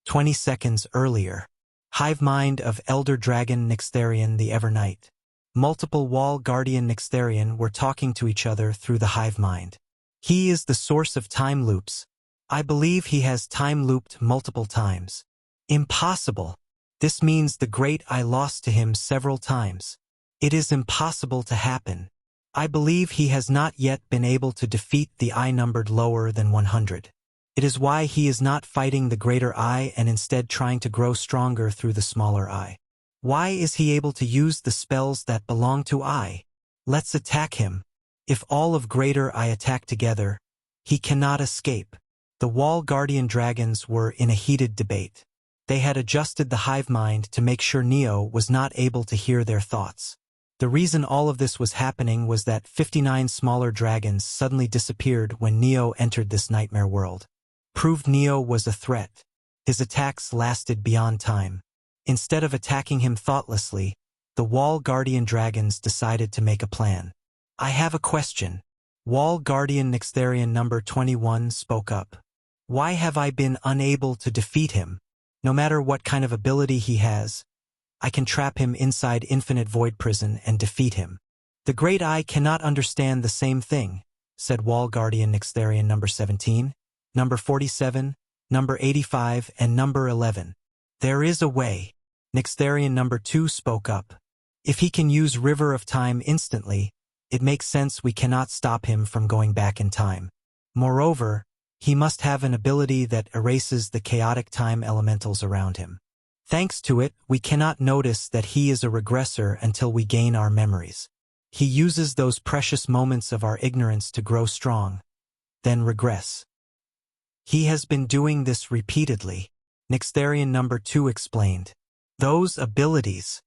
20 seconds earlier. Hive mind of Elder Dragon Nixtharian the Evernight. Multiple Wall Guardian Nixtharian were talking to each other through the hive mind. He is the source of time loops. I believe he has time looped multiple times. Impossible. This means the Great I lost to him several times. It is impossible to happen. I believe he has not yet been able to defeat the I numbered lower than 100. It is why he is not fighting the greater I and instead trying to grow stronger through the smaller I. Why is he able to use the spells that belong to I? Let's attack him. If all of greater I attack together, he cannot escape. The Wall Guardian Dragons were in a heated debate. They had adjusted the hive mind to make sure Neo was not able to hear their thoughts. The reason all of this was happening was that 59 smaller dragons suddenly disappeared when Neo entered this nightmare world. Proved Neo was a threat. His attacks lasted beyond time. Instead of attacking him thoughtlessly, the Wall Guardian Dragons decided to make a plan. I have a question. Wall Guardian Nixtharian number 21 spoke up. Why have I been unable to defeat him? No matter what kind of ability he has, I can trap him inside Infinite Void Prison and defeat him. The Great I cannot understand the same thing, said Wall Guardian Nixtharian number 17, number 47, number 85, and number 11. There is a way. Nixtharian number 2 spoke up. If he can use River of Time instantly, it makes sense we cannot stop him from going back in time. Moreover, he must have an ability that erases the chaotic time elementals around him. Thanks to it, we cannot notice that he is a regressor until we gain our memories. He uses those precious moments of our ignorance to grow strong, then regress. He has been doing this repeatedly, Nixtharian number 2 explained. Those abilities.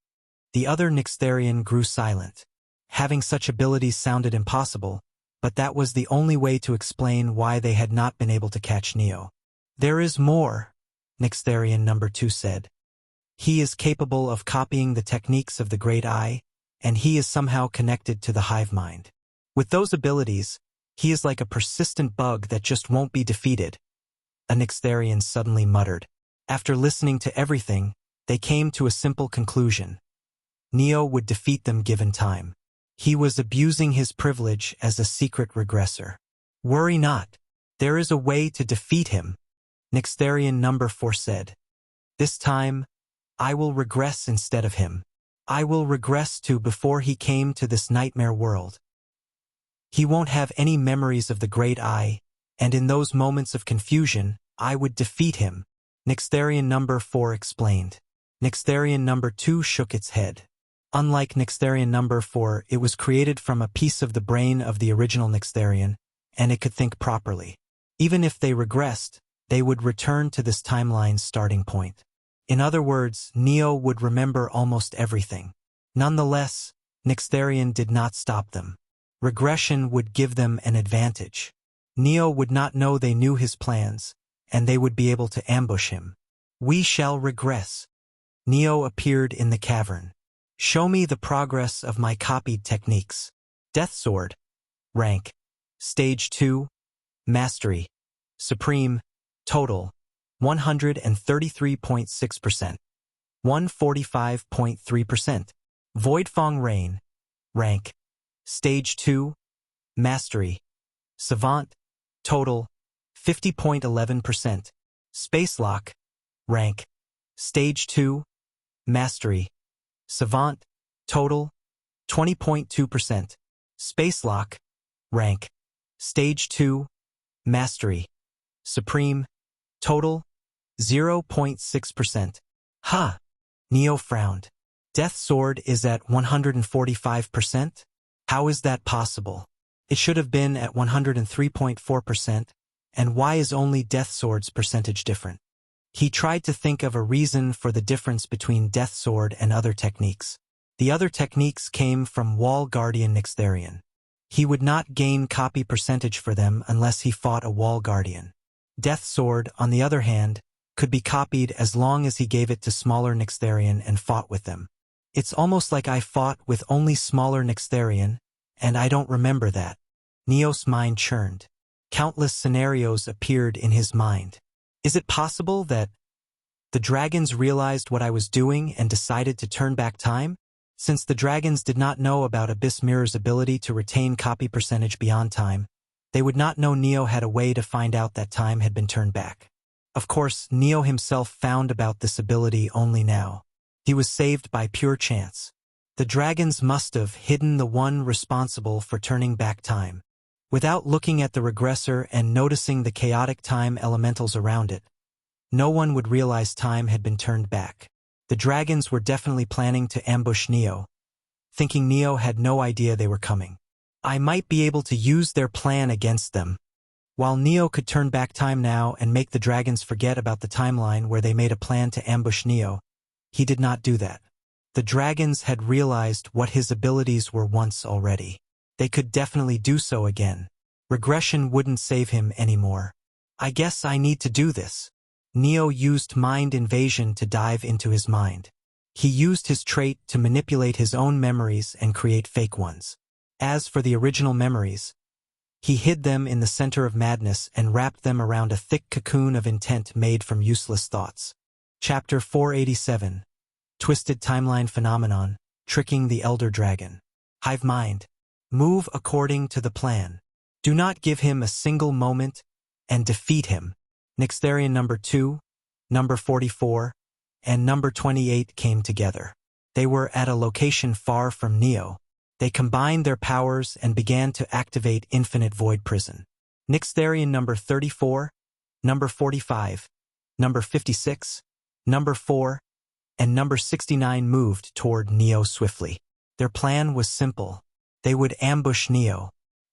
The other Nixtharian grew silent. Having such abilities sounded impossible, but that was the only way to explain why they had not been able to catch Neo. There is more, Nixtharian number 2 said. He is capable of copying the techniques of the Great I, and he is somehow connected to the hive mind. With those abilities, he is like a persistent bug that just won't be defeated. A Nixtharian suddenly muttered. After listening to everything, they came to a simple conclusion. Neo would defeat them given time. He was abusing his privilege as a secret regressor. Worry not. There is a way to defeat him, Nixtharian number 4 said. This time, I will regress instead of him. I will regress to before he came to this nightmare world. He won't have any memories of the Great I, and in those moments of confusion, I would defeat him, Nixtharian number 4 explained. Nixtharian number 2 shook its head. Unlike Nixtharian number 4, it was created from a piece of the brain of the original Nixtharian, and it could think properly. Even if they regressed, they would return to this timeline's starting point. In other words, Neo would remember almost everything. Nonetheless, Nixtharian did not stop them. Regression would give them an advantage. Neo would not know they knew his plans, and they would be able to ambush him. We shall regress. Neo appeared in the cavern. Show me the progress of my copied techniques. Death Sword. Rank. Stage 2. Mastery. Supreme. Total. 133.6%. 145.3%. Voidfang Rain. Rank. Stage 2. Mastery. Savant. Total. 50.11%. Spacelock. Rank. Stage 2. Mastery. Savant. Total. 20.2%. Spacelock. Rank. Stage 2. Mastery. Supreme. Total. 0.6%. Ha! Neo frowned. Death Sword is at 145%? How is that possible? It should have been at 103.4%, and why is only Death Sword's percentage different? He tried to think of a reason for the difference between Death Sword and other techniques. The other techniques came from Wall Guardian Nixtharian. He would not gain copy percentage for them unless he fought a Wall Guardian. Death Sword, on the other hand, could be copied as long as he gave it to smaller Nixtharian and fought with them. It's almost like I fought with only smaller Nixtharian, and I don't remember that. Neo's mind churned. Countless scenarios appeared in his mind. Is it possible that the dragons realized what I was doing and decided to turn back time? Since the dragons did not know about Abyss Mirror's ability to retain copy percentage beyond time, they would not know Neo had a way to find out that time had been turned back. Of course, Neo himself found about this ability only now. He was saved by pure chance. The dragons must have hidden the one responsible for turning back time. Without looking at the regressor and noticing the chaotic time elementals around it, no one would realize time had been turned back. The dragons were definitely planning to ambush Neo, thinking Neo had no idea they were coming. I might be able to use their plan against them. While Neo could turn back time now and make the dragons forget about the timeline where they made a plan to ambush Neo, he did not do that. The dragons had realized what his abilities were once already. They could definitely do so again. Regression wouldn't save him anymore. I guess I need to do this. Neo used mind invasion to dive into his mind. He used his trait to manipulate his own memories and create fake ones. As for the original memories, he hid them in the center of madness and wrapped them around a thick cocoon of intent made from useless thoughts. Chapter 487. Twisted Timeline Phenomenon, Tricking the Elder Dragon. Hive Mind. Move according to the plan. Do not give him a single moment and defeat him. Nixtharian number 2, number 44, and number 28 came together. They were at a location far from Neo. They combined their powers and began to activate Infinite Void Prison. Nixtharian number 34, number 45, number 56, number 4, and number 69 moved toward Neo swiftly. Their plan was simple. They would ambush Neo.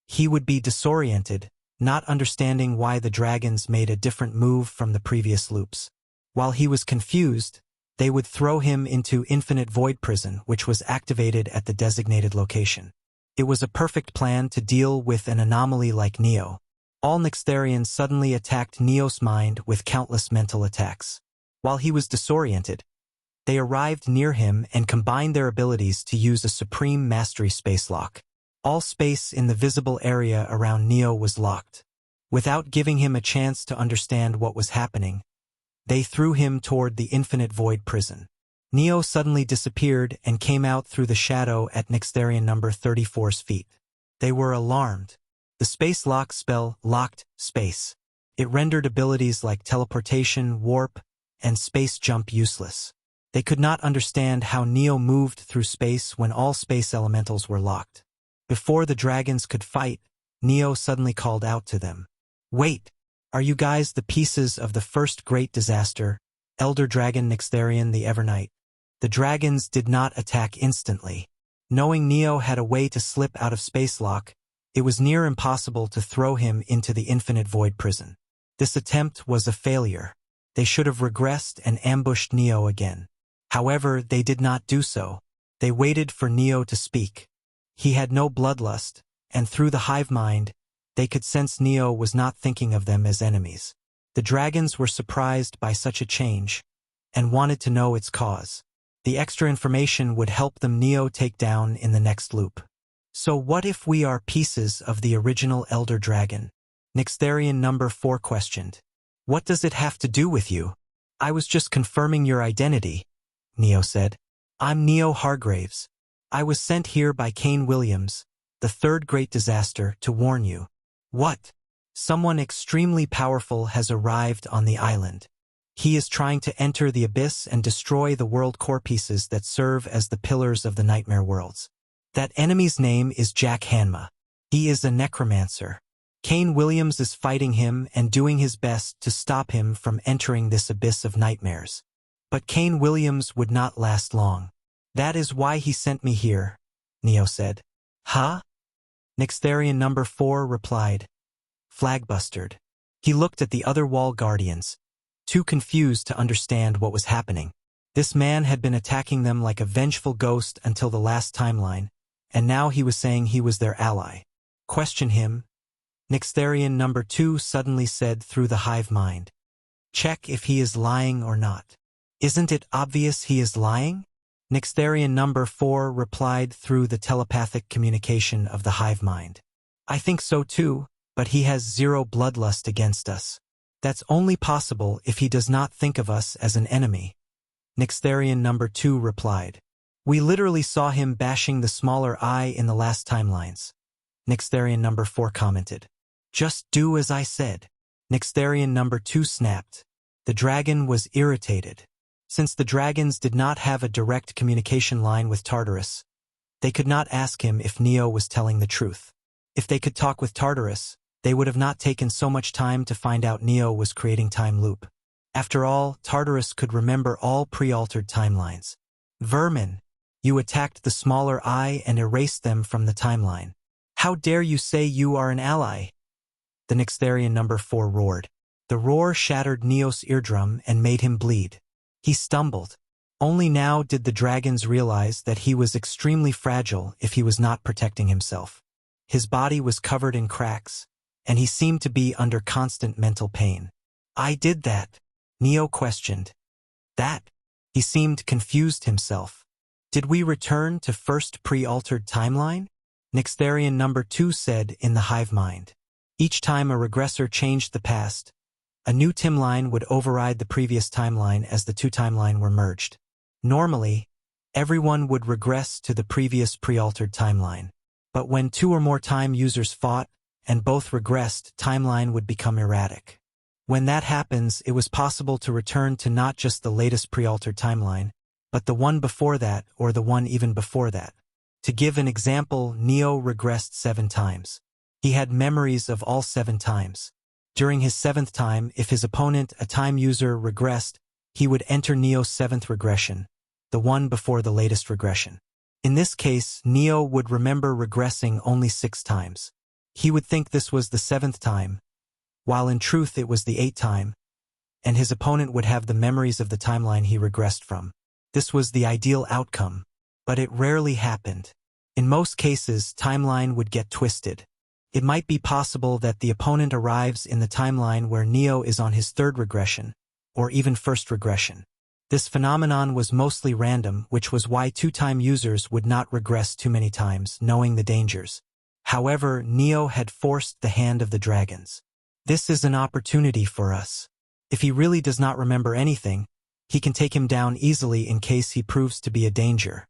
He would be disoriented, not understanding why the dragons made a different move from the previous loops. While he was confused, they would throw him into Infinite Void Prison, which was activated at the designated location. It was a perfect plan to deal with an anomaly like Neo. All Nixtharians suddenly attacked Neo's mind with countless mental attacks. While he was disoriented, they arrived near him and combined their abilities to use a supreme mastery spacelock. All space in the visible area around Neo was locked. Without giving him a chance to understand what was happening, They threw him toward the infinite void prison. Neo suddenly disappeared and came out through the shadow at Nixtharian number 34's feet. They were alarmed. The space lock spell locked space. It rendered abilities like teleportation, warp, and space jump useless. They could not understand how Neo moved through space when all space elementals were locked. Before the dragons could fight, Neo suddenly called out to them. "Wait! Are you guys the pieces of the first great disaster, Elder Dragon Nixtharian the Evernight?" The dragons did not attack instantly. Knowing Neo had a way to slip out of space lock, it was near impossible to throw him into the infinite void prison. This attempt was a failure. They should have regressed and ambushed Neo again. However, they did not do so. They waited for Neo to speak. He had no bloodlust, and through the hive mind, they could sense Neo was not thinking of them as enemies. The dragons were surprised by such a change, and wanted to know its cause. The extra information would help them Neo take down in the next loop. "So what if we are pieces of the original Elder Dragon?" Nixtharian number 4 questioned. "What does it have to do with you?" "I was just confirming your identity," Neo said. "I'm Neo Hargraves. I was sent here by Kane Williams, the third great disaster, to warn you." "What?" "Someone extremely powerful has arrived on the island. He is trying to enter the abyss and destroy the world core pieces that serve as the pillars of the nightmare worlds. That enemy's name is Jack Hanma. He is a necromancer. Kane Williams is fighting him and doing his best to stop him from entering this abyss of nightmares. But Kane Williams would not last long. That is why he sent me here," Neo said. "Huh?" Nixtharian number 4 replied. Flagbustered. He looked at the other wall guardians, too confused to understand what was happening. This man had been attacking them like a vengeful ghost until the last timeline, and now he was saying he was their ally. "Question him," Nixtharian number 2 suddenly said through the hive mind. "Check if he is lying or not." "Isn't it obvious he is lying?" Nixtharian number 4 replied through the telepathic communication of the hive mind. "I think so too, but he has zero bloodlust against us. That's only possible if he does not think of us as an enemy," Nixtharian number 2 replied. "We literally saw him bashing the smaller eye in the last timelines," Nixtharian number 4 commented. "Just do as I said," Nixtharian number 2 snapped. The dragon was irritated. Since the dragons did not have a direct communication line with Tartarus, they could not ask him if Neo was telling the truth. If they could talk with Tartarus, they would have not taken so much time to find out Neo was creating time loop. After all, Tartarus could remember all pre-altered timelines. "Vermin, you attacked the smaller eye and erased them from the timeline. How dare you say you are an ally?" The Nixtharian number 4 roared. The roar shattered Neo's eardrum and made him bleed. He stumbled. Only now did the dragons realize that he was extremely fragile if he was not protecting himself. His body was covered in cracks, and he seemed to be under constant mental pain. "I did that," Neo questioned. "That?" He seemed confused himself. "Did we return to first pre-altered timeline?" Nixtharian number 2 said in the hive mind. Each time a regressor changed the past, a new timeline would override the previous timeline as the two timelines were merged. Normally, everyone would regress to the previous pre-altered timeline. But when 2 or more time users fought, and both regressed, timeline would become erratic. When that happens, it was possible to return to not just the latest pre-altered timeline, but the one before that or the one even before that. To give an example, Neo regressed 7 times. He had memories of all 7 times. During his 7th time, if his opponent, a time user, regressed, he would enter Neo's 7th regression, the one before the latest regression. In this case, Neo would remember regressing only 6 times. He would think this was the 7th time, while in truth it was the 8th time, and his opponent would have the memories of the timeline he regressed from. This was the ideal outcome, but it rarely happened. In most cases, timeline would get twisted. It might be possible that the opponent arrives in the timeline where Neo is on his 3rd regression, or even 1st regression. This phenomenon was mostly random, which was why 2-time users would not regress too many times, knowing the dangers. However, Neo had forced the hand of the dragons. "This is an opportunity for us," If he really does not remember anything, he can take him down easily in case he proves to be a danger.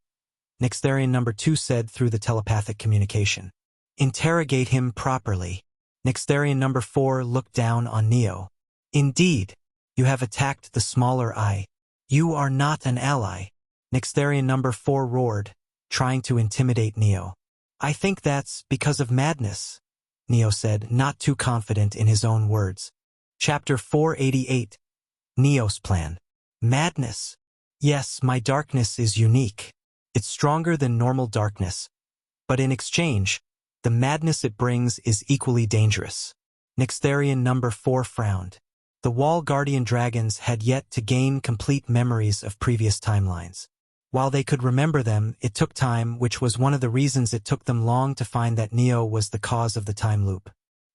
Nextherian number 2 said through the telepathic communication. Interrogate him properly. Nextherian number 4 looked down on Neo. Indeed, you have attacked the smaller eye. You are not an ally. Nextherian number 4 roared, trying to intimidate Neo. I think that's because of madness, Neo said, not too confident in his own words. Chapter 488. Neo's Plan. Madness. Yes, my darkness is unique. It's stronger than normal darkness. But in exchange, the madness it brings is equally dangerous. Nextherian number 4 frowned. The Wall Guardian dragons had yet to gain complete memories of previous timelines. While they could remember them, it took time, which was one of the reasons it took them long to find that Neo was the cause of the time loop.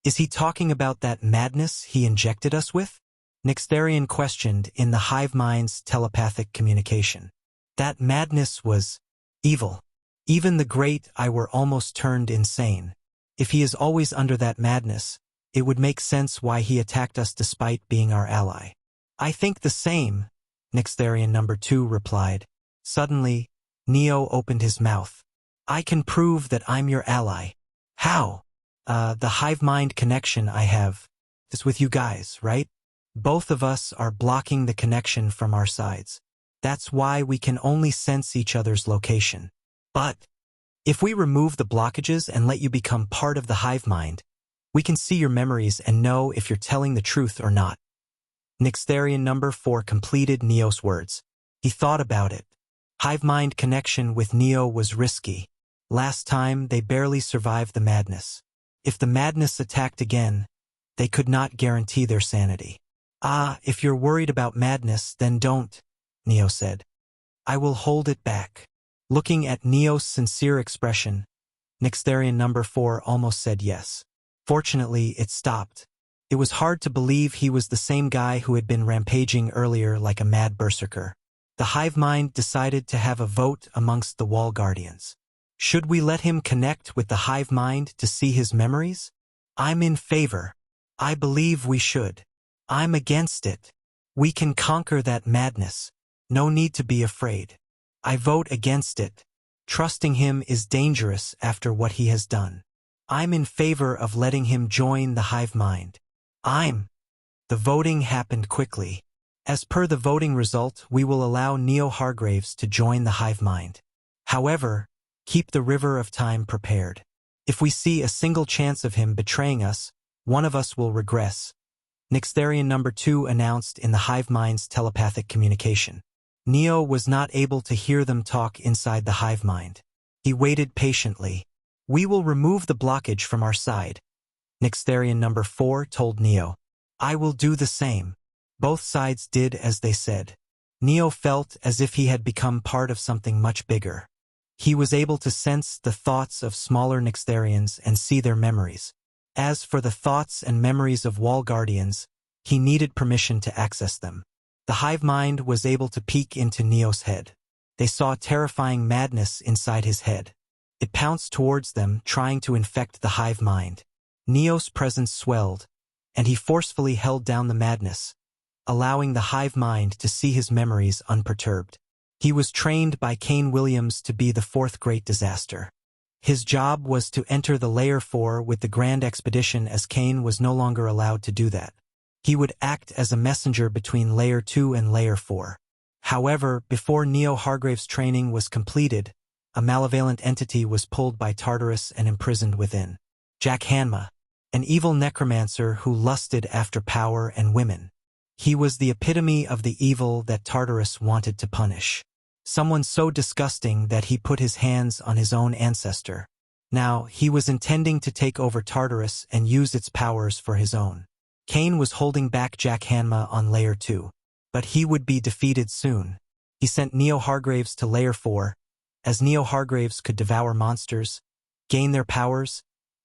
Is he talking about that madness he injected us with? Nextherian questioned in the hive mind's telepathic communication. That madness was evil. Even the great I were almost turned insane. If he is always under that madness, it would make sense why he attacked us despite being our ally. I think the same, Nextherian number 2 replied. Suddenly, Neo opened his mouth. I can prove that I'm your ally. How? The hive mind connection I have is with you guys, right? Both of us are blocking the connection from our sides. That's why we can only sense each other's location. But if we remove the blockages and let you become part of the hive mind, we can see your memories and know if you're telling the truth or not. Nextherian number 4 completed Neo's words. He thought about it. Hive mind connection with Neo was risky. Last time, they barely survived the madness. If the madness attacked again, they could not guarantee their sanity. If you're worried about madness, then don't, Neo said. I will hold it back. Looking at Neo's sincere expression, Nextherian number 4 almost said yes. Fortunately, it stopped. It was hard to believe he was the same guy who had been rampaging earlier like a mad berserker. The hive mind decided to have a vote amongst the Wall Guardians. Should we let him connect with the hive mind to see his memories? I'm in favor. I believe we should. I'm against it. We can conquer that madness. No need to be afraid. I vote against it. Trusting him is dangerous after what he has done. I'm in favor of letting him join the hive mind. The voting happened quickly. As per the voting result, we will allow Neo Hargraves to join the hive mind. However, keep the river of time prepared. If we see a single chance of him betraying us, one of us will regress. Nextherian number 2 announced in the hive mind's telepathic communication. Neo was not able to hear them talk inside the hive mind. He waited patiently. We will remove the blockage from our side. Nextherian number 4 told Neo. I will do the same. Both sides did as they said. Neo felt as if he had become part of something much bigger. He was able to sense the thoughts of smaller Nextherians and see their memories. As for the thoughts and memories of Wall Guardians, he needed permission to access them. The hive mind was able to peek into Neo's head. They saw terrifying madness inside his head. It pounced towards them, trying to infect the hive mind. Neo's presence swelled, and he forcefully held down the madness, allowing the hive mind to see his memories unperturbed. He was trained by Kane Williams to be the fourth great disaster. His job was to enter the Layer 4 with the Grand Expedition, as Kane was no longer allowed to do that. He would act as a messenger between Layer 2 and Layer 4. However, before Neo Hargrave's training was completed, a malevolent entity was pulled by Tartarus and imprisoned within. Jack Hanma, an evil necromancer who lusted after power and women. He was the epitome of the evil that Tartarus wanted to punish. Someone so disgusting that he put his hands on his own ancestor. Now, he was intending to take over Tartarus and use its powers for his own. Kane was holding back Jack Hanma on Layer 2, but he would be defeated soon. He sent Neo Hargraves to Layer 4, as Neo Hargraves could devour monsters, gain their powers,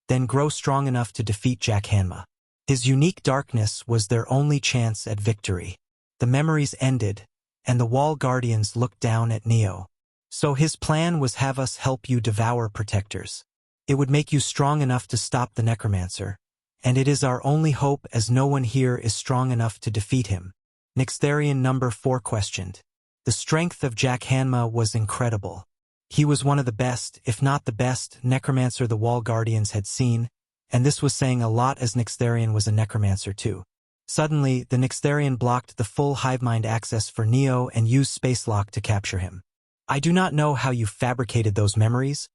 then grow strong enough to defeat Jack Hanma. His unique darkness was their only chance at victory. The memories ended, and the Wall Guardians looked down at Neo. So his plan was have us help you devour protectors. It would make you strong enough to stop the necromancer, and it is our only hope as no one here is strong enough to defeat him. Nixtharian number 4 questioned. The strength of Jack Hanma was incredible. He was one of the best, if not the best, necromancer the Wall Guardians had seen, and this was saying a lot as Nixtharian was a necromancer too. Suddenly, the Nixtharian blocked the full hivemind access for Neo and used space lock to capture him. I do not know how you fabricated those memories,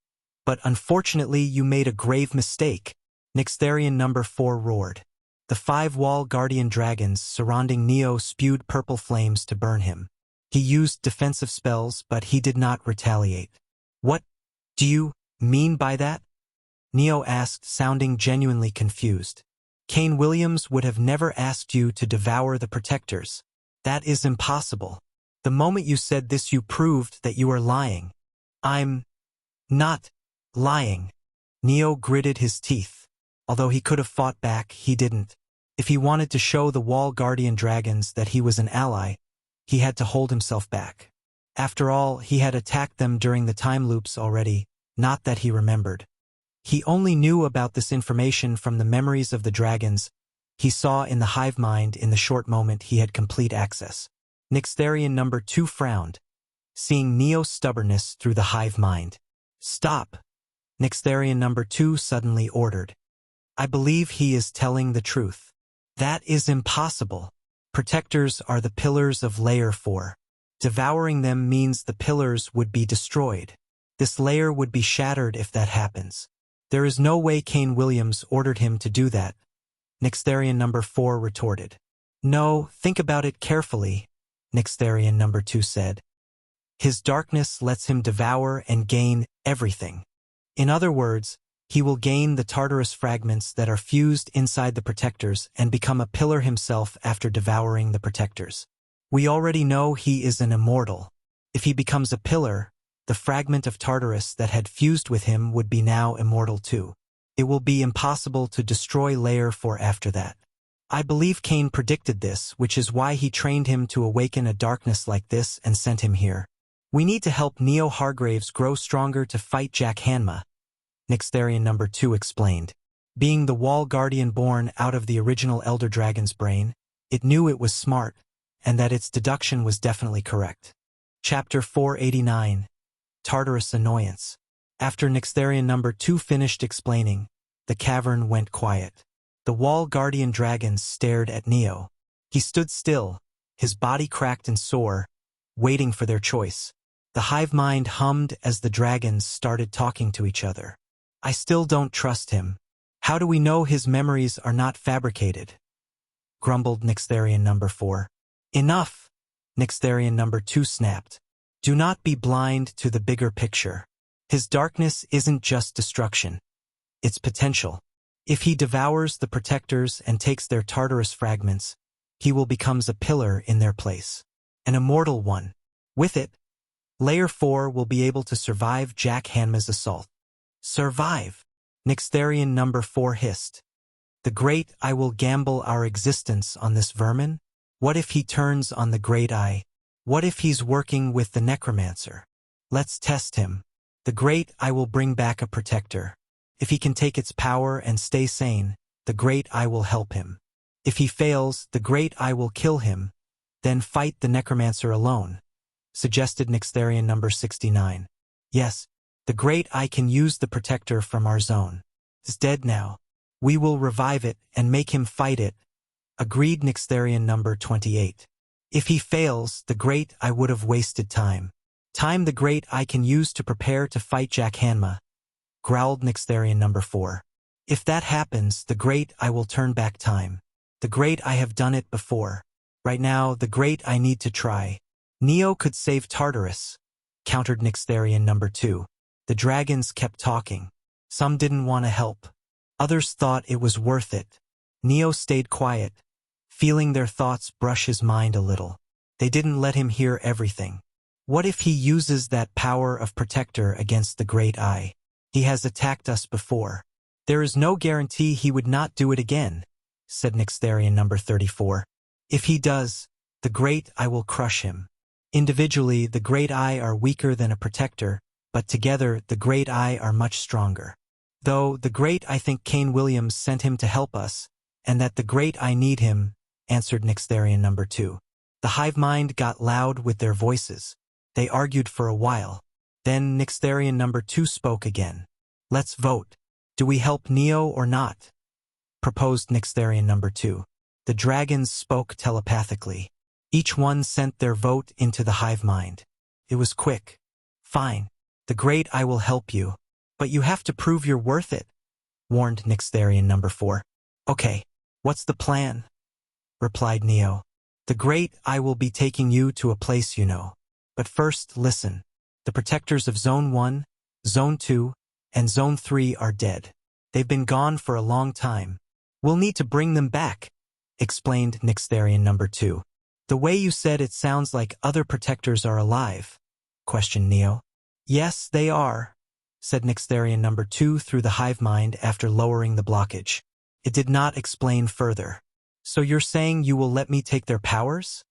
but unfortunately you made a grave mistake, Nixtharian number 4 roared. The 5 Wall Guardian dragons surrounding Neo spewed purple flames to burn him. He used defensive spells, but he did not retaliate. What do you mean by that? Neo asked, sounding genuinely confused. Kane Williams would have never asked you to devour the protectors. That is impossible. The moment you said this you proved that you are lying. I'm not lying. Neo gritted his teeth. Although he could have fought back, he didn't. If he wanted to show the Wall Guardian dragons that he was an ally, he had to hold himself back. After all, he had attacked them during the time loops already, not that he remembered. He only knew about this information from the memories of the dragons he saw in the hive mind in the short moment he had complete access. Nixtharian number 2 frowned, seeing Neo's stubbornness through the hive mind. Stop! Nixtharian number 2 suddenly ordered. I believe he is telling the truth. That is impossible. Protectors are the pillars of Layer 4. Devouring them means the pillars would be destroyed. This layer would be shattered if that happens. There is no way Kane Williams ordered him to do that, Nixtharian number 4 retorted. No, think about it carefully, Nixtharian number 2 said. His darkness lets him devour and gain everything. In other words, he will gain the Tartarus fragments that are fused inside the protectors and become a pillar himself after devouring the protectors. We already know he is an immortal. If he becomes a pillar, the fragment of Tartarus that had fused with him would be now immortal too. It will be impossible to destroy Layer 4 after that. I believe Kane predicted this, which is why he trained him to awaken a darkness like this and sent him here. We need to help Neo Hargraves grow stronger to fight Jack Hanma, Nixtharian number 2 explained. Being the Wall Guardian born out of the original Elder Dragon's brain, it knew it was smart, and that its deduction was definitely correct. Chapter 489. Tartarus Annoyance. After Nixtharian number 2 finished explaining, the cavern went quiet. The Wall Guardian dragons stared at Neo. He stood still, his body cracked and sore, waiting for their choice. The hive mind hummed as the dragons started talking to each other. I still don't trust him. How do we know his memories are not fabricated? Grumbled Nixtharian number 4. Enough! Nixtharian number 2 snapped. Do not be blind to the bigger picture. His darkness isn't just destruction. It's potential. If he devours the protectors and takes their Tartarus fragments, he will become a pillar in their place. An immortal one. With it, Layer 4 will be able to survive Jack Hanma's assault. Survive! Nixtharian number 4 hissed. The Great Eye will gamble our existence on this vermin? What if he turns on the Great Eye? What if he's working with the necromancer? Let's test him. The Great Eye will bring back a protector. If he can take its power and stay sane, the Great Eye will help him. If he fails, the Great Eye will kill him, then fight the necromancer alone, suggested Nixtharian number 69. Yes, the Great Eye can use the protector from our zone. It's dead now. We will revive it and make him fight it, agreed Nixtharian number 28. If he fails, the Great Eye would have wasted time. Time the Great Eye can use to prepare to fight Jack Hanma, growled Nixtharian number 4. If that happens, the Great Eye will turn back time. The Great Eye have done it before. Right now, the Great Eye need to try. Neo could save Tartarus, countered Nixtharian number 2. The dragons kept talking. Some didn't want to help. Others thought it was worth it. Neo stayed quiet, feeling their thoughts brush his mind a little. They didn't let him hear everything. What if he uses that power of protector against the Great Eye? He has attacked us before. There is no guarantee he would not do it again, said Nixtharian number 34. If he does, the Great Eye will crush him. Individually, the Great Eye are weaker than a protector, but together the Great Eye are much stronger. Though the great I think Kane Williams sent him to help us, and that the great I need him, answered Nixtharian number 2. The hive mind got loud with their voices. They argued for a while. Then Nixtharian number 2 spoke again. Let's vote. Do we help Neo or not? Proposed Nixtharian number 2. The dragons spoke telepathically. Each one sent their vote into the hive mind. It was quick. Fine. The great I will help you. But you have to prove you're worth it, warned Nixtharian number 4. Okay, what's the plan? Replied Neo. The great I will be taking you to a place you know. But first, listen. The protectors of Zone 1, Zone 2, and Zone 3 are dead. They've been gone for a long time. We'll need to bring them back, explained Nixtharian number 2. The way you said it sounds like other protectors are alive, questioned Neo. Yes, they are, said Nixtharian number 2 through the hive mind after lowering the blockage. It did not explain further. So you're saying you will let me take their powers?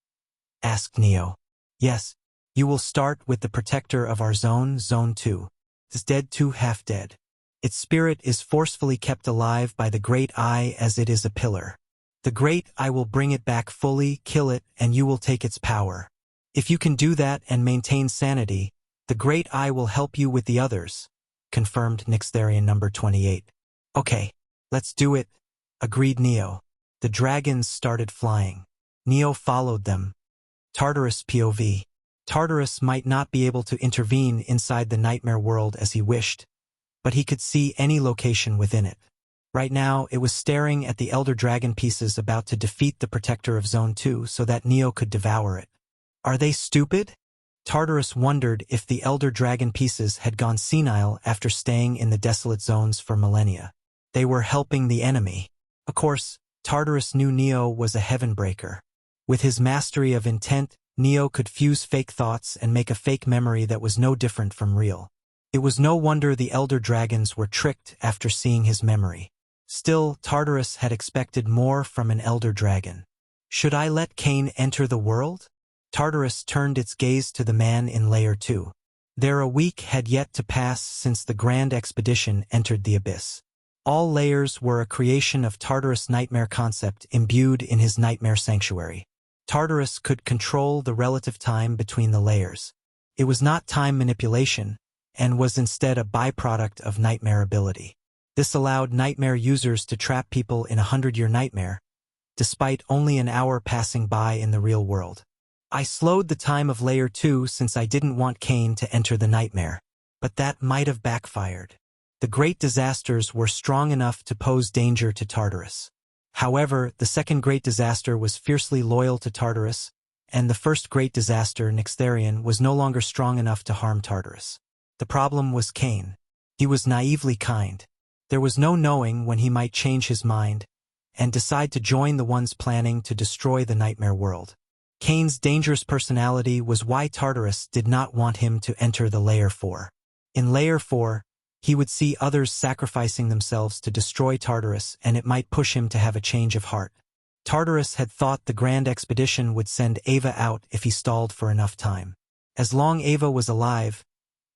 Asked Neo. Yes, you will start with the protector of our zone, Zone 2. It's dead too, half dead. Its spirit is forcefully kept alive by the great I as it is a pillar. The great I will bring it back fully, kill it, and you will take its power. If you can do that and maintain sanity, the great I will help you with the others, confirmed Nixtharian number 28. Okay, let's do it, agreed Neo. The dragons started flying. Neo followed them. Tartarus POV. Tartarus might not be able to intervene inside the nightmare world as he wished, but he could see any location within it. Right now, it was staring at the Elder Dragon pieces about to defeat the protector of Zone 2 so that Neo could devour it. Are they stupid? Tartarus wondered if the Elder Dragon pieces had gone senile after staying in the desolate zones for millennia. They were helping the enemy. Of course, Tartarus knew Neo was a heaven-breaker. With his mastery of intent, Neo could fuse fake thoughts and make a fake memory that was no different from real. It was no wonder the Elder Dragons were tricked after seeing his memory. Still, Tartarus had expected more from an Elder Dragon. Should I let Kane enter the world? Tartarus turned its gaze to the man in Layer 2. There a week had yet to pass since the grand expedition entered the abyss. All layers were a creation of Tartarus' nightmare concept imbued in his nightmare sanctuary. Tartarus could control the relative time between the layers. It was not time manipulation, and was instead a byproduct of nightmare ability. This allowed nightmare users to trap people in a 100-year nightmare, despite only an hour passing by in the real world. I slowed the time of Layer 2 since I didn't want Kane to enter the nightmare, but that might have backfired. The great disasters were strong enough to pose danger to Tartarus. However, the second great disaster was fiercely loyal to Tartarus, and the first great disaster, Nixtharian, was no longer strong enough to harm Tartarus. The problem was Kane. He was naively kind. There was no knowing when he might change his mind and decide to join the ones planning to destroy the nightmare world. Kane's dangerous personality was why Tartarus did not want him to enter the Layer 4. In Layer 4, he would see others sacrificing themselves to destroy Tartarus, and it might push him to have a change of heart. Tartarus had thought the grand expedition would send Ava out if he stalled for enough time. As long Ava was alive,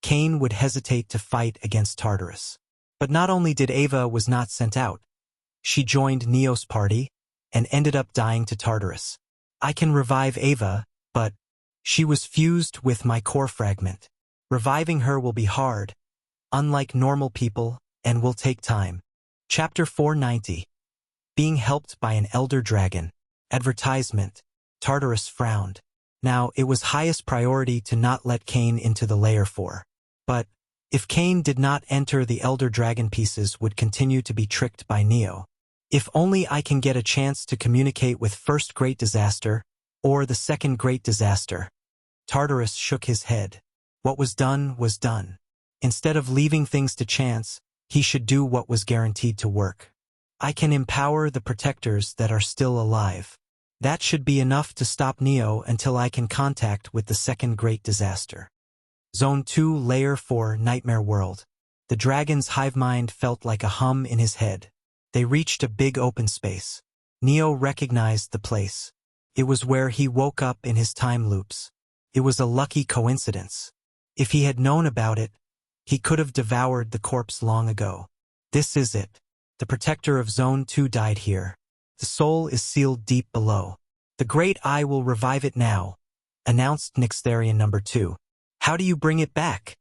Kane would hesitate to fight against Tartarus. But not only did Ava was not sent out, she joined Neo's party and ended up dying to Tartarus. I can revive Ava, but she was fused with my core fragment. Reviving her will be hard, unlike normal people, and will take time. Chapter 490. Being helped by an Elder Dragon. Advertisement. Tartarus frowned. Now, it was highest priority to not let Kane into the Layer 4. But if Kane did not enter, the Elder Dragon pieces would continue to be tricked by Neo. If only I can get a chance to communicate with First Great Disaster, or the Second Great Disaster. Tartarus shook his head. What was done was done. Instead of leaving things to chance, he should do what was guaranteed to work. I can empower the protectors that are still alive. That should be enough to stop Neo until I can contact with the Second Great Disaster. Zone 2, Layer 4, Nightmare World. The dragon's hive mind felt like a hum in his head. They reached a big open space. Neo recognized the place. It was where he woke up in his time loops. It was a lucky coincidence. If he had known about it, he could have devoured the corpse long ago. This is it. The protector of Zone 2 died here. The soul is sealed deep below. The Great Eye will revive it now, announced Nixtharian number 2. How do you bring it back?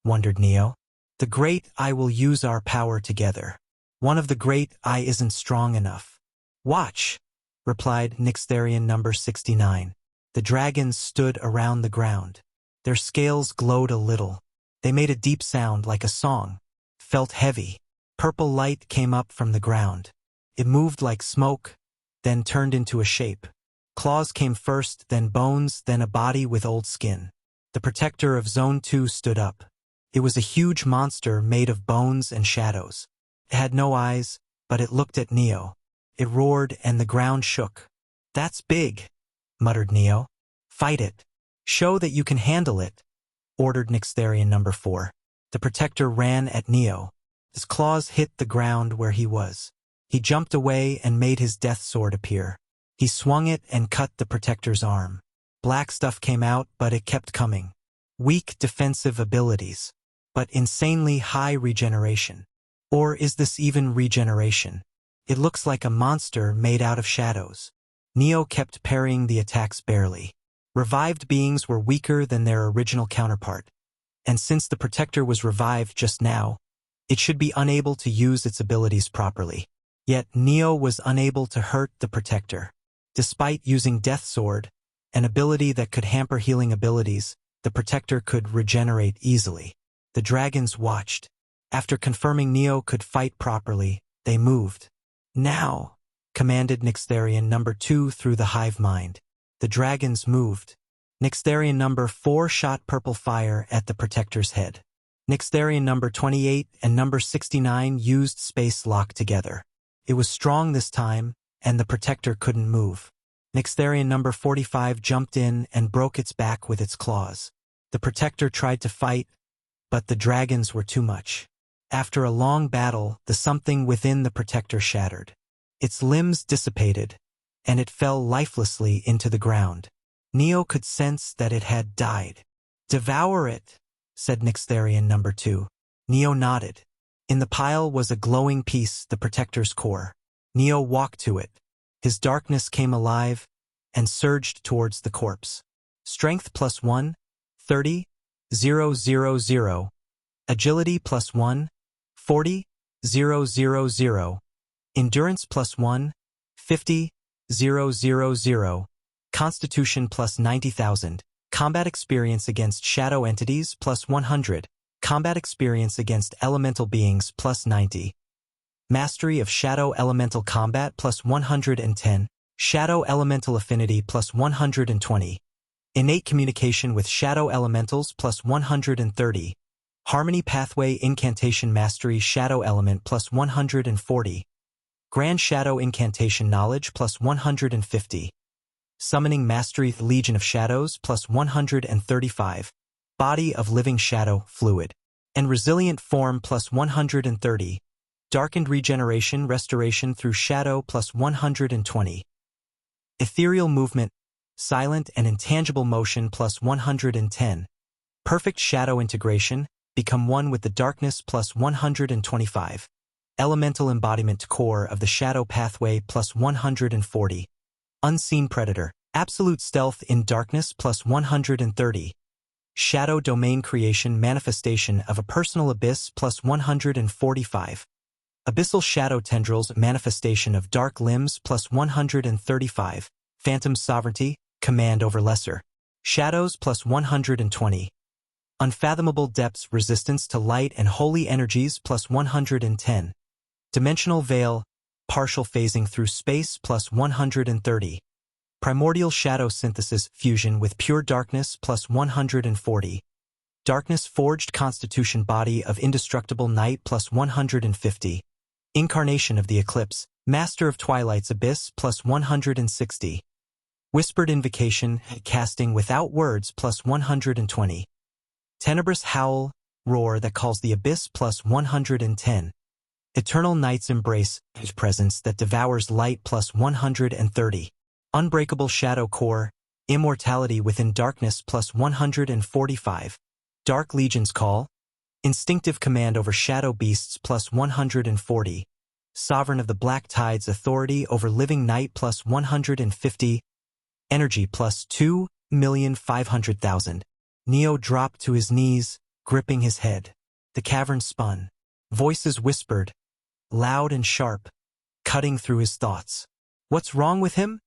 Wondered Neo. The Great Eye will use our power together. One of the Great Eye isn't strong enough. Watch, replied Nixtharian number 69. The dragons stood around the ground. Their scales glowed a little. They made a deep sound like a song. Felt heavy. Purple light came up from the ground. It moved like smoke, then turned into a shape. Claws came first, then bones, then a body with old skin. The protector of Zone 2 stood up. It was a huge monster made of bones and shadows. It had no eyes, but it looked at Neo. It roared and the ground shook. That's big, muttered Neo. Fight it. Show that you can handle it, ordered Nixtharian number 4. The protector ran at Neo. His claws hit the ground where he was. He jumped away and made his death sword appear. He swung it and cut the protector's arm. Black stuff came out, but it kept coming. Weak defensive abilities, but insanely high regeneration. Or is this even regeneration? It looks like a monster made out of shadows. Neo kept parrying the attacks barely. Revived beings were weaker than their original counterpart. And since the protector was revived just now, it should be unable to use its abilities properly. Yet Neo was unable to hurt the protector. Despite using Death Sword, an ability that could hamper healing abilities, the protector could regenerate easily. The dragons watched. After confirming Neo could fight properly, they moved. Now, commanded Nixtharian number 2 through the hive mind. The dragons moved. Nixtharian number 4 shot purple fire at the protector's head. Nixtharian number 28 and number 69 used space lock together. It was strong this time, and the protector couldn't move. Nixtharian number 45 jumped in and broke its back with its claws. The protector tried to fight, but the dragons were too much. After a long battle, the something within the protector shattered. Its limbs dissipated, and it fell lifelessly into the ground. Neo could sense that it had died. Devour it, said Nixtharian number 2. Neo nodded. In the pile was a glowing piece, the protector's core. Neo walked to it. His darkness came alive and surged towards the corpse. Strength +1, 30, 000. Agility +1, 40, 000. Endurance +1, 50, 000. Constitution +90,000. Combat experience against shadow entities +100. Combat experience against elemental beings +90. Mastery of Shadow Elemental Combat +110. Shadow Elemental Affinity +120. Innate Communication with Shadow Elementals +130. Harmony Pathway Incantation Mastery Shadow Element +140. Grand Shadow Incantation Knowledge +150. Summoning Mastery Legion of Shadows +135. Body of Living Shadow Fluid. And Resilient Form +130. Darkened Regeneration Restoration through Shadow +120. Ethereal Movement, Silent and Intangible Motion +110. Perfect Shadow Integration, Become one with the darkness +125. Elemental Embodiment Core of the Shadow Pathway +140. Unseen Predator, Absolute Stealth in Darkness +130. Shadow Domain Creation Manifestation of a Personal Abyss +145. Abyssal Shadow Tendrils Manifestation of Dark Limbs +135. Phantom Sovereignty, Command over Lesser Shadows +120. Unfathomable Depths Resistance to Light and Holy Energies +110. Dimensional Veil, Partial Phasing through Space +130. Primordial Shadow Synthesis Fusion with Pure Darkness +140. Darkness Forged Constitution Body of Indestructible Night +150. Incarnation of the Eclipse, Master of Twilight's Abyss +160. Whispered Invocation, Casting Without Words +120. Tenebrous Howl, Roar that Calls the Abyss +110. Eternal Night's Embrace, His Presence that Devours Light +130. Unbreakable Shadow Core, Immortality Within Darkness +145. Dark Legion's Call, Instinctive command over shadow beasts plus 140. Sovereign of the Black Tide's authority over living night plus 150. Energy plus 2,500,000. Neo dropped to his knees, gripping his head. The cavern spun. Voices whispered, loud and sharp, cutting through his thoughts. "What's wrong with him?"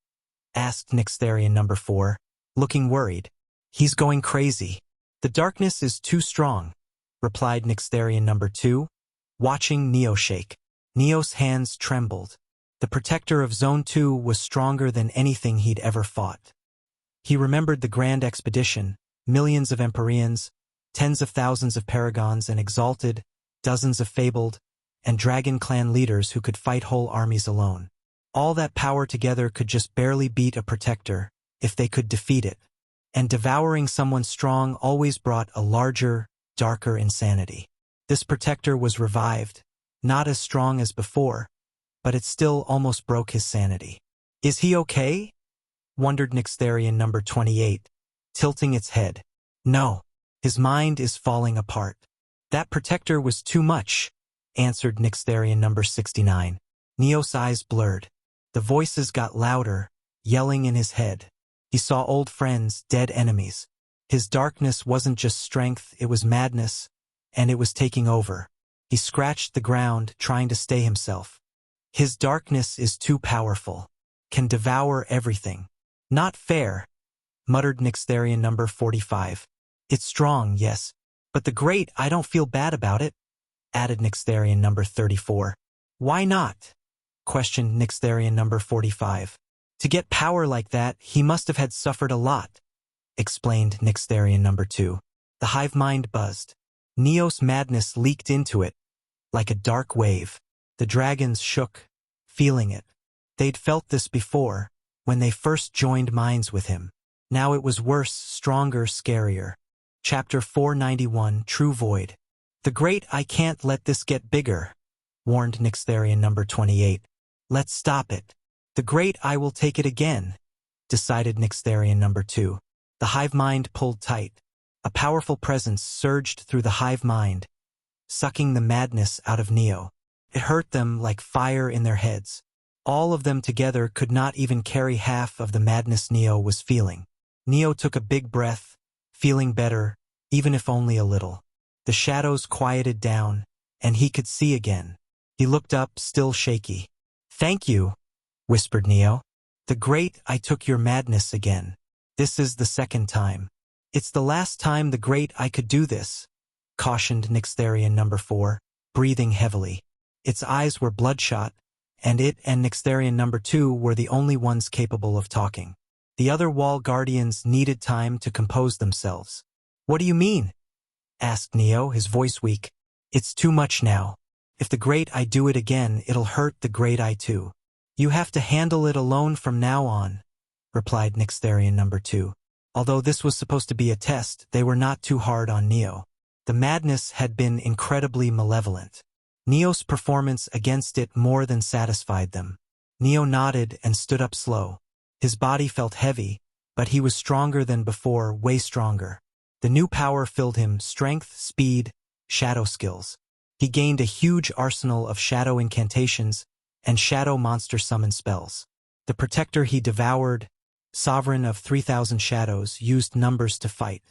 asked Nixtharian number 4, looking worried. "He's going crazy. The darkness is too strong," replied Nixtharian number 2, watching Neo shake. Neo's hands trembled. The protector of Zone 2 was stronger than anything he'd ever fought. He remembered the grand expedition, millions of Empyreans, tens of thousands of Paragons and Exalted, dozens of fabled, and Dragon Clan leaders who could fight whole armies alone. All that power together could just barely beat a protector, if they could defeat it. And devouring someone strong always brought a larger, darker insanity. This protector was revived, not as strong as before, but it still almost broke his sanity. "Is he okay?" wondered Nixtharian number 28, tilting its head. "No, his mind is falling apart." "That protector was too much," answered Nixtharian number 69. Neo's eyes blurred. The voices got louder, yelling in his head. He saw old friends, dead enemies. His darkness wasn't just strength, it was madness, and it was taking over. He scratched the ground, trying to stay himself. "His darkness is too powerful. Can devour everything." "Not fair," muttered Nixtharian number 45. "It's strong, yes, but the great, I don't feel bad about it," added Nixtharian number 34. "Why not?" questioned Nixtharian number 45. "To get power like that, he must have had suffered a lot," explained Nixtharian number 2. The hive mind buzzed. Neo's madness leaked into it, like a dark wave. The dragons shook, feeling it. They'd felt this before, when they first joined minds with him. Now it was worse, stronger, scarier. Chapter 491, True Void. "The great, I can't let this get bigger," warned Nixtharian number 28. "Let's stop it." "The great, I will take it again," decided Nixtharian number 2. The hive mind pulled tight. A powerful presence surged through the hive mind, sucking the madness out of Neo. It hurt them like fire in their heads. All of them together could not even carry half of the madness Neo was feeling. Neo took a big breath, feeling better, even if only a little. The shadows quieted down, and he could see again. He looked up, still shaky. "Thank you," whispered Neo. "The great, I took your madness again. This is the second time. It's the last time the great I could do this," cautioned Nixtharian number 4, breathing heavily. Its eyes were bloodshot, and it and Nixtharian number 2 were the only ones capable of talking. The other wall guardians needed time to compose themselves. "What do you mean?" asked Neo, his voice weak. "It's too much now. If the great I do it again, it'll hurt the great I too. You have to handle it alone from now on," replied Nixtharian number 2. Although this was supposed to be a test, they were not too hard on Neo. The madness had been incredibly malevolent. Neo's performance against it more than satisfied them. Neo nodded and stood up slow. His body felt heavy, but he was stronger than before, way stronger. The new power filled him, strength, speed, shadow skills. He gained a huge arsenal of shadow incantations and shadow monster summon spells. The protector he devoured, sovereign of 3,000 shadows, used numbers to fight.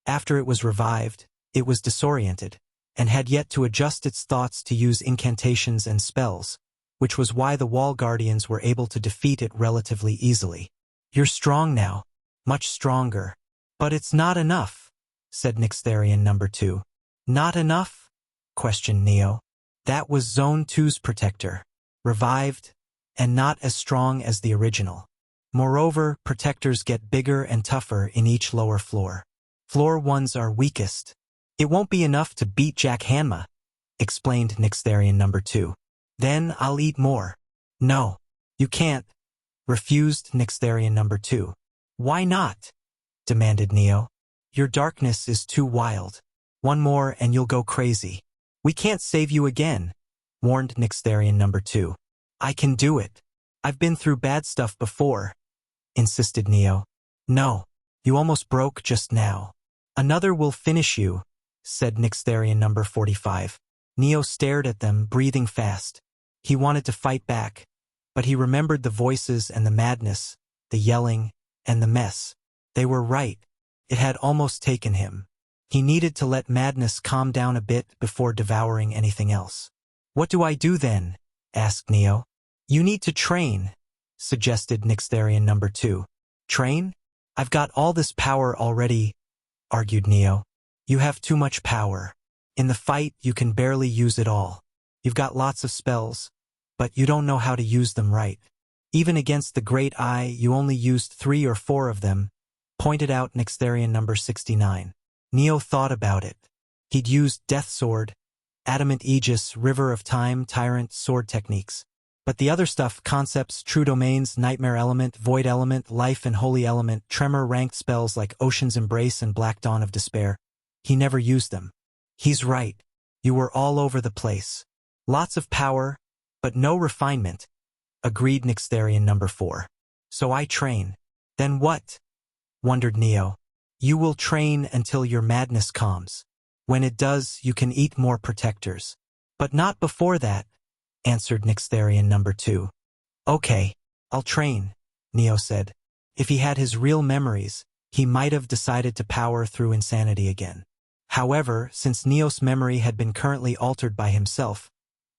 After it was revived, it was disoriented, and had yet to adjust its thoughts to use incantations and spells, which was why the wall guardians were able to defeat it relatively easily. "You're strong now, much stronger. But it's not enough," said Nixtharian number 2. "Not enough?" questioned Neo. "That was Zone 2's protector, revived, and not as strong as the original. Moreover, protectors get bigger and tougher in each lower floor. Floor 1's are weakest. It won't be enough to beat Jack Hanma," explained Nixtharian number 2. "Then I'll eat more." "No, you can't," refused Nixtharian number 2. "Why not?" demanded Neo. "Your darkness is too wild. One more and you'll go crazy. We can't save you again," warned Nixtharian number 2. "I can do it. I've been through bad stuff before," insisted Neo. "No, you almost broke just now. Another will finish you," said Nixtharian number 45. Neo stared at them, breathing fast. He wanted to fight back, but he remembered the voices and the madness, the yelling, and the mess. They were right. It had almost taken him. He needed to let madness calm down a bit before devouring anything else. "What do I do then?" asked Neo. "You need to train," suggested Nixtharian number 2. "Train? I've got all this power already," argued Neo. "You have too much power. In the fight, you can barely use it all. You've got lots of spells, but you don't know how to use them right. Even against the Great Eye, you only used 3 or 4 of them," pointed out Nixtharian number 69. Neo thought about it. He'd used Death Sword, Adamant Aegis, River of Time, Tyrant, Sword techniques. But the other stuff, concepts, True Domains, Nightmare Element, Void Element, Life and Holy Element, Tremor ranked spells like Ocean's Embrace and Black Dawn of Despair, he never used them. "He's right. You were all over the place. Lots of power, but no refinement," agreed Nixtharian number 4. "So I train." "Then what?" wondered Neo. "You will train until your madness calms. When it does, you can eat more protectors." "But not before that," answered Nixtharian number 2. "Okay, I'll train," Neo said. If he had his real memories, he might have decided to power through insanity again. However, since Neo's memory had been currently altered by himself,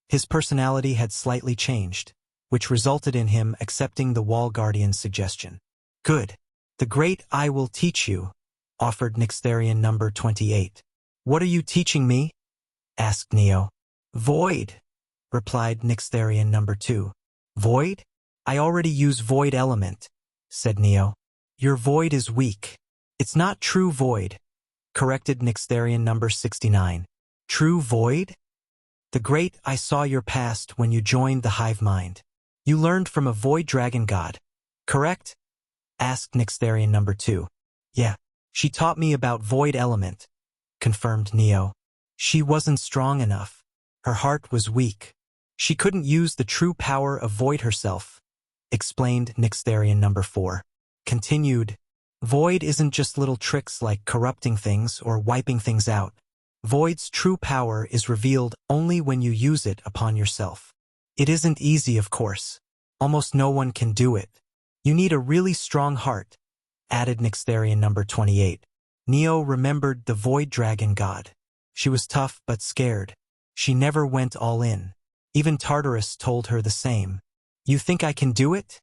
his personality had slightly changed, which resulted in him accepting the Wall Guardian's suggestion. "Good. The Great Eye will teach you," offered Nixtharian number 28. "What are you teaching me?" asked Neo. "Void," replied Nixtharian number 2. "Void? I already use Void Element," said Neo. "Your Void is weak. It's not true Void," corrected Nixtharian number 69. "True Void? The Great Eye saw your past when you joined the Hive Mind. You learned from a Void Dragon God, correct?" asked Nixtharian number 2. "Yeah, she taught me about Void Element," confirmed Neo. "She wasn't strong enough. Her heart was weak. She couldn't use the true power of Void herself," explained Nixtharian number 4. Continued, "Void isn't just little tricks like corrupting things or wiping things out. Void's true power is revealed only when you use it upon yourself. It isn't easy, of course. Almost no one can do it. You need a really strong heart," added Nixtharian number 28. Neo remembered the Void Dragon God. She was tough but scared. She never went all in. Even Tartarus told her the same. "You think I can do it?"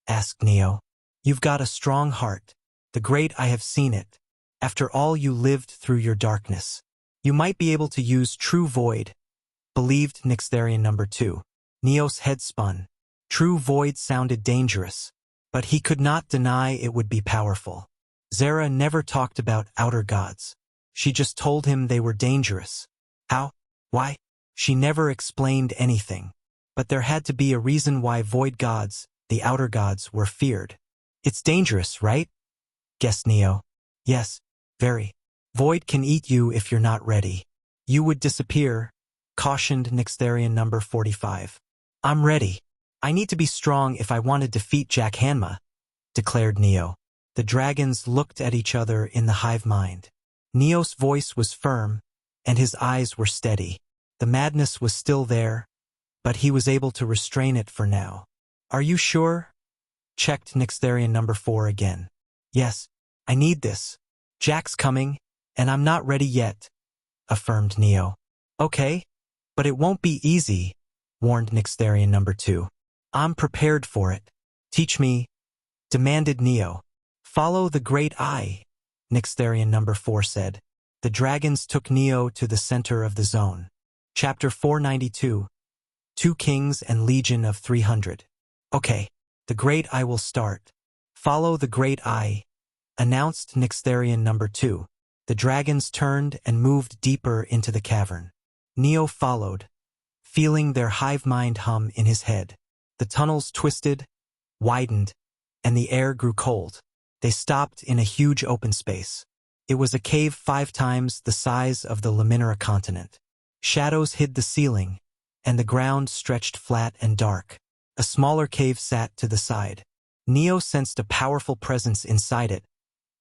asked Neo. "You've got a strong heart. The Great I have seen it. After all you lived through your darkness. You might be able to use true Void," believed Nixtharian number 2. Neo's head spun. True Void sounded dangerous, but he could not deny it would be powerful. Zara never talked about outer gods. She just told him they were dangerous. How? Why? She never explained anything. But there had to be a reason why Void gods, the outer gods, were feared. "It's dangerous, right?" guessed Neo. "Yes, very. Void can eat you if you're not ready. You would disappear," cautioned Nixtharian number 45. "I'm ready. I need to be strong if I want to defeat Jack Hanma," declared Neo. The dragons looked at each other in the hive mind. Neo's voice was firm, and his eyes were steady. The madness was still there, but he was able to restrain it for now. "Are you sure?" checked Nixtharian number 4 again. "Yes, I need this. Jack's coming, and I'm not ready yet," affirmed Neo. "Okay, but it won't be easy," warned Nixtharian number 2. "I'm prepared for it. Teach me," demanded Neo. "Follow the Great Eye," Nixtharian number 4 said. The dragons took Neo to the center of the zone. Chapter 492, 2 Kings and Legion of 300. "Okay, the Great Eye will start. Follow the Great Eye," announced Nixtharian number 2. The dragons turned and moved deeper into the cavern. Neo followed, feeling their hive mind hum in his head. The tunnels twisted, widened, and the air grew cold. They stopped in a huge open space. It was a cave 5 times the size of the Laminera continent. Shadows hid the ceiling, and the ground stretched flat and dark. A smaller cave sat to the side. Neo sensed a powerful presence inside it,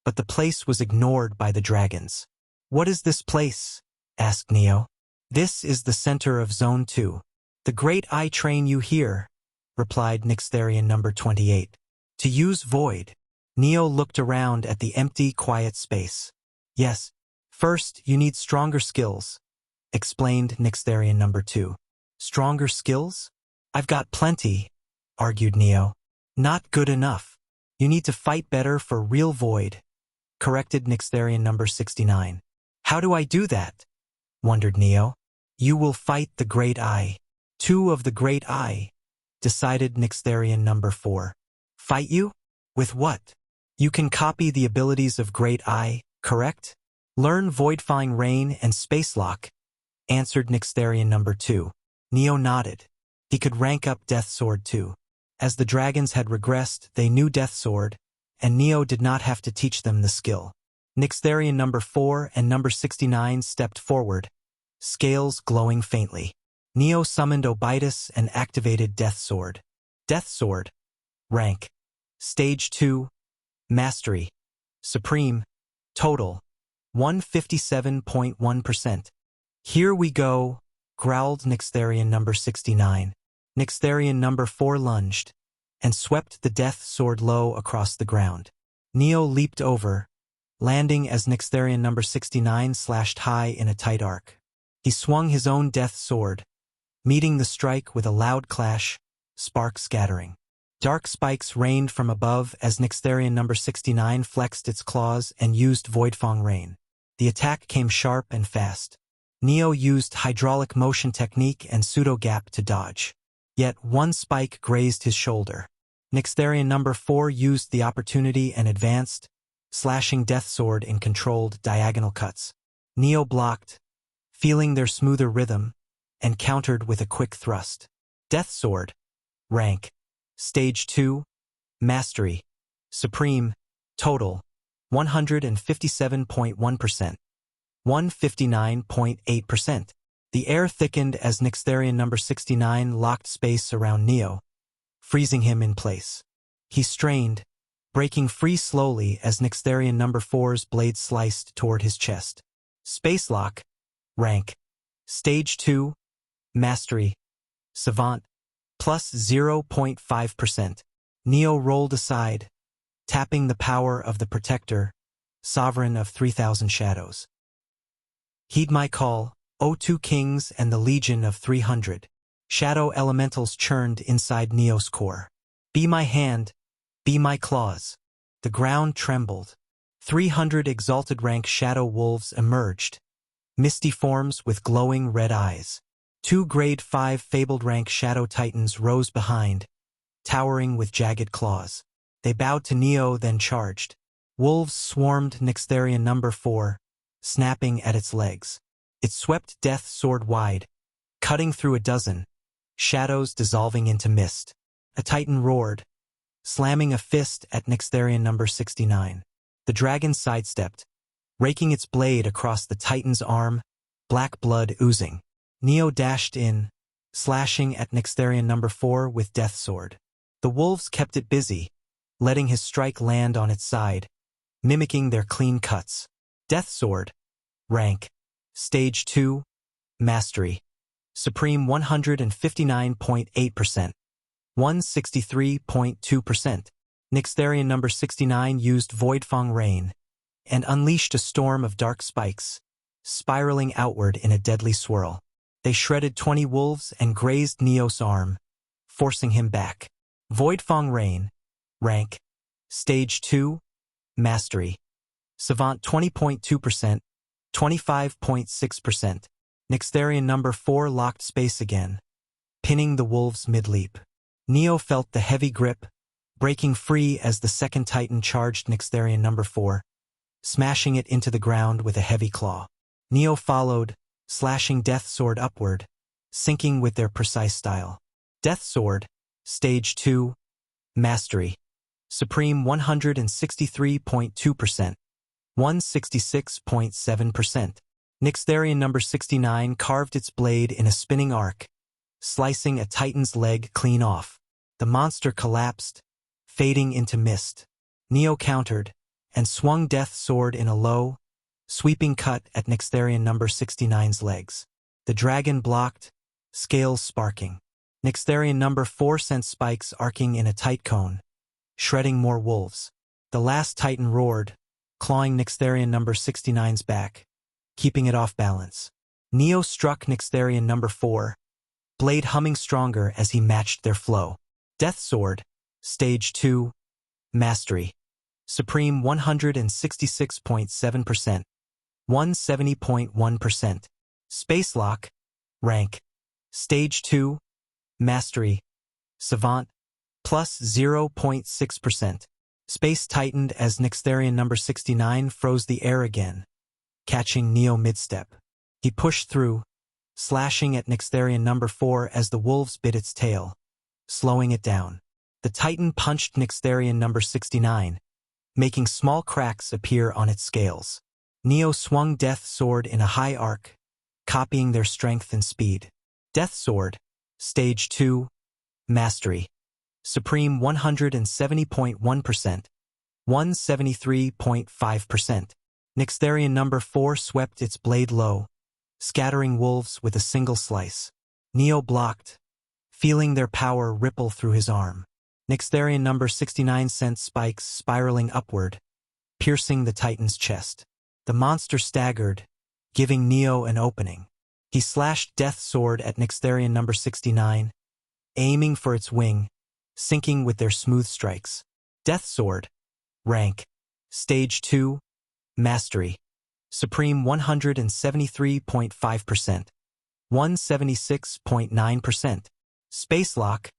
but the place was ignored by the dragons. "What is this place?" asked Neo. This is the center of Zone 2. The great eye train you here, replied Nixtherian number 28. To use void. Neo looked around at the empty, quiet space. Yes. First, you need stronger skills, explained Nixtherian number 2. Stronger skills? I've got plenty, argued Neo. Not good enough. You need to fight better for real void, corrected Nixtherian number 69. How do I do that? Wondered Neo. You will fight the Great Eye. 2 of the Great Eye, decided Nixtherian number 4. Fight you? With what? You can copy the abilities of Great Eye, correct? Learn Voidfying Rain and Spacelock, answered Nixtherian number 2. Neo nodded. He could rank up Death Sword too. As the dragons had regressed, they knew Death Sword, and Neo did not have to teach them the skill. Nixtherian number 4 and number 69 stepped forward, scales glowing faintly. Neo summoned Obitus and activated Death Sword. Death Sword. Rank. Stage 2. Mastery. Supreme. Total. 157.1%. Here we go, growled Nixtherian number 69. Nixtherian number 4 lunged, and swept the Death Sword low across the ground. Neo leaped over, landing as Nixtherian number 69 slashed high in a tight arc. He swung his own Death Sword, meeting the strike with a loud clash, sparks scattering. Dark spikes rained from above as Nixtherian number 69 flexed its claws and used Voidfang Rain. The attack came sharp and fast. Neo used hydraulic motion technique and pseudo-gap to dodge. Yet one spike grazed his shoulder. Nixtherian number 4 used the opportunity and advanced, slashing Death Sword in controlled diagonal cuts. Neo blocked, feeling their smoother rhythm, and countered with a quick thrust. Death Sword. Rank. Stage 2. Mastery. Supreme. Total. 157.1%. 159.8%. The air thickened as Nixtherian number 69 locked space around Neo, freezing him in place. He strained, breaking free slowly as Nixtherian number 4's blade sliced toward his chest. Spacelock. Rank. Stage 2. Mastery. Savant. Plus 0.5%. Neo rolled aside, tapping the power of the Protector, Sovereign of 3,000 Shadows. Heed my call, O 2 Kings and the Legion of 300. Shadow elementals churned inside Neo's core. Be my hand, be my claws. The ground trembled. 300 exalted rank shadow wolves emerged, misty forms with glowing red eyes. 2 grade 5 fabled rank shadow titans rose behind, towering with jagged claws. They bowed to Neo, then charged. Wolves swarmed Nixtherian number 4, snapping at its legs. It swept Death Sword wide, cutting through a dozen, shadows dissolving into mist. A titan roared, slamming a fist at Nixtherian number 69. The dragon sidestepped, raking its blade across the titan's arm, black blood oozing. Neo dashed in, slashing at Nixtherian number 4 with Death Sword. The wolves kept it busy, letting his strike land on its side, mimicking their clean cuts. Death Sword. Rank. Stage 2. Mastery. Supreme 159.8%. 163.2%. Nixtherian number 69 used Voidfang Rain and unleashed a storm of dark spikes, spiraling outward in a deadly swirl. They shredded 20 wolves and grazed Neo's arm, forcing him back. Voidfang Rain. Rank. Stage 2. Mastery. Savant 20.2%. 25.6%. Nixtherian number 4 locked space again, pinning the wolves mid-leap. Neo felt the heavy grip, breaking free as the second titan charged Nixtherian number 4, smashing it into the ground with a heavy claw. Neo followed, slashing Death Sword upward, syncing with their precise style. Death Sword. Stage 2. Mastery. Supreme 163.2%. 166.7%. Nixtherian number 69 carved its blade in a spinning arc, slicing a titan's leg clean off. The monster collapsed, fading into mist. Neo countered, and swung Death Sword in a low, sweeping cut at Nyxtherian number 69's legs. The dragon blocked, scales sparking. Nyxtherian number 4 sent spikes arcing in a tight cone, shredding more wolves. The last titan roared, clawing Nyxtherian number 69's back, keeping it off balance. Neo struck Nyxtherian number 4, blade humming stronger as he matched their flow. Death Sword, Stage 2, Mastery. Supreme 166.7%. 170.1%. Space Lock, Rank. Stage 2, Mastery. Savant, plus 0.6%. Space tightened as Nyxtherian number 69 froze the air again, catching Neo mid-step. He pushed through, slashing at Nyxtherian number 4 as the wolves bit its tail, slowing it down. The titan punched Nyxtherian number 69, making small cracks appear on its scales. Neo swung Death Sword in a high arc, copying their strength and speed. Death Sword, Stage 2, Mastery. Supreme 170.1%. 173.5%. Nyxtherian number 4 swept its blade low, scattering wolves with a single slice. Neo blocked, feeling their power ripple through his arm. Nyxtherian number 69 sent spikes spiraling upward, piercing the titan's chest. The monster staggered, giving Neo an opening. He slashed Death Sword at Nyxtherian number 69, aiming for its wing, sinking with their smooth strikes. Death Sword, Rank. Stage 2, Mastery. Supreme 173.5%. 176.9%. Space Lock,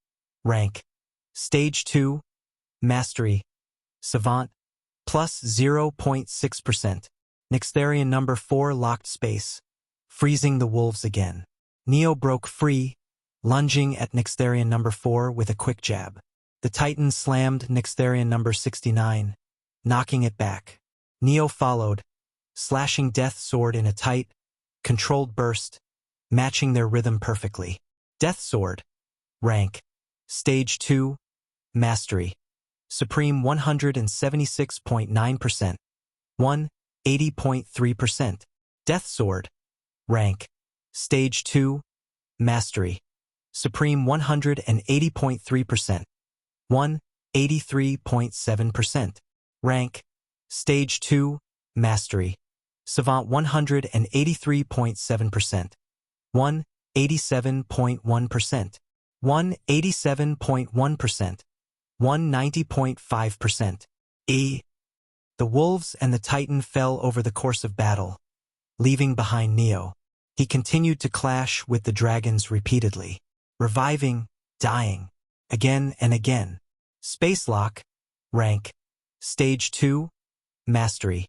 Rank. Stage 2, Mastery. Savant, plus 0.6%. Nyxtherian number 4 locked space, freezing the wolves again. Neo broke free, lunging at Nyxtherian number 4 with a quick jab. The titan slammed Nyxtherian number 69, knocking it back. Neo followed, slashing Death Sword in a tight, controlled burst, matching their rhythm perfectly. Death Sword, Rank. Stage 2, Mastery. Supreme 176.9%. 180.3%. Death Sword, Rank. Stage 2, Mastery. Supreme 180.3%. 183.7%. Rank. Stage 2, Mastery. Savant 183.7%. 187.1%. 187.1%. 190.5%. The wolves and the titan fell over the course of battle, leaving behind Neo. He continued to clash with the dragons repeatedly, reviving, dying, again and again. Space Lock, Rank. Stage 2, Mastery.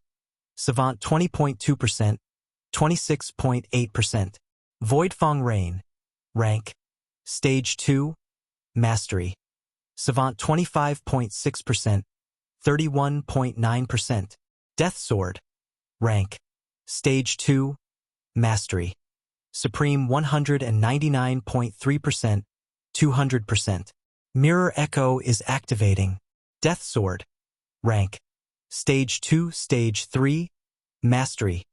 Savant 20.2%, 26.8%. Voidfang Rain, Rank. Stage 2, Mastery. Savant 25.6%, 31.9%. Death Sword, Rank. Stage 2, Mastery. Supreme 199.3%, 200%. Mirror Echo is activating. Death Sword, Rank. Stage 2, Stage 3, Mastery.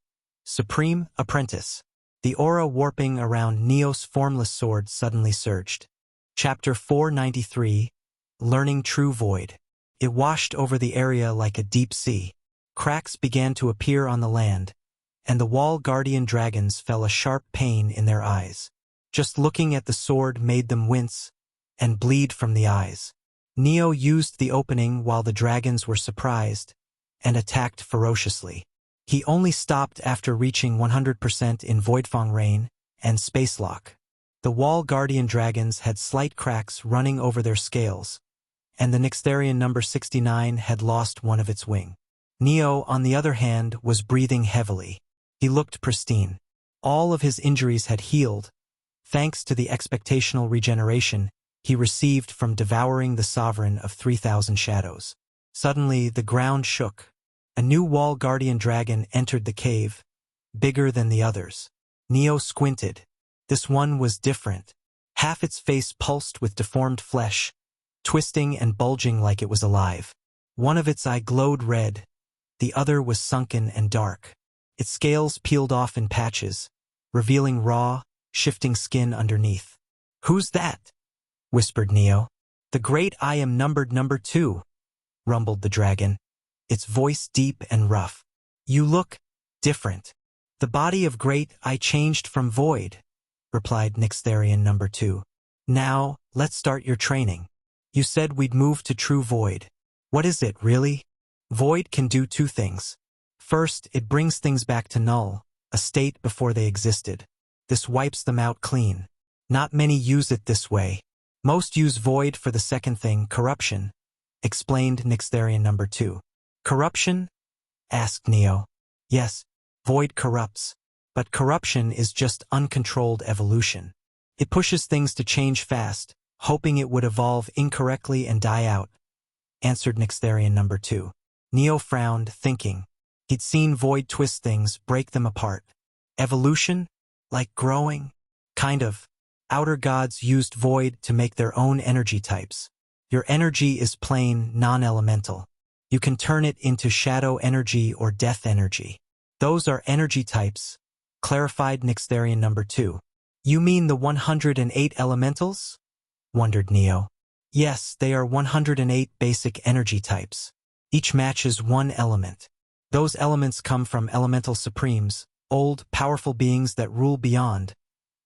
Supreme Apprentice. The aura warping around Neo's formless sword suddenly surged. Chapter 493, Learning True Void. It washed over the area like a deep sea. Cracks began to appear on the land, and the wall guardian dragons felt a sharp pain in their eyes. Just looking at the sword made them wince and bleed from the eyes. Neo used the opening while the dragons were surprised and attacked ferociously. He only stopped after reaching 100% in Voidfang Rain and Space Lock. The wall guardian dragons had slight cracks running over their scales, and the Nyxtherian number 69 had lost one of its wing. Neo, on the other hand, was breathing heavily. He looked pristine. All of his injuries had healed, thanks to the expectational regeneration he received from devouring the Sovereign of 3,000 Shadows. Suddenly, the ground shook. A new wall guardian dragon entered the cave, bigger than the others. Neo squinted. This one was different. Half its face pulsed with deformed flesh, twisting and bulging like it was alive. One of its eyes glowed red, the other was sunken and dark. Its scales peeled off in patches, revealing raw, shifting skin underneath. "Who's that?" whispered Neo. "The great I am numbered number 2, rumbled the dragon, its voice deep and rough. "You look different." "The body of great I changed from void," replied Nyxtherian number 2. "Now, let's start your training. You said we'd move to true void. What is it, really?" Void can do 2 things. First, it brings things back to null, a state before they existed. This wipes them out clean. Not many use it this way. Most use void for the second thing, corruption, explained Nyxtherian number 2. "Corruption?" asked Neo. "Yes, void corrupts. But corruption is just uncontrolled evolution. It pushes things to change fast, hoping it would evolve incorrectly and die out," answered Nyxtherian number 2. Neo frowned, thinking. He'd seen void twist things, break them apart. Evolution? Like growing? Kind of. Outer gods used void to make their own energy types. Your energy is plain, non-elemental. You can turn it into shadow energy or death energy. Those are energy types, clarified Nyxtherian number 2. "You mean the 108 elementals?" wondered Neo. "Yes, they are 108 basic energy types. Each matches 1 element. Those elements come from elemental supremes, old, powerful beings that rule beyond,"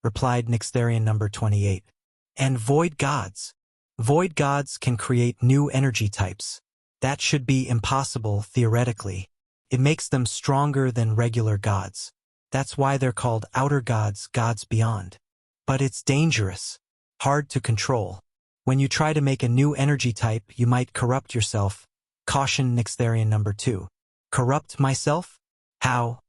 replied Nyxtherian number 28. "And void gods. Void gods can create new energy types. That should be impossible, theoretically. It makes them stronger than regular gods. That's why they're called outer gods, gods beyond. But it's dangerous, hard to control. When you try to make a new energy type, you might corrupt yourself," cautioned Nyxtherian number 2. "Corrupt myself? How?"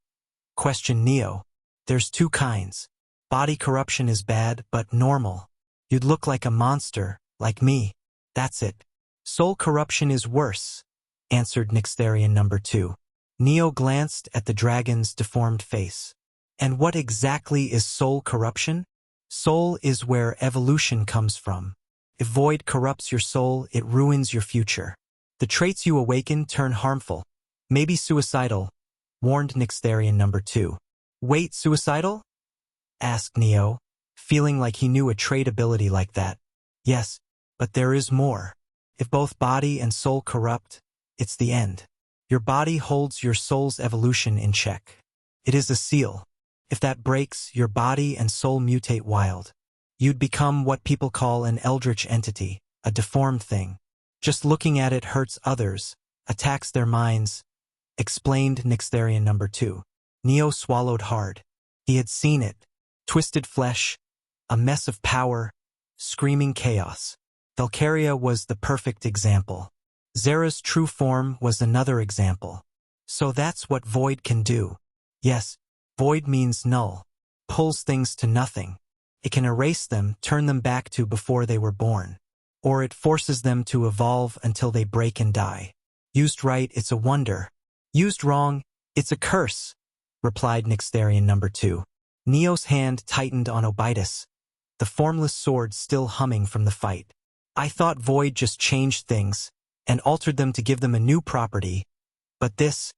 questioned Neo. "There's 2 kinds. Body corruption is bad, but normal. You'd look like a monster, like me. That's it. Soul corruption is worse," answered Nyxtherian number 2. Neo glanced at the dragon's deformed face. "And what exactly is soul corruption?" "Soul is where evolution comes from. If void corrupts your soul, it ruins your future. The traits you awaken turn harmful. Maybe suicidal," warned Nyxtherian number 2. "Wait, suicidal?" asked Neo, feeling like he knew a trait ability like that. "Yes, but there is more. If both body and soul corrupt, it's the end. Your body holds your soul's evolution in check. It is a seal. If that breaks, your body and soul mutate wild. You'd become what people call an eldritch entity, a deformed thing. Just looking at it hurts others, attacks their minds," explained Nyxtherian number 2. Neo swallowed hard. He had seen it. Twisted flesh, a mess of power, screaming chaos. Valkyria was the perfect example. Zera's true form was another example. So that's what void can do. Yes, void means null, pulls things to nothing. It can erase them, turn them back to before they were born. Or it forces them to evolve until they break and die. Used right, it's a wonder. Used wrong, it's a curse, replied Nyxtherian number 2. Neo's hand tightened on Obitus, the formless sword still humming from the fight. "I thought void just changed things and altered them to give them a new property. But this,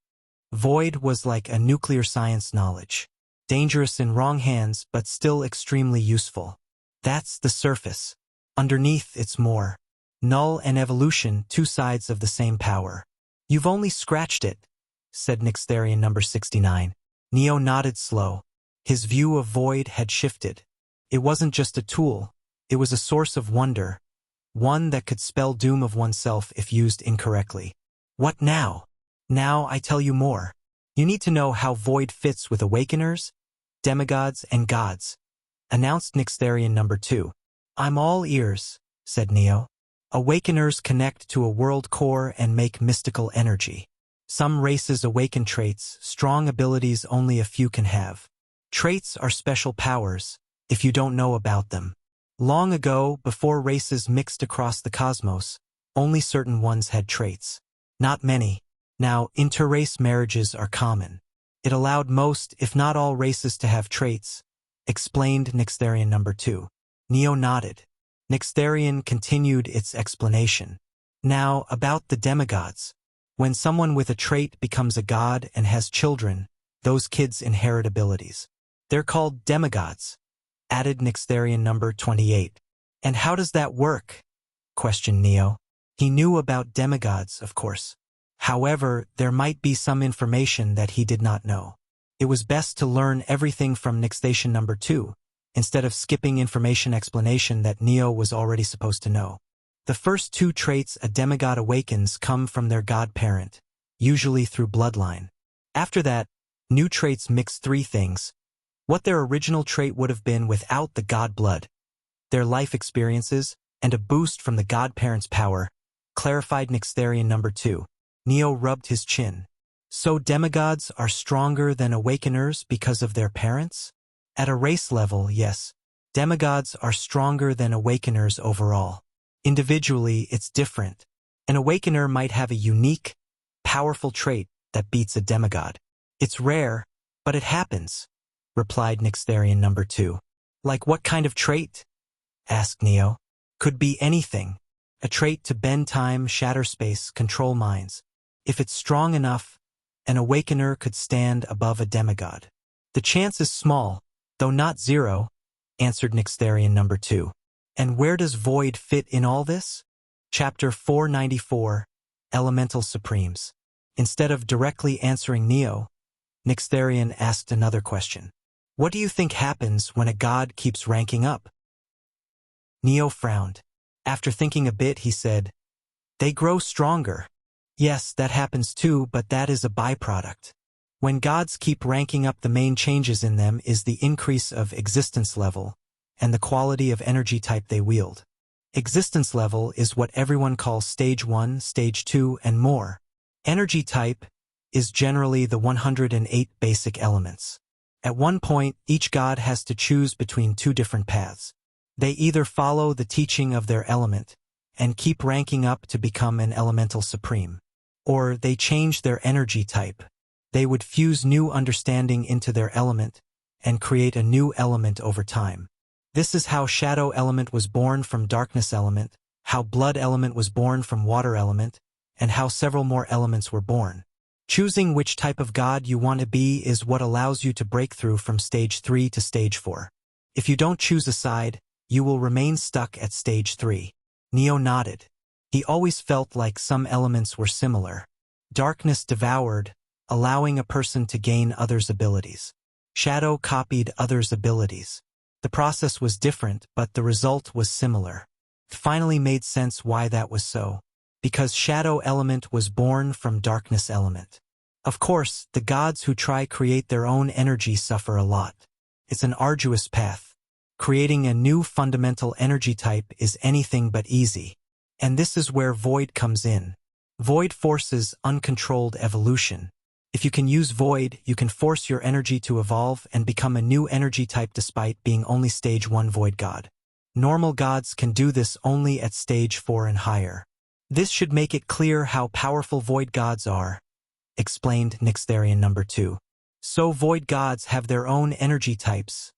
void was like a nuclear science knowledge. Dangerous in wrong hands, but still extremely useful. That's the surface. Underneath, it's more. Null and evolution, 2 sides of the same power." "You've only scratched it," said Nyxtherian number 69. Neo nodded slow. His view of void had shifted. It wasn't just a tool. It was a source of wonder. One that could spell doom of oneself if used incorrectly. "What now?" "Now I tell you more. You need to know how void fits with awakeners, demigods, and gods," announced Nyxtherian number 2. "I'm all ears," said Neo. "Awakeners connect to a world core and make mystical energy. Some races awaken traits, strong abilities only a few can have. Traits are special powers, if you don't know about them. Long ago, before races mixed across the cosmos, only certain ones had traits. Not many. Now, interrace marriages are common. It allowed most, if not all races to have traits," explained Nyxtherian number 2. Neo nodded. Nyxtherian continued its explanation. "Now, about the demigods. When someone with a trait becomes a god and has children, Those kids inherit abilities. They're called demigods, added Nixtharian number 28. And how does that work? Questioned Neo. He knew about demigods, of course. However, there might be some information that he did not know. It was best to learn everything from Nixtharian number 2, instead of skipping information explanation that Neo was already supposed to know. The first 2 traits a demigod awakens come from their godparent, usually through bloodline. After that, new traits mix 3 things: what their original trait would have been without the god blood, their life experiences, and a boost from the godparent's power, clarified Nixtharian number 2. Neo rubbed his chin. So demigods are stronger than awakeners because of their parents? At a race level, yes. Demigods are stronger than awakeners overall. Individually, it's different. An awakener might have a unique, powerful trait that beats a demigod. It's rare, but it happens, replied Nixtharian number 2. Like what kind of trait? Asked Neo. Could be anything. A trait to bend time, shatter space, control minds. If it's strong enough, an awakener could stand above a demigod. The chance is small, though not 0, answered Nixtharian number 2. And where does Void fit in all this? Chapter 494, Elemental Supremes. Instead of directly answering Neo, Nixtharian asked another question. What do you think happens when a god keeps ranking up? Neo frowned. After thinking a bit, he said, They grow stronger. Yes, that happens too, but that is a byproduct. When gods keep ranking up, the main changes in them is the increase of existence level and the quality of energy type they wield. Existence level is what everyone calls stage 1, stage 2, and more. Energy type is generally the 108 basic elements. At one point, each god has to choose between 2 different paths. They either follow the teaching of their element and keep ranking up to become an elemental supreme, or they change their energy type. They would fuse new understanding into their element and create a new element over time. This is how Shadow element was born from Darkness element, how Blood element was born from Water element, and how several more elements were born. Choosing which type of god you want to be is what allows you to break through from stage 3 to stage 4. If you don't choose a side, you will remain stuck at stage 3. Neo nodded. He always felt like some elements were similar. Darkness devoured, allowing a person to gain others' abilities. Shadow copied others' abilities. The process was different, but the result was similar. It finally made sense why that was so. Because Shadow element was born from Darkness element. Of course, the gods who try create their own energy suffer a lot. It's an arduous path. Creating a new fundamental energy type is anything but easy. And this is where Void comes in. Void forces uncontrolled evolution. If you can use Void, you can force your energy to evolve and become a new energy type despite being only stage 1 Void god. Normal gods can do this only at stage 4 and higher. This should make it clear how powerful Void gods are, explained Nixtharian number 2. So Void gods have their own energy types.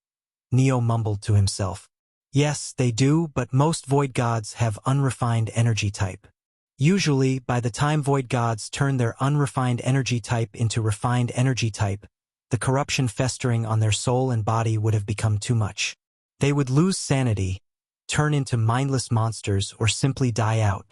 Neo mumbled to himself. Yes, they do, but most Void gods have unrefined energy type. Usually, by the time Void gods turn their unrefined energy type into refined energy type, the corruption festering on their soul and body would have become too much. They would lose sanity, turn into mindless monsters, or simply die out.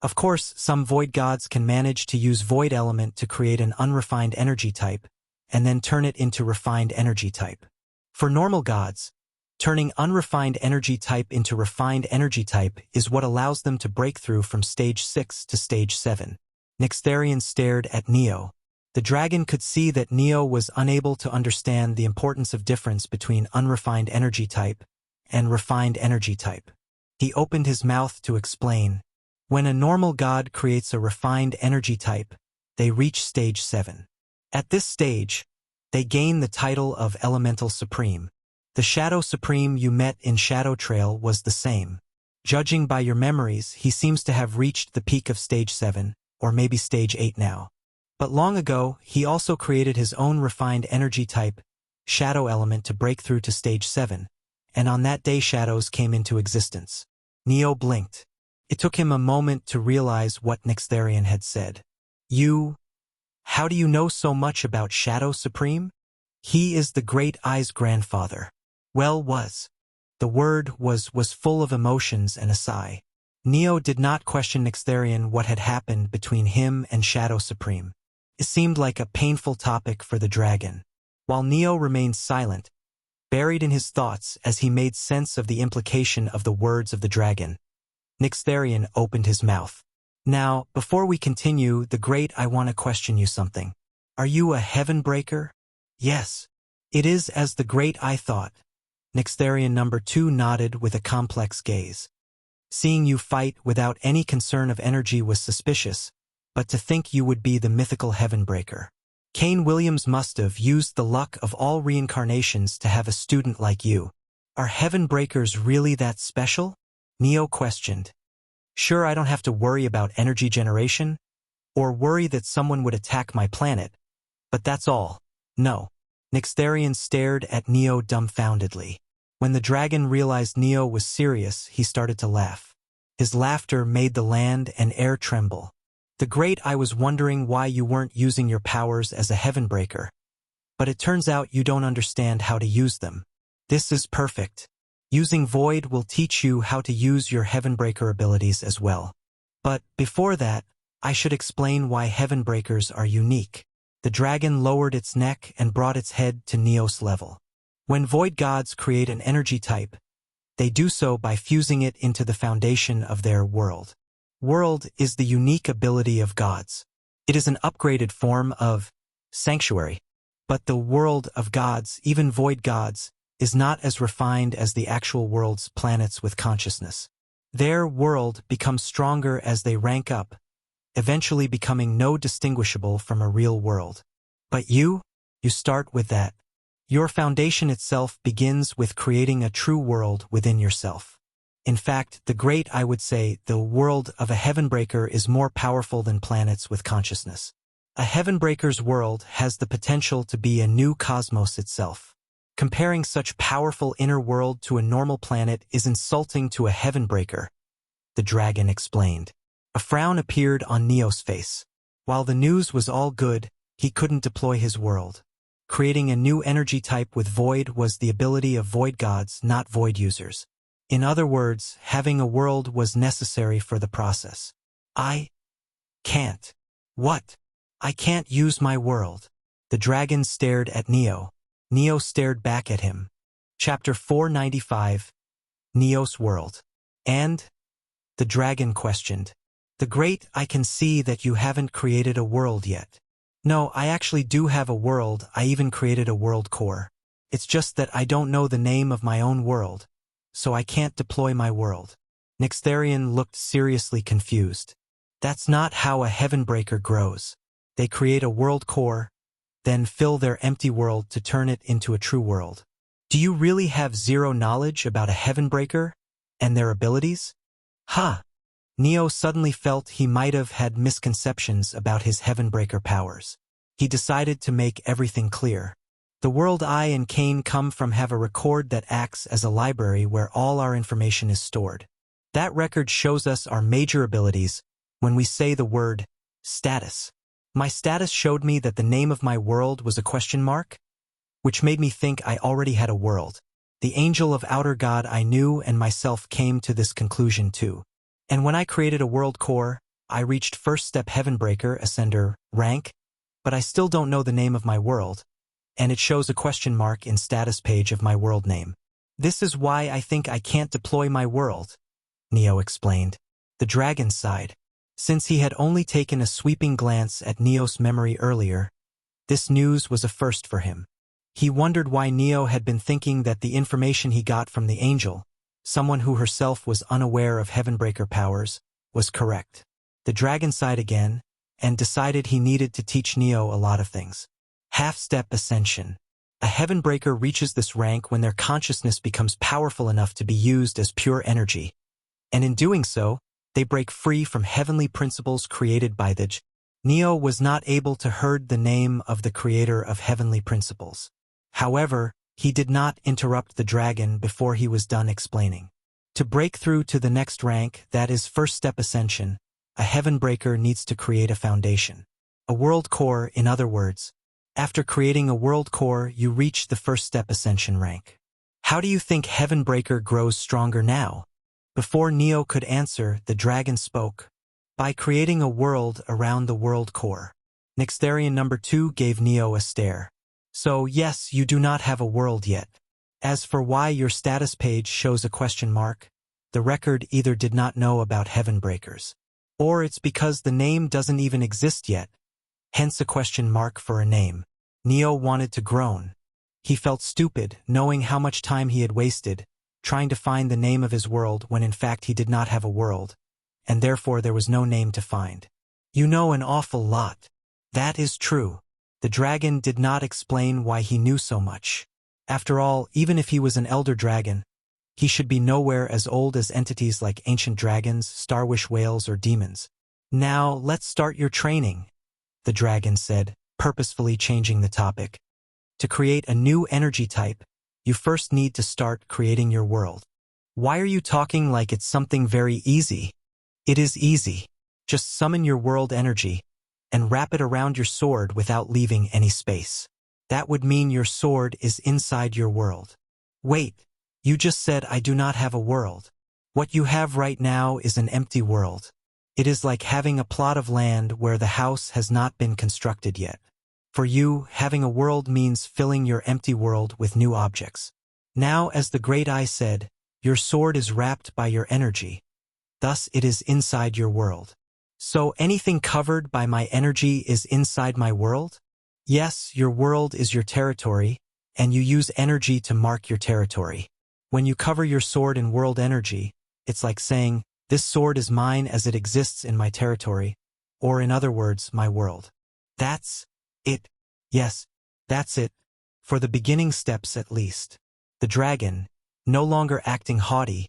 Of course, some Void gods can manage to use Void element to create an unrefined energy type, and then turn it into refined energy type. For normal gods, turning unrefined energy type into refined energy type is what allows them to break through from stage 6 to stage 7. Nixtharian stared at Neo. The dragon could see that Neo was unable to understand the importance of difference between unrefined energy type and refined energy type. He opened his mouth to explain. When a normal god creates a refined energy type, they reach stage 7. At this stage, they gain the title of Elemental Supreme. The Shadow Supreme you met in Shadow Trail was the same. Judging by your memories, he seems to have reached the peak of stage 7, or maybe stage 8 now. But long ago, he also created his own refined energy type, Shadow element, to break through to stage 7, and on that day shadows came into existence. Neo blinked. It took him a moment to realize what Nixtharian had said. How do you know so much about Shadow Supreme? He is the Great Eye's grandfather. Well, was. The word was full of emotions and a sigh. Neo did not question Nixtharian what had happened between him and Shadow Supreme. It seemed like a painful topic for the dragon. While Neo remained silent, buried in his thoughts as he made sense of the implication of the words of the dragon, Nixtharian opened his mouth. Now, before we continue, the Great, I want to question you something. Are you a heaven breaker? Yes. It is as the Great I thought. Nixtharian number 2 nodded with a complex gaze. Seeing you fight without any concern of energy was suspicious, but to think you would be the mythical heaven breaker. Kane Williams must have used the luck of all reincarnations to have a student like you. Are heaven breakers really that special? Neo questioned. Sure, I don't have to worry about energy generation, or worry that someone would attack my planet, but that's all. No. Nixtharian stared at Neo dumbfoundedly. When the dragon realized Neo was serious, he started to laugh. His laughter made the land and air tremble. The Great, I was wondering why you weren't using your powers as a heaven breaker. But it turns out you don't understand how to use them. This is perfect. Using Void will teach you how to use your heaven breaker abilities as well. But before that, I should explain why heaven breakers are unique. The dragon lowered its neck and brought its head to Neo's level. When void gods create an energy type, they do so by fusing it into the foundation of their world. World is the unique ability of gods. It is an upgraded form of sanctuary. But the world of gods, even void gods, is not as refined as the actual world's planets with consciousness. Their world becomes stronger as they rank up, eventually becoming no distinguishable from a real world. But you start with that. Your foundation itself begins with creating a true world within yourself. In fact, the Great, I would say, the world of a heaven breaker is more powerful than planets with consciousness. A heaven breaker's world has the potential to be a new cosmos itself. Comparing such powerful inner world to a normal planet is insulting to a heaven breaker, the dragon explained. A frown appeared on Neo's face. While the news was all good, he couldn't deploy his world. Creating a new energy type with void was the ability of void gods, not void users. In other words, having a world was necessary for the process. I can't. What? I can't use my world. The dragon stared at Neo. Neo stared back at him. Chapter 495, Neo's World. And? The dragon questioned. The Great, I can see that you haven't created a world yet. No, I actually do have a world. I even created a world core. It's just that I don't know the name of my own world, so I can't deploy my world. Nixtharian looked seriously confused. That's not how a heaven breaker grows. They create a world core, then fill their empty world to turn it into a true world. Do you really have zero knowledge about a heaven breaker and their abilities? Ha! Neo suddenly felt he might have had misconceptions about his heaven breaker powers. He decided to make everything clear. The world I and Kane come from have a record that acts as a library where all our information is stored. That record shows us our major abilities when we say the word status. My status showed me that the name of my world was a question mark, which made me think I already had a world. The angel of outer god I knew and myself came to this conclusion too. And when I created a world core, I reached first step heaven breaker ascender rank, but I still don't know the name of my world, and it shows a question mark in status page of my world name. This is why I think I can't deploy my world, Neo explained. The dragon sighed. Since he had only taken a sweeping glance at Neo's memory earlier, this news was a first for him. He wondered why Neo had been thinking that the information he got from the angel, someone who herself was unaware of heavenbreaker powers, was correct. The dragon sighed again, and decided he needed to teach Neo a lot of things. Half-step ascension. A heavenbreaker reaches this rank when their consciousness becomes powerful enough to be used as pure energy. And in doing so, they break free from heavenly principles created by the Neo was not able to heard the name of the creator of heavenly principles. However, he did not interrupt the dragon before he was done explaining. To break through to the next rank, that is first step ascension, a heaven breaker needs to create a foundation. A world core, in other words. After creating a world core, you reach the first step ascension rank. How do you think Heavenbreaker grows stronger now? Before Neo could answer, the dragon spoke. By creating a world around the world core. Nixtharian number 2 gave Neo a stare. So yes, you do not have a world yet. As for why your status page shows a question mark, the record either did not know about Heavenbreakers, or it's because the name doesn't even exist yet, hence a question mark for a name. Neo wanted to groan. He felt stupid, knowing how much time he had wasted, trying to find the name of his world when in fact he did not have a world, and therefore there was no name to find. You know an awful lot. That is true. The dragon did not explain why he knew so much. After all, even if he was an elder dragon, he should be nowhere as old as entities like ancient dragons, starwish whales, or demons. Now, let's start your training, the dragon said, purposefully changing the topic. To create a new energy type, you first need to start creating your world. Why are you talking like it's something very easy? It is easy. Just summon your world energy and wrap it around your sword without leaving any space. That would mean your sword is inside your world. Wait, you just said I do not have a world. What you have right now is an empty world. It is like having a plot of land where the house has not been constructed yet. For you, having a world means filling your empty world with new objects. Now, as the Great Eye said, your sword is wrapped by your energy. Thus, it is inside your world. So anything covered by my energy is inside my world? Yes, your world is your territory, and you use energy to mark your territory. When you cover your sword in world energy, it's like saying, this sword is mine as it exists in my territory, or in other words, my world. That's it. Yes, that's it. For the beginning steps at least. The dragon, no longer acting haughty,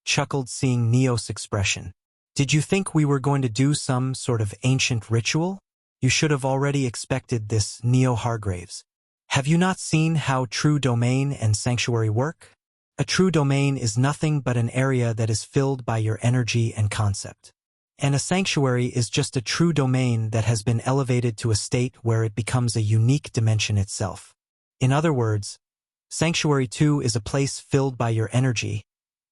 chuckled seeing Neo's expression. Did you think we were going to do some sort of ancient ritual? You should have already expected this, Neo Hargraves. Have you not seen how true domain and sanctuary work? A true domain is nothing but an area that is filled by your energy and concept. And a sanctuary is just a true domain that has been elevated to a state where it becomes a unique dimension itself. In other words, Sanctuary 2 is a place filled by your energy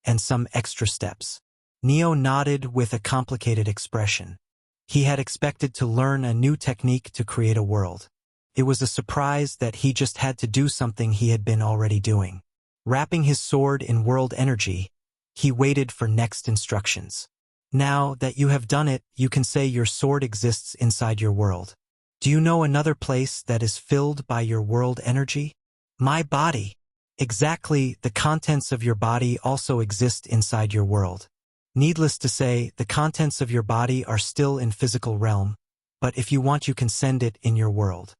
and some extra steps. Neo nodded with a complicated expression. He had expected to learn a new technique to create a world. It was a surprise that he just had to do something he had been already doing. Wrapping his sword in world energy, he waited for next instructions. Now that you have done it, you can say your sword exists inside your world. Do you know another place that is filled by your world energy? My body. Exactly, the contents of your body also exist inside your world. Needless to say, the contents of your body are still in physical realm, but if you want you can send it in your world.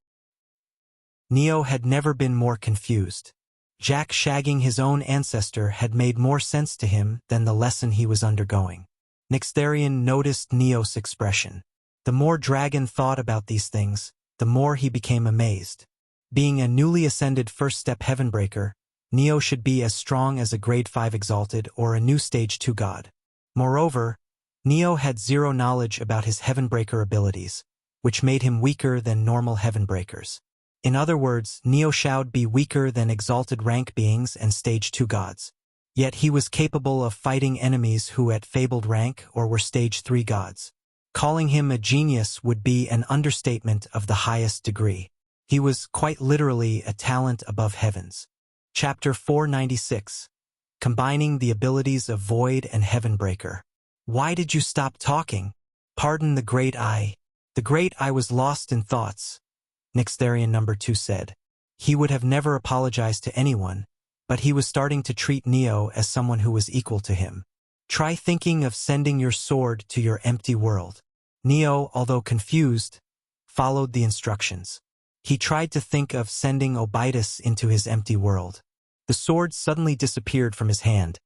Neo had never been more confused. Jack shagging his own ancestor had made more sense to him than the lesson he was undergoing. Nixtharian noticed Neo's expression. The more Dragon thought about these things, the more he became amazed. Being a newly ascended first-step Heavenbreaker, Neo should be as strong as a Grade 5 Exalted or a new Stage 2 God. Moreover, Neo had zero knowledge about his Heavenbreaker abilities, which made him weaker than normal Heavenbreakers. In other words, Neo should be weaker than exalted rank beings and Stage 2 gods. Yet he was capable of fighting enemies who at fabled rank or were Stage 3 gods. Calling him a genius would be an understatement of the highest degree. He was quite literally a talent above heavens. Chapter 496. Combining the abilities of Void and Heavenbreaker. Why did you stop talking? Pardon the Great Eye. The Great Eye was lost in thoughts, Nixtharian number 2 said. He would have never apologized to anyone, but he was starting to treat Neo as someone who was equal to him. Try thinking of sending your sword to your empty world. Neo, although confused, followed the instructions. He tried to think of sending Obitus into his empty world. The sword suddenly disappeared from his hand,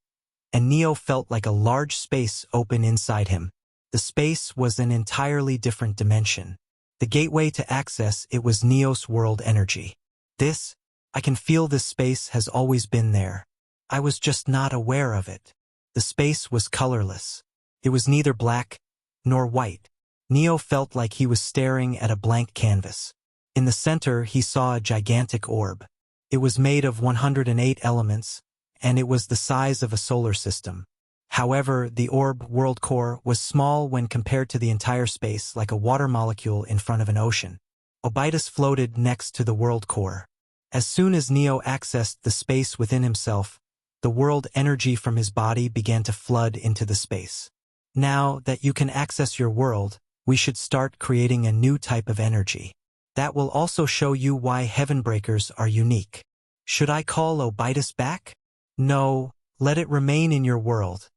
and Neo felt like a large space open inside him. The space was an entirely different dimension. The gateway to access it was Neo's world energy. I can feel this space has always been there. I was just not aware of it. The space was colorless. It was neither black nor white. Neo felt like he was staring at a blank canvas. In the center, he saw a gigantic orb. It was made of 108 elements, and it was the size of a solar system. However, the orb world core was small when compared to the entire space, like a water molecule in front of an ocean. Obitus floated next to the world core. As soon as Neo accessed the space within himself, the world energy from his body began to flood into the space. Now that you can access your world, we should start creating a new type of energy. That will also show you why Heavenbreakers are unique. Should I call Obitus back? No, let it remain in your world.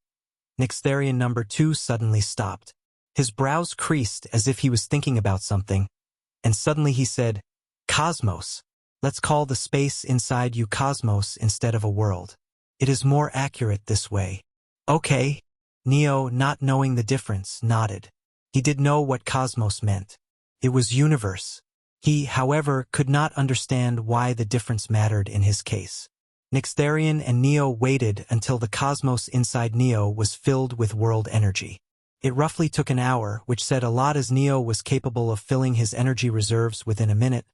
Nixtharian number 2 suddenly stopped. His brows creased as if he was thinking about something, and suddenly he said, Cosmos. Let's call the space inside you Cosmos instead of a world. It is more accurate this way. Okay. Neo, not knowing the difference, nodded. He did know what Cosmos meant. It was universe. He, however, could not understand why the difference mattered in his case. Nixtharian and Neo waited until the cosmos inside Neo was filled with world energy. It roughly took an hour, which said a lot, as Neo was capable of filling his energy reserves within a minute,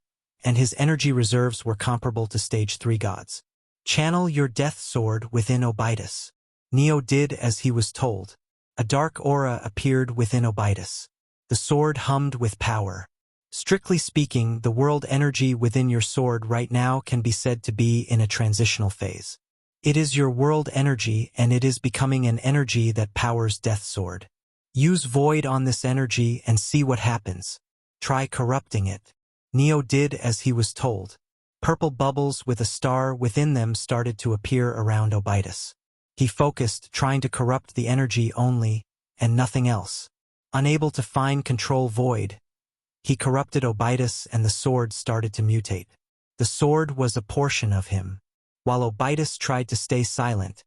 and his energy reserves were comparable to Stage 3 gods. Channel your death sword within Obitus. Neo did as he was told. A dark aura appeared within Obitus. The sword hummed with power. Strictly speaking, the world energy within your sword right now can be said to be in a transitional phase. It is your world energy, and it is becoming an energy that powers Death Sword. Use Void on this energy and see what happens. Try corrupting it. Neo did as he was told. Purple bubbles with a star within them started to appear around Obitus. He focused, trying to corrupt the energy only, and nothing else. Unable to find control Void, he corrupted Obitus, and the sword started to mutate. The sword was a portion of him. While Obitus tried to stay silent,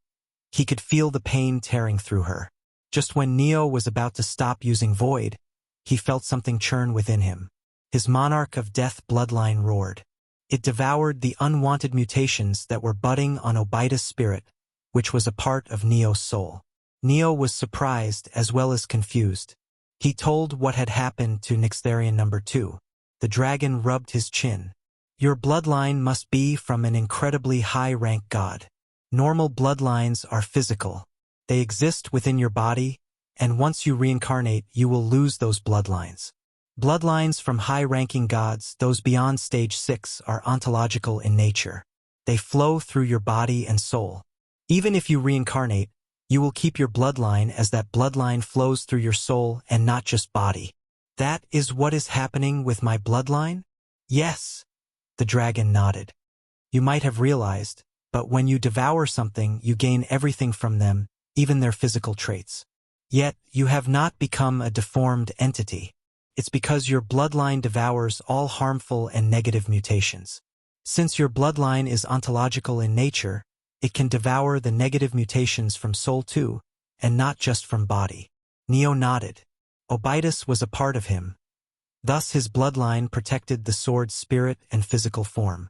he could feel the pain tearing through her. Just when Neo was about to stop using Void, he felt something churn within him. His Monarch of Death bloodline roared. It devoured the unwanted mutations that were budding on Obitus' spirit, which was a part of Neo's soul. Neo was surprised as well as confused. He told what had happened to Nixtharian number 2. The dragon rubbed his chin. Your bloodline must be from an incredibly high-rank god. Normal bloodlines are physical. They exist within your body, and once you reincarnate, you will lose those bloodlines. Bloodlines from high-ranking gods, those beyond Stage 6, are ontological in nature. They flow through your body and soul. Even if you reincarnate, you will keep your bloodline, as that bloodline flows through your soul and not just body. That is what is happening with my bloodline? Yes. The dragon nodded. You might have realized, but when you devour something, you gain everything from them, even their physical traits. Yet, you have not become a deformed entity. It's because your bloodline devours all harmful and negative mutations. Since your bloodline is ontological in nature, it can devour the negative mutations from soul too, and not just from body. Neo nodded. Obitus was a part of him. Thus his bloodline protected the sword's spirit and physical form.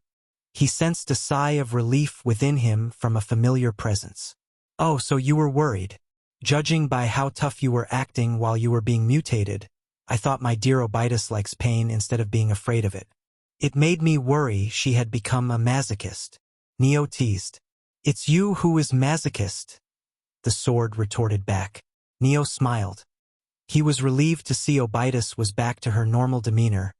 He sensed a sigh of relief within him from a familiar presence. Oh, so you were worried. Judging by how tough you were acting while you were being mutated, I thought my dear Obitus likes pain instead of being afraid of it. It made me worry she had become a masochist. Neo teased. It's you who is masochist, the sword retorted back. Neo smiled. He was relieved to see Obitus was back to her normal demeanor,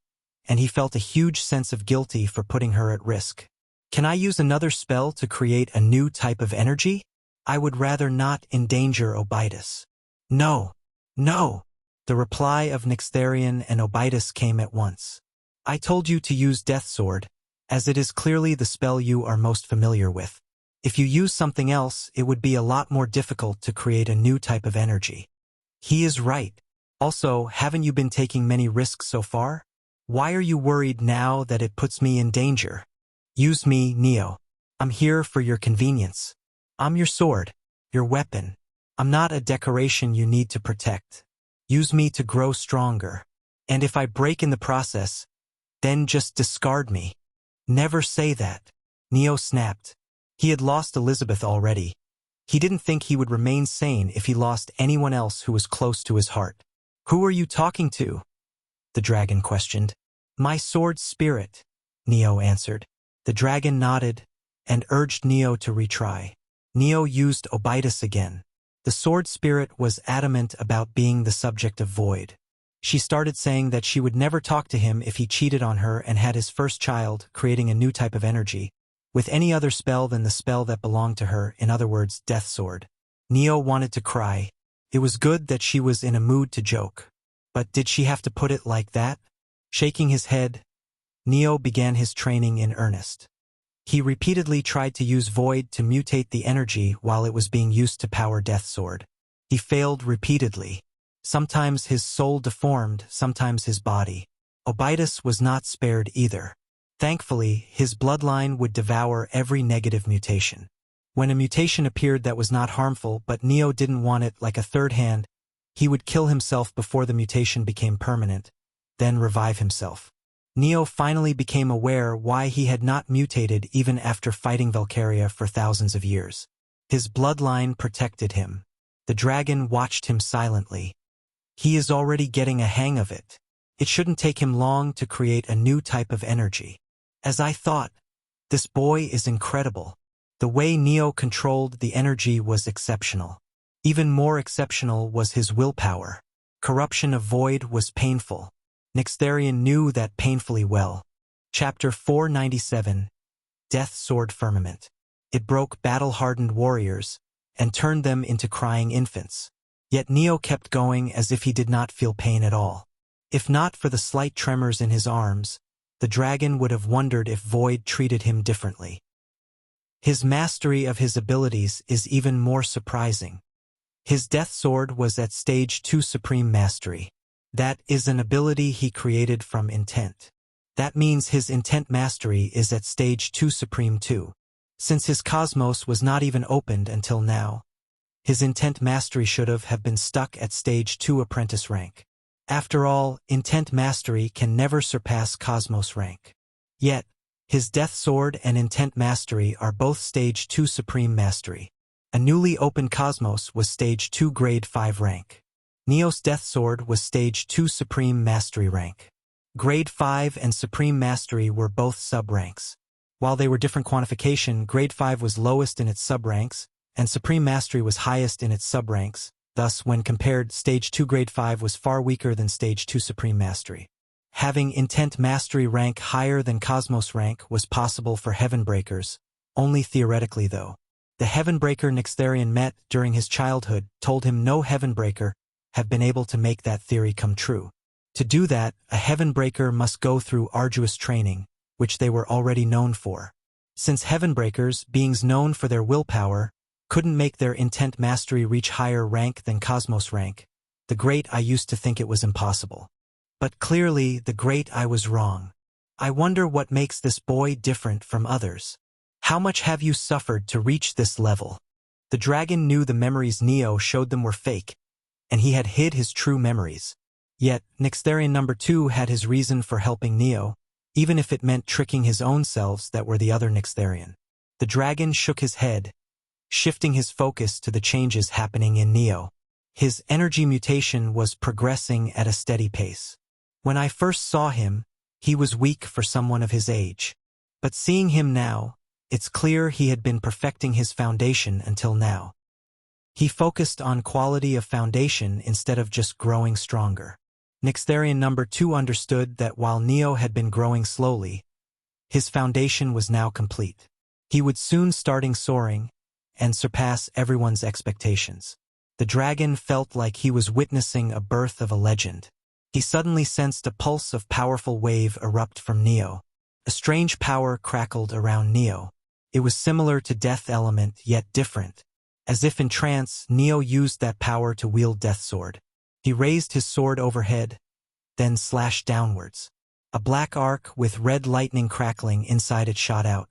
and he felt a huge sense of guilty for putting her at risk. Can I use another spell to create a new type of energy? I would rather not endanger Obitus. No, no. The reply of Nixtharian and Obitus came at once. I told you to use Death Sword, as it is clearly the spell you are most familiar with. If you use something else, it would be a lot more difficult to create a new type of energy. He is right. Also, haven't you been taking many risks so far? Why are you worried now that it puts me in danger? Use me, Neo. I'm here for your convenience. I'm your sword, your weapon. I'm not a decoration you need to protect. Use me to grow stronger. And if I break in the process, then just discard me. Never say that. Neo snapped. He had lost Elizabeth already. He didn't think he would remain sane if he lost anyone else who was close to his heart. Who are you talking to? The dragon questioned. My sword spirit, Neo answered. The dragon nodded and urged Neo to retry. Neo used Obitus again. The sword spirit was adamant about being the subject of void. She started saying that she would never talk to him if he cheated on her and had his first child, creating a new type of energy, with any other spell than the spell that belonged to her, in other words, Death Sword. Neo wanted to cry. It was good that she was in a mood to joke. But did she have to put it like that? Shaking his head, Neo began his training in earnest. He repeatedly tried to use Void to mutate the energy while it was being used to power Death Sword. He failed repeatedly. Sometimes his soul deformed, sometimes his body. Obitus was not spared either. Thankfully, his bloodline would devour every negative mutation. When a mutation appeared that was not harmful but Neo didn't want it, like a third hand, he would kill himself before the mutation became permanent, then revive himself. Neo finally became aware why he had not mutated even after fighting Valkyria for thousands of years. His bloodline protected him. The dragon watched him silently. He is already getting a hang of it. It shouldn't take him long to create a new type of energy. As I thought, this boy is incredible. The way Neo controlled the energy was exceptional. Even more exceptional was his willpower. Corruption of Void was painful. Nyxtharion knew that painfully well. Chapter 497, Death Sword Firmament. It broke battle-hardened warriors and turned them into crying infants. Yet Neo kept going as if he did not feel pain at all. If not for the slight tremors in his arms, the dragon would have wondered if Void treated him differently. His mastery of his abilities is even more surprising. His Death Sword was at Stage 2 Supreme Mastery. That is an ability he created from intent. That means his intent mastery is at Stage 2 Supreme 2. Since his cosmos was not even opened until now, his intent mastery should have been stuck at Stage 2 Apprentice rank. After all, intent mastery can never surpass cosmos rank. Yet, his Death Sword and intent mastery are both Stage 2 Supreme Mastery. A newly opened cosmos was Stage 2 Grade 5 rank. Neo's Death Sword was Stage 2 Supreme Mastery rank. Grade 5 and Supreme Mastery were both sub-ranks. While they were different quantification, Grade 5 was lowest in its sub-ranks, and Supreme Mastery was highest in its sub-ranks. Thus, when compared, Stage 2 Grade 5 was far weaker than Stage 2 Supreme Mastery. Having Intent Mastery rank higher than Cosmos rank was possible for Heavenbreakers, only theoretically though. The Heavenbreaker Nyxtharion met during his childhood told him no Heavenbreaker have been able to make that theory come true. To do that, a Heavenbreaker must go through arduous training, which they were already known for. Since Heavenbreakers, beings known for their willpower, couldn't make their intent mastery reach higher rank than Cosmos rank, the Great I used to think it was impossible. But clearly, the Great I was wrong. I wonder what makes this boy different from others. How much have you suffered to reach this level? The dragon knew the memories Neo showed them were fake, and he had hid his true memories. Yet, Nyxtharion number 2 had his reason for helping Neo, even if it meant tricking his own selves that were the other Nyxtharion. The dragon shook his head, shifting his focus to the changes happening in Neo. His energy mutation was progressing at a steady pace. When I first saw him, he was weak for someone of his age. But seeing him now, it's clear he had been perfecting his foundation until now. He focused on quality of foundation instead of just growing stronger. Nyxtharion number 2 understood that while Neo had been growing slowly, his foundation was now complete. He would soon starting soaring and surpass everyone's expectations. The dragon felt like he was witnessing a birth of a legend. He suddenly sensed a pulse of powerful wave erupt from Neo. A strange power crackled around Neo. It was similar to Death Element, yet different. As if in trance, Neo used that power to wield Death Sword. He raised his sword overhead, then slashed downwards. A black arc with red lightning crackling inside it shot out.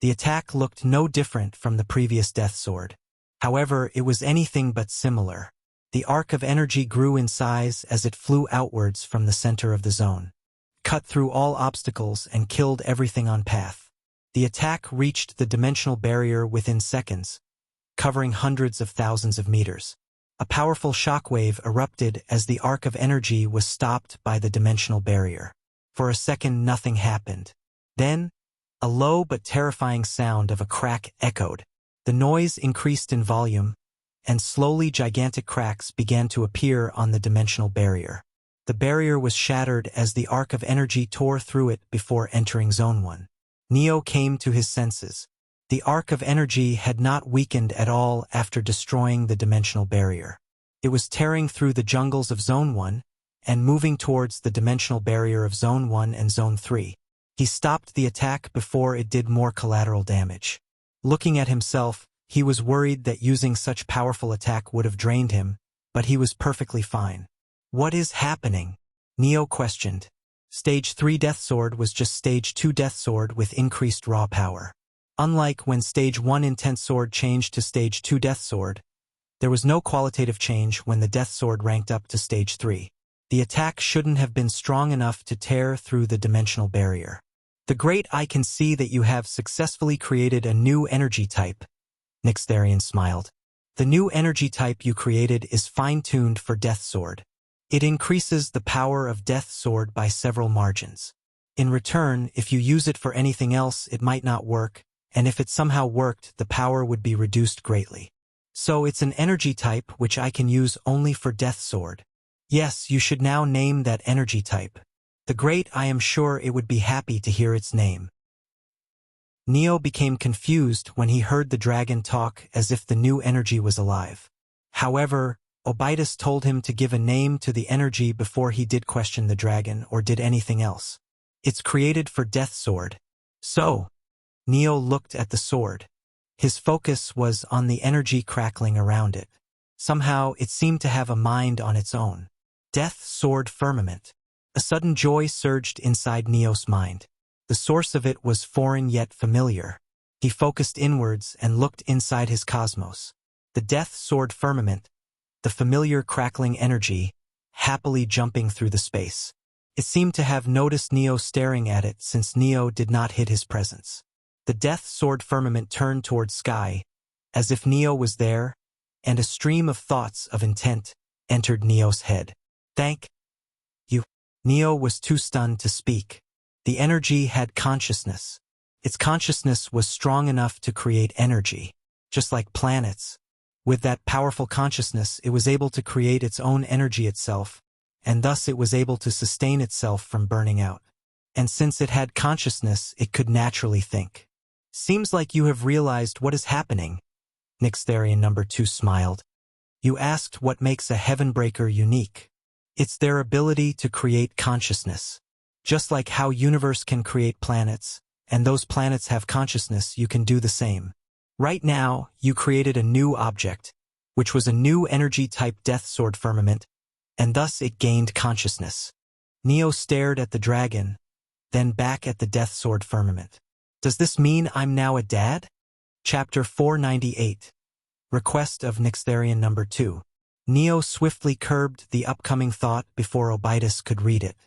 The attack looked no different from the previous Death Sword. However, it was anything but similar. The arc of energy grew in size as it flew outwards from the center of the zone, cut through all obstacles and killed everything on path. The attack reached the dimensional barrier within seconds, covering hundreds of thousands of meters. A powerful shockwave erupted as the arc of energy was stopped by the dimensional barrier. For a second nothing happened. Then, a low but terrifying sound of a crack echoed. The noise increased in volume, and slowly gigantic cracks began to appear on the dimensional barrier. The barrier was shattered as the arc of energy tore through it before entering Zone 1. Neo came to his senses. The arc of energy had not weakened at all after destroying the dimensional barrier. It was tearing through the jungles of Zone 1 and moving towards the dimensional barrier of Zone 1 and Zone 3. He stopped the attack before it did more collateral damage. Looking at himself, he was worried that using such powerful attack would have drained him, but he was perfectly fine. What is happening? Neo questioned. Stage 3 Death Sword was just Stage 2 Death Sword with increased raw power. Unlike when Stage 1 Intense Sword changed to Stage 2 Death Sword, there was no qualitative change when the Death Sword ranked up to Stage 3. The attack shouldn't have been strong enough to tear through the dimensional barrier. The Great I can see that you have successfully created a new energy type. Nyxtharion smiled. The new energy type you created is fine-tuned for Death Sword. It increases the power of Death Sword by several margins. In return, if you use it for anything else, it might not work, and if it somehow worked, the power would be reduced greatly. So it's an energy type which I can use only for Death Sword. Yes, you should now name that energy type. The Great I am sure it would be happy to hear its name. Neo became confused when he heard the dragon talk as if the new energy was alive. However, Obidus told him to give a name to the energy before he did question the dragon or did anything else. It's created for Death Sword. So, Neo looked at the sword. His focus was on the energy crackling around it. Somehow, it seemed to have a mind on its own. Death Sword Firmament. A sudden joy surged inside Neo's mind. The source of it was foreign yet familiar. He focused inwards and looked inside his cosmos. The Death Sword Firmament, the familiar crackling energy, happily jumping through the space. It seemed to have noticed Neo staring at it since Neo did not hid his presence. The Death Sword Firmament turned towards sky, as if Neo was there, and a stream of thoughts of intent entered Neo's head. Thank you. Neo was too stunned to speak. The energy had consciousness. Its consciousness was strong enough to create energy, just like planets. With that powerful consciousness, it was able to create its own energy itself, and thus it was able to sustain itself from burning out. And since it had consciousness, it could naturally think. Seems like you have realized what is happening. Nyxtharion number 2 smiled. You asked what makes a Heavenbreaker unique. It's their ability to create consciousness. Just like how universe can create planets, and those planets have consciousness, you can do the same. Right now, you created a new object, which was a new energy type Death Sword Firmament, and thus it gained consciousness. Neo stared at the dragon, then back at the Death Sword Firmament. Does this mean I'm now a dad? Chapter 498. Request of Nyxtharion number 2. Neo swiftly curbed the upcoming thought before Obidus could read it.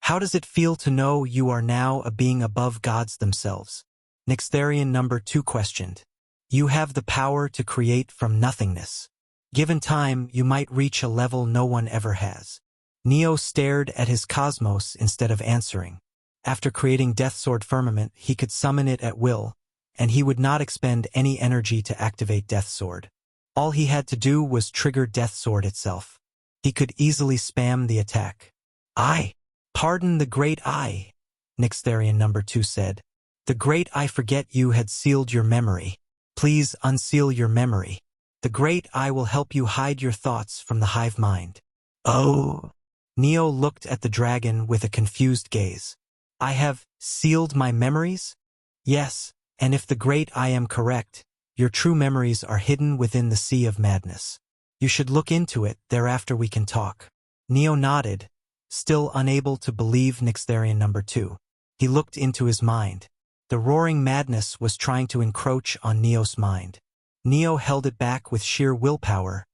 How does it feel to know you are now a being above gods themselves? Nyxtharion number 2 questioned. You have the power to create from nothingness. Given time, you might reach a level no one ever has. Neo stared at his cosmos instead of answering. After creating Death Sword Firmament, he could summon it at will, and he would not expend any energy to activate Death Sword. All he had to do was trigger Death Sword itself. He could easily spam the attack. Pardon the Great I, Nyxtharion number 2 said. The Great I forget you had sealed your memory. Please unseal your memory. The Great I will help you hide your thoughts from the hive mind. Oh! Neo looked at the dragon with a confused gaze. I have sealed my memories? Yes, and if the Great I am correct, your true memories are hidden within the sea of madness. You should look into it, thereafter we can talk. Neo nodded, still unable to believe Nyxtharion number 2. He looked into his mind. The roaring madness was trying to encroach on Neo's mind. Neo held it back with sheer willpower,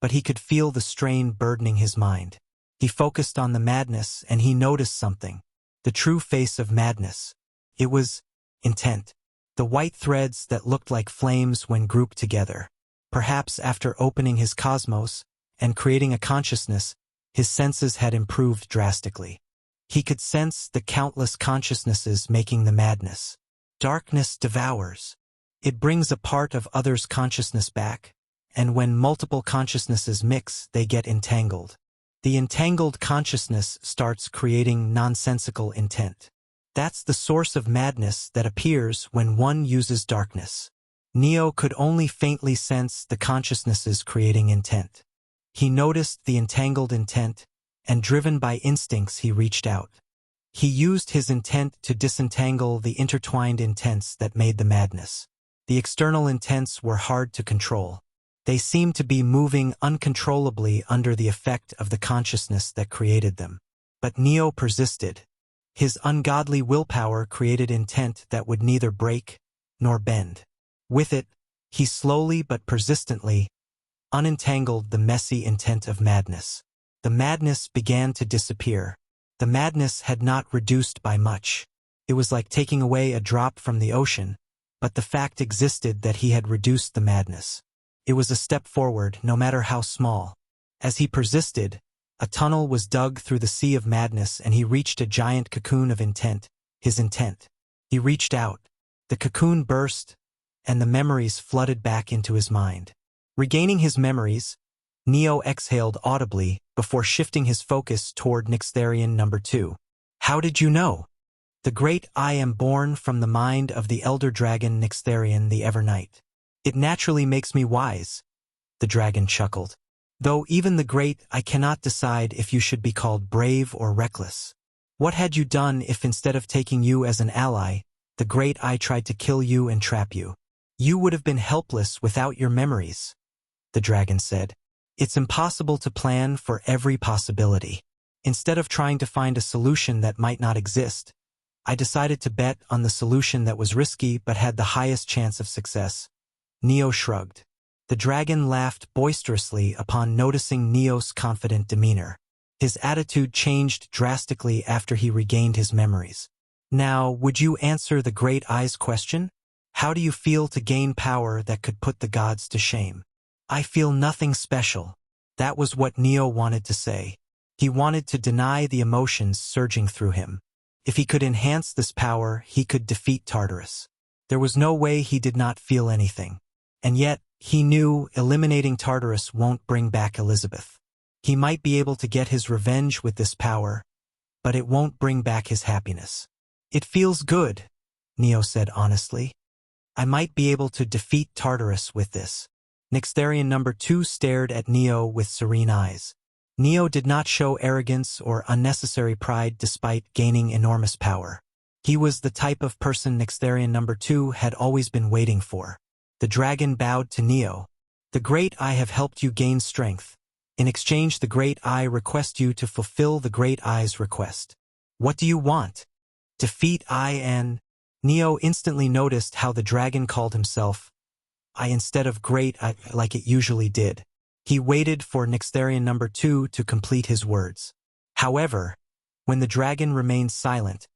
but he could feel the strain burdening his mind. He focused on the madness and he noticed something. The true face of madness. It was intent. The white threads that looked like flames when grouped together. Perhaps after opening his cosmos and creating a consciousness, his senses had improved drastically. He could sense the countless consciousnesses making the madness. Darkness devours. It brings a part of others' consciousness back, and when multiple consciousnesses mix, they get entangled. The entangled consciousness starts creating nonsensical intent. That's the source of madness that appears when one uses darkness. Neo could only faintly sense the consciousnesses creating intent. He noticed the entangled intent, and driven by instincts he reached out. He used his intent to disentangle the intertwined intents that made the madness. The external intents were hard to control. They seemed to be moving uncontrollably under the effect of the consciousness that created them. But Neo persisted. His ungodly willpower created intent that would neither break nor bend. With it, he slowly but persistently unentangled the messy intent of madness. The madness began to disappear. The madness had not reduced by much. It was like taking away a drop from the ocean, but the fact existed that he had reduced the madness. It was a step forward, no matter how small. As he persisted, a tunnel was dug through the sea of madness and he reached a giant cocoon of intent, his intent. He reached out. The cocoon burst, and the memories flooded back into his mind. Regaining his memories, Neo exhaled audibly before shifting his focus toward Nixtharian number 2. How did you know? The great I am born from the mind of the elder dragon Nixtharian the Evernight. It naturally makes me wise, the dragon chuckled. Though even the great I cannot decide if you should be called brave or reckless. What had you done if instead of taking you as an ally, the great I tried to kill you and trap you? You would have been helpless without your memories, the dragon said. It's impossible to plan for every possibility. Instead of trying to find a solution that might not exist, I decided to bet on the solution that was risky but had the highest chance of success. Neo shrugged. The dragon laughed boisterously upon noticing Neo's confident demeanor. His attitude changed drastically after he regained his memories. Now, would you answer the great I's question? How do you feel to gain power that could put the gods to shame? I feel nothing special. That was what Neo wanted to say. He wanted to deny the emotions surging through him. If he could enhance this power, he could defeat Tartarus. There was no way he did not feel anything. And yet, he knew eliminating Tartarus won't bring back Elizabeth. He might be able to get his revenge with this power, but it won't bring back his happiness. It feels good, Neo said honestly. I might be able to defeat Tartarus with this. Nixtharian number 2 stared at Neo with serene eyes. Neo did not show arrogance or unnecessary pride despite gaining enormous power. He was the type of person Nixtharian number 2 had always been waiting for. The dragon bowed to Neo. The great I have helped you gain strength. In exchange, the great I request you to fulfill the great I's request. What do you want? Defeat I and... Neo instantly noticed how the dragon called himself I instead of great I like it usually did. He waited for Nixtharian number 2 to complete his words. However, when the dragon remained silent,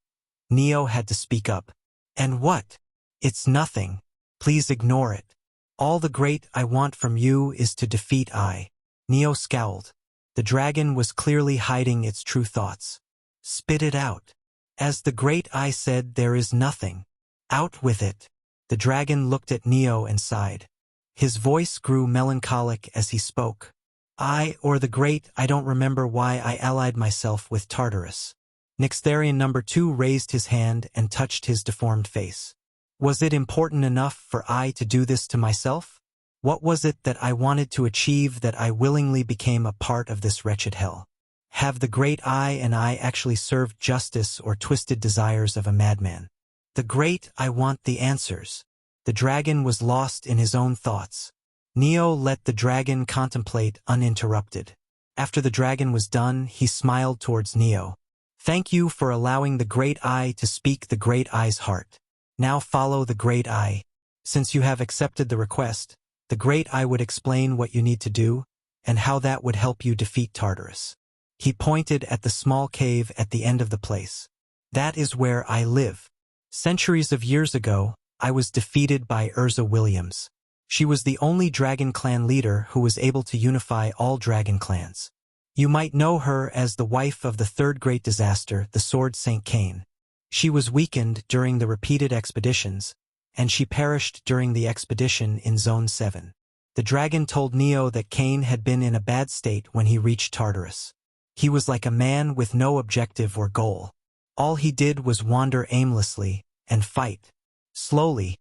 Neo had to speak up. And what? It's nothing. Please ignore it. All the great I want from you is to defeat I. Neo scowled. The dragon was clearly hiding its true thoughts. Spit it out. As the great I said, there is nothing. Out with it. The dragon looked at Neo and sighed. His voice grew melancholic as he spoke. I, or the great, I don't remember why I allied myself with Tartarus. Nixtharian number 2 raised his hand and touched his deformed face. Was it important enough for I to do this to myself? What was it that I wanted to achieve that I willingly became a part of this wretched hell? Have the great I and I actually served justice or twisted desires of a madman? The great I want the answers. The dragon was lost in his own thoughts. Neo let the dragon contemplate uninterrupted. After the dragon was done, he smiled towards Neo. Thank you for allowing the great I to speak the great I's heart. Now follow the great I. Since you have accepted the request, the great I would explain what you need to do and how that would help you defeat Tartarus. He pointed at the small cave at the end of the place. That is where I live. Centuries of years ago, I was defeated by Urza Williams. She was the only Dragon Clan leader who was able to unify all Dragon Clans. You might know her as the wife of the third great disaster, the Sword Saint Cain. She was weakened during the repeated expeditions, and she perished during the expedition in Zone 7. The dragon told Neo that Cain had been in a bad state when he reached Tartarus. He was like a man with no objective or goal. All he did was wander aimlessly and fight. Slowly,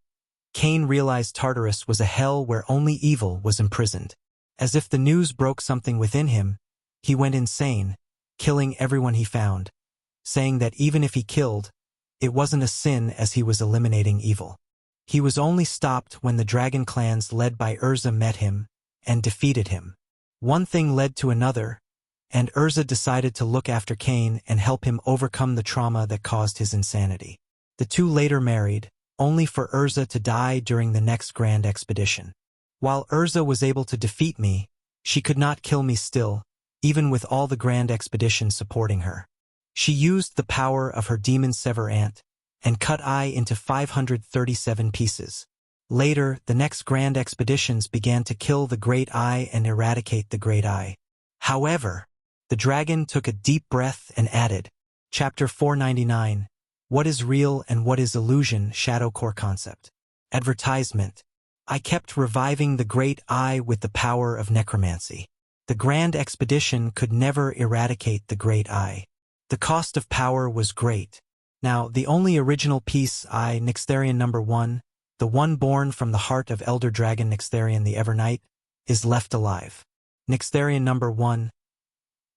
Cain realized Tartarus was a hell where only evil was imprisoned. As if the news broke something within him, he went insane, killing everyone he found, saying that even if he killed, it wasn't a sin as he was eliminating evil. He was only stopped when the dragon clans led by Urza met him and defeated him. One thing led to another, and Urza decided to look after Cain and help him overcome the trauma that caused his insanity. The two later married, only for Urza to die during the next grand expedition. While Urza was able to defeat me, she could not kill me still, even with all the grand expedition supporting her. She used the power of her demon Sever Ant and cut I into 537 pieces. Later, the next grand expeditions began to kill the Great Eye and eradicate the Great Eye. However, the dragon took a deep breath and added, Chapter 499, What is Real and What is Illusion? Shadow Core Concept. Advertisement. I kept reviving the Great Eye with the power of necromancy. The grand expedition could never eradicate the Great Eye. The cost of power was great. Now, the only original piece I, Nixtharian number 1, the one born from the heart of Elder Dragon Nixtharian the Evernight, is left alive. Nixtharian number 1,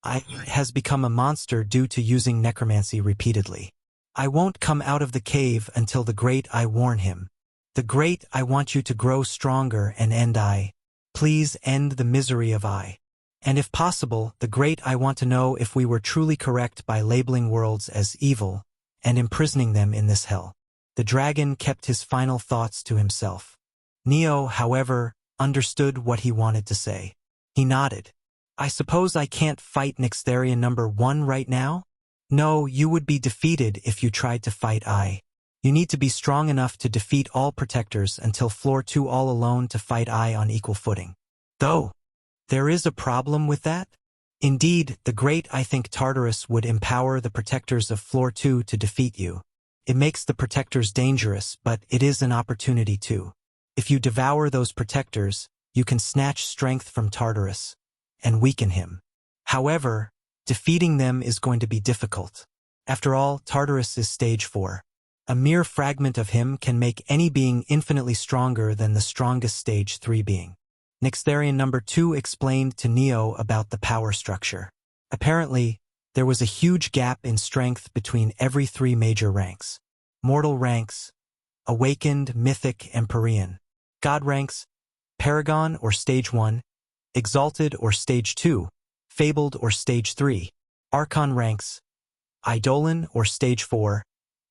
I has become a monster due to using necromancy repeatedly. I won't come out of the cave until the Great I warn him. The Great I want you to grow stronger and end I. Please end the misery of I. And if possible, the Great I want to know if we were truly correct by labeling worlds as evil and imprisoning them in this hell. The dragon kept his final thoughts to himself. Neo, however, understood what he wanted to say. He nodded. I suppose I can't fight Nixtharian number 1 right now? No, you would be defeated if you tried to fight I. You need to be strong enough to defeat all protectors until floor 2 all alone to fight I on equal footing. Though, there is a problem with that? Indeed, the Great I think Tartarus would empower the protectors of floor 2 to defeat you. It makes the protectors dangerous, but it is an opportunity too. If you devour those protectors, you can snatch strength from Tartarus and weaken him. However, defeating them is going to be difficult. After all, Tartarus is stage 4. A mere fragment of him can make any being infinitely stronger than the strongest stage 3 being. Nixtharian number 2 explained to Neo about the power structure. Apparently, there was a huge gap in strength between every 3 major ranks. Mortal ranks, Awakened, Mythic, Empyrean. God ranks, Paragon or Stage 1, Exalted or Stage 2, Fabled or Stage 3. Archon ranks, Eidolon or Stage 4,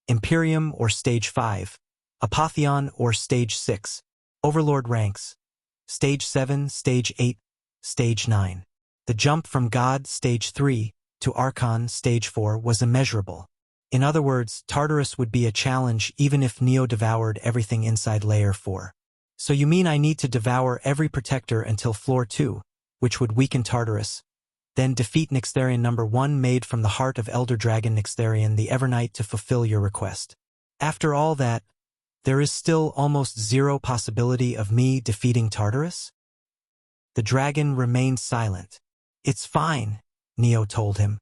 Imperium or Stage 5, Apotheon or Stage 6. Overlord ranks, Stage 7, Stage 8, Stage 9. The jump from God Stage 3 to Archon Stage 4 was immeasurable. In other words, Tartarus would be a challenge even if Neo devoured everything inside Layer 4. So you mean I need to devour every protector until floor 2, which would weaken Tartarus, then defeat Nixtharian number 1 made from the heart of Elder Dragon Nixtharian the Evernight to fulfill your request. After all that, there is still almost zero possibility of me defeating Tartarus? The dragon remained silent. It's fine, Neo told him.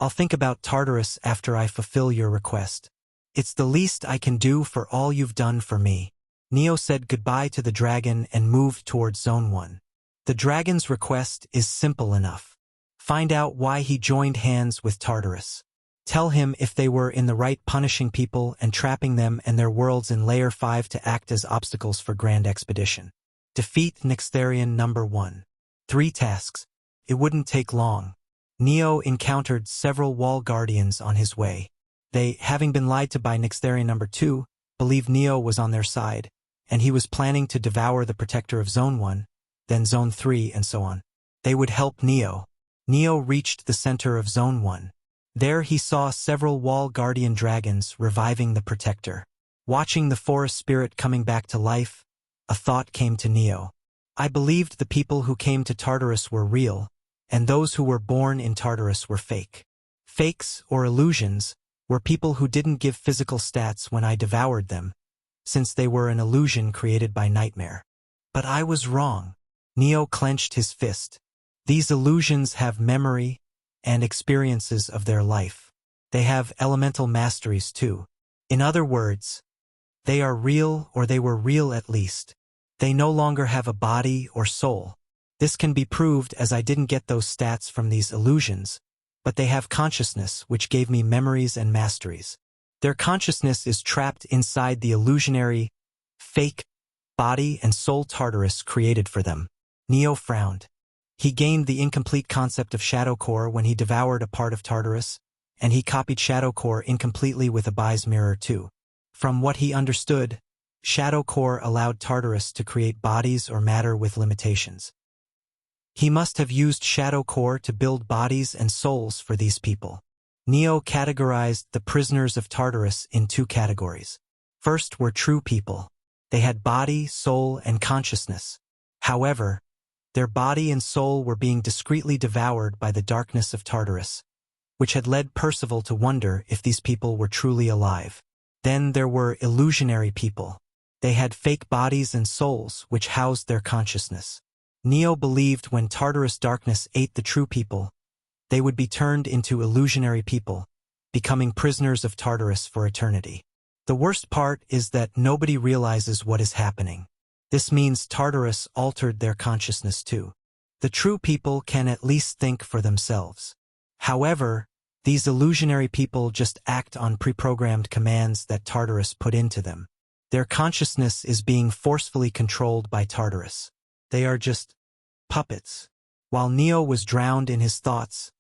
I'll think about Tartarus after I fulfill your request. It's the least I can do for all you've done for me. Neo said goodbye to the dragon and moved towards Zone 1. The dragon's request is simple enough. Find out why he joined hands with Tartarus. Tell him if they were in the right punishing people and trapping them and their worlds in Layer 5 to act as obstacles for Grand Expedition. Defeat Nixtharian number 1. 3 tasks. It wouldn't take long. Neo encountered several wall guardians on his way. They, having been lied to by Nixtharian number 2, believed Neo was on their side, and he was planning to devour the protector of Zone 1, then Zone 3 and so on. They would help Neo. Neo reached the center of Zone 1. There he saw several wall guardian dragons reviving the protector. Watching the forest spirit coming back to life, a thought came to Neo. I believed the people who came to Tartarus were real, and those who were born in Tartarus were fake. Fakes, or illusions, were people who didn't give physical stats when I devoured them, since they were an illusion created by nightmare. But I was wrong. Neo clenched his fist. These illusions have memory and experiences of their life. They have elemental masteries too. In other words, they are real, or they were real at least. They no longer have a body or soul. This can be proved as I didn't get those stats from these illusions, but they have consciousness, which gave me memories and masteries. Their consciousness is trapped inside the illusionary, fake, body and soul Tartarus created for them. Neo frowned. He gained the incomplete concept of Shadow Core when he devoured a part of Tartarus, and he copied Shadow Core incompletely with Abai's mirror too. From what he understood, Shadow Core allowed Tartarus to create bodies or matter with limitations. He must have used Shadow Core to build bodies and souls for these people. Neo categorized the prisoners of Tartarus in two categories. First were true people. They had body, soul, and consciousness. However, their body and soul were being discreetly devoured by the darkness of Tartarus, which had led Percival to wonder if these people were truly alive. Then there were illusionary people. They had fake bodies and souls which housed their consciousness. Neo believed when Tartarus darkness ate the true people, they would be turned into illusionary people, becoming prisoners of Tartarus for eternity. The worst part is that nobody realizes what is happening. This means Tartarus altered their consciousness too. The true people can at least think for themselves. However, these illusionary people just act on pre-programmed commands that Tartarus put into them. Their consciousness is being forcefully controlled by Tartarus. They are just puppets. While Neo was drowned in his thoughts,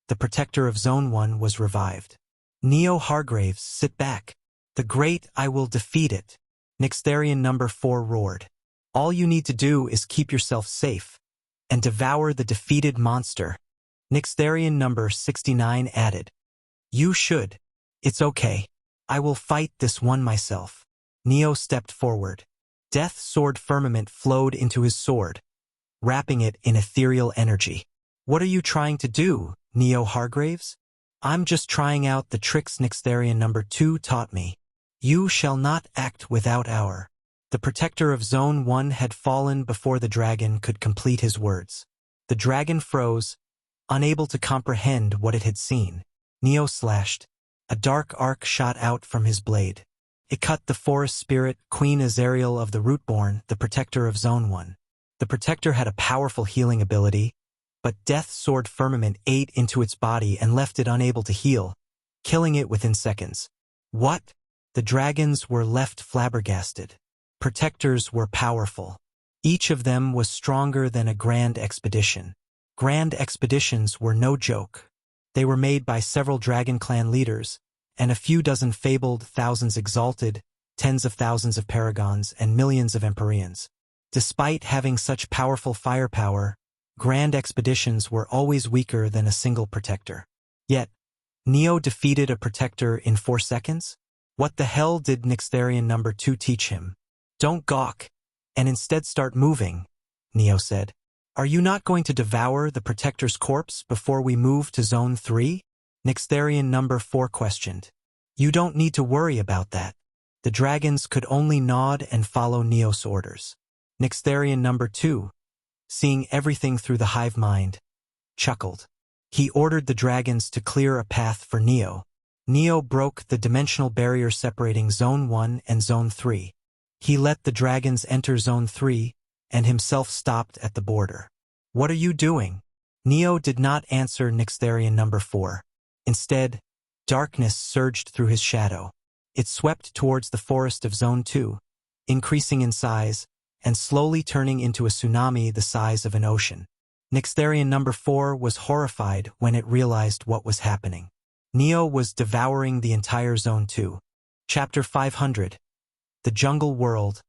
the protector of Zone 1 was revived. Neo Hargraves, sit back. The great I will defeat it. Nixtharian number 4 roared. All you need to do is keep yourself safe and devour the defeated monster. Nixtharian number 69 added. You should. It's okay. I will fight this one myself. Neo stepped forward. Death Sword Firmament flowed into his sword, wrapping it in ethereal energy. What are you trying to do, Neo Hargraves? I'm just trying out the tricks Nixtharian number 2 taught me. You shall not act without our. The protector of Zone 1 had fallen before the dragon could complete his words. The dragon froze, unable to comprehend what it had seen. Neo slashed. A dark arc shot out from his blade. It cut the forest spirit, Queen Azariel of the Rootborn, the protector of Zone 1. The protector had a powerful healing ability, but Death Sword Firmament ate into its body and left it unable to heal, killing it within seconds. What? The dragons were left flabbergasted. Protectors were powerful. Each of them was stronger than a grand expedition. Grand expeditions were no joke. They were made by several dragon clan leaders, and a few dozen fabled, thousands exalted, tens of thousands of paragons, and millions of Empyreans. Despite having such powerful firepower, grand expeditions were always weaker than a single protector. Yet, Neo defeated a protector in 4 seconds? What the hell did Nixtharian number 2 teach him? Don't gawk, and instead start moving, Neo said. Are you not going to devour the protector's corpse before we move to Zone 3? Nixtharian number 4 questioned. You don't need to worry about that. The dragons could only nod and follow Neo's orders. Nixtharian number 2, seeing everything through the hive mind, chuckled. He ordered the dragons to clear a path for Neo. Neo broke the dimensional barrier separating Zone 1 and Zone 3. He let the dragons enter Zone 3, and himself stopped at the border. What are you doing? Neo did not answer Nixtharian number 4. Instead, darkness surged through his shadow. It swept towards the forest of Zone 2, increasing in size, and slowly turning into a tsunami the size of an ocean. Nixtharian number 4 was horrified when it realized what was happening. Neo was devouring the entire Zone 2. Chapter 500. The Jungle World,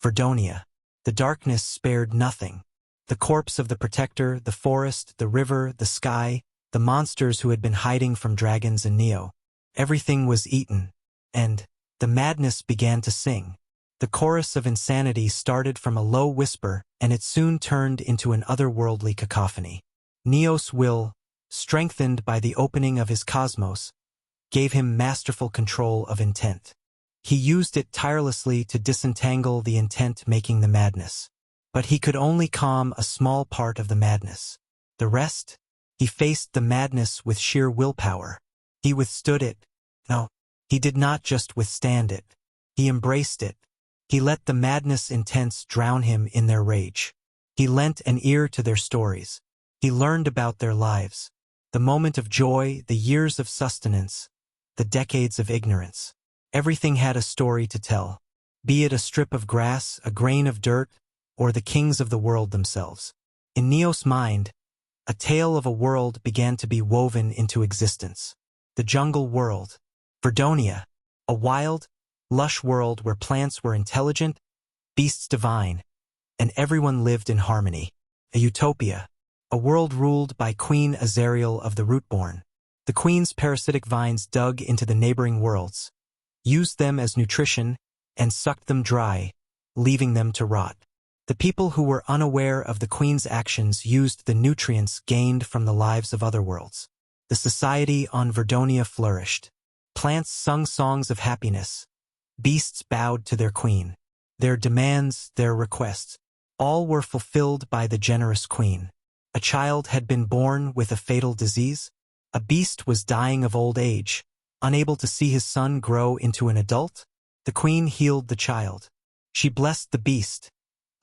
Verdonia. The darkness spared nothing. The corpse of the protector, the forest, the river, the sky, the monsters who had been hiding from dragons and Neo. Everything was eaten, and the madness began to sing. The chorus of insanity started from a low whisper, and it soon turned into an otherworldly cacophony. Neo's will, strengthened by the opening of his cosmos, gave him masterful control of intent. He used it tirelessly to disentangle the intent making the madness. But he could only calm a small part of the madness. The rest? He faced the madness with sheer willpower. He withstood it. No, he did not just withstand it. He embraced it. He let the madness intents drown him in their rage. He lent an ear to their stories. He learned about their lives. The moment of joy, the years of sustenance, the decades of ignorance. Everything had a story to tell. Be it a strip of grass, a grain of dirt, or the kings of the world themselves. In Neo's mind, a tale of a world began to be woven into existence. The jungle world. Verdonia. A wild, lush world where plants were intelligent, beasts divine, and everyone lived in harmony. A utopia. A world ruled by Queen Azariel of the Rootborn. The queen's parasitic vines dug into the neighboring worlds, used them as nutrition, and sucked them dry, leaving them to rot. The people who were unaware of the queen's actions used the nutrients gained from the lives of other worlds. The society on Verdonia flourished. Plants sung songs of happiness. Beasts bowed to their queen. Their demands, their requests, all were fulfilled by the generous queen. A child had been born with a fatal disease. A beast was dying of old age, unable to see his son grow into an adult. The queen healed the child. She blessed the beast,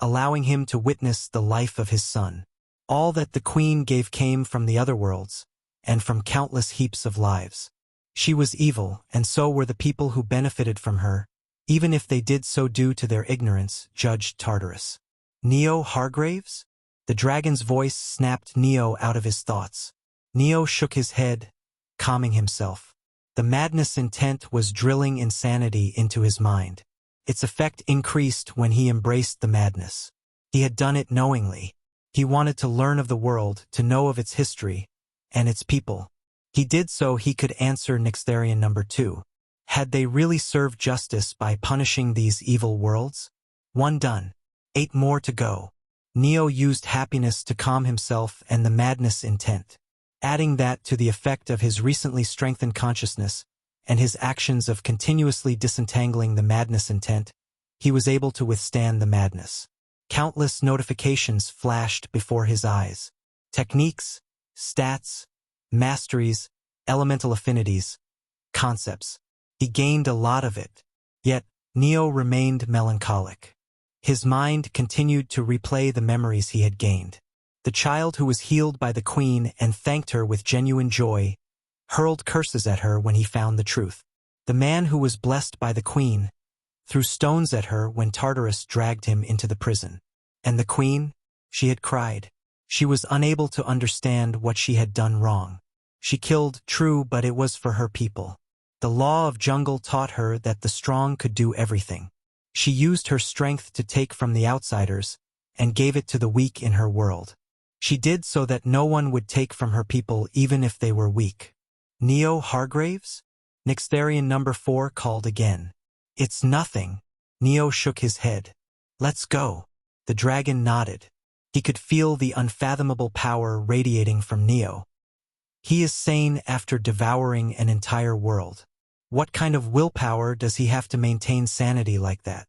allowing him to witness the life of his son. All that the queen gave came from the other worlds, and from countless heaps of lives. She was evil, and so were the people who benefited from her, even if they did so due to their ignorance, judged Tartarus. Neo Hargraves? The dragon's voice snapped Neo out of his thoughts. Neo shook his head, calming himself. The madness intent was drilling insanity into his mind. Its effect increased when he embraced the madness. He had done it knowingly. He wanted to learn of the world, to know of its history, and its people. He did so he could answer Nixtharian number 2. Had they really served justice by punishing these evil worlds? 1 done. 8 more to go. Neo used happiness to calm himself and the madness intent. Adding that to the effect of his recently strengthened consciousness and his actions of continuously disentangling the madness intent, he was able to withstand the madness. Countless notifications flashed before his eyes. Techniques, stats, masteries, elemental affinities, concepts. He gained a lot of it. Yet, Neo remained melancholic. His mind continued to replay the memories he had gained. The child who was healed by the queen and thanked her with genuine joy, hurled curses at her when he found the truth. The man who was blessed by the queen, threw stones at her when Tartarus dragged him into the prison. And the queen? She had cried. She was unable to understand what she had done wrong. She killed, true, but it was for her people. The law of jungle taught her that the strong could do everything. She used her strength to take from the outsiders, and gave it to the weak in her world. She did so that no one would take from her people even if they were weak. Neo Hargraves? Nixtharian number 4 called again. It's nothing. Neo shook his head. Let's go. The dragon nodded. He could feel the unfathomable power radiating from Neo. He is sane after devouring an entire world. What kind of willpower does he have to maintain sanity like that?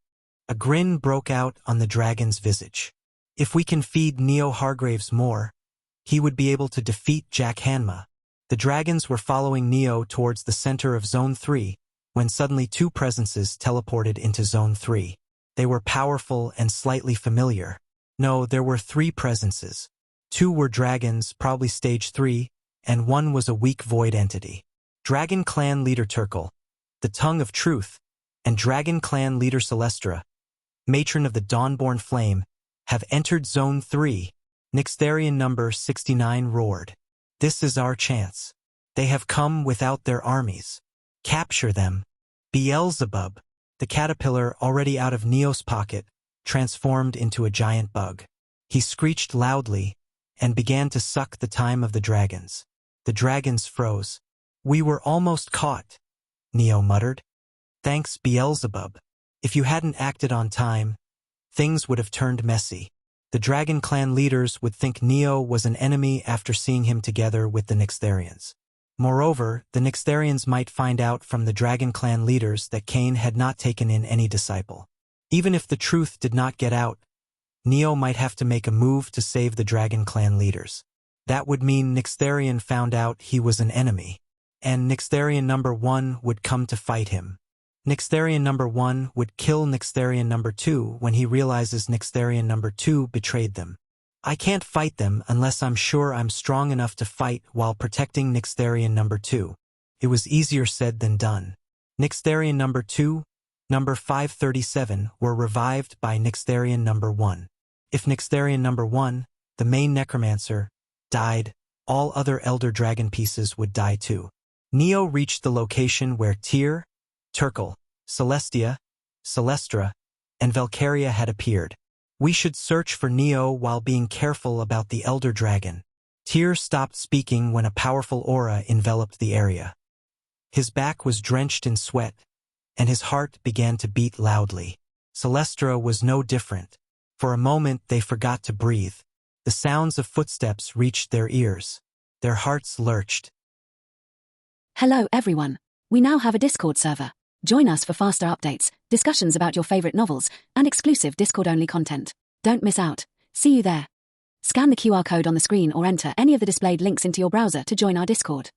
A grin broke out on the dragon's visage. If we can feed Neo Hargraves more, he would be able to defeat Jack Hanma. The dragons were following Neo towards the center of Zone 3, when suddenly 2 presences teleported into Zone 3. They were powerful and slightly familiar. No, there were 3 presences. 2 were dragons, probably stage 3, and 1 was a weak void entity. Dragon Clan leader Turkle, the Tongue of Truth, and Dragon Clan leader Celestra, matron of the Dawnborn Flame, have entered Zone 3. Nixtharian number 69 roared. This is our chance. They have come without their armies. Capture them. Beelzebub, the caterpillar already out of Neo's pocket, transformed into a giant bug. He screeched loudly and began to suck the time of the dragons. The dragons froze. We were almost caught, Neo muttered. Thanks, Beelzebub. If you hadn't acted on time, things would have turned messy. The Dragon Clan leaders would think Neo was an enemy after seeing him together with the Nyxtharians. Moreover, the Nyxtharians might find out from the Dragon Clan leaders that Cain had not taken in any disciple. Even if the truth did not get out, Neo might have to make a move to save the Dragon Clan leaders. That would mean Nyxtharian found out he was an enemy, and Nyxtharian number 1 would come to fight him. Nyxtharian number 1 would kill Nyxtharian number 2 when he realizes Nyxtharian number 2 betrayed them. I can't fight them unless I'm sure I'm strong enough to fight while protecting Nyxtharian number 2. It was easier said than done. Nyxtharian number 2, number 537 were revived by Nyxtharian number 1. If Nyxtharian number 1, the main necromancer, died, all other Elder Dragon pieces would die too. Neo reached the location where Tyr, Turkle, Celestia, Celestra, and Valkyria had appeared. We should search for Neo while being careful about the Elder Dragon. Tyr stopped speaking when a powerful aura enveloped the area. His back was drenched in sweat, and his heart began to beat loudly. Celestra was no different. For a moment they forgot to breathe. The sounds of footsteps reached their ears. Their hearts lurched. Hello everyone. We now have a Discord server. Join us for faster updates, discussions about your favorite novels, and exclusive Discord-only content. Don't miss out. See you there. Scan the QR code on the screen or enter any of the displayed links into your browser to join our Discord.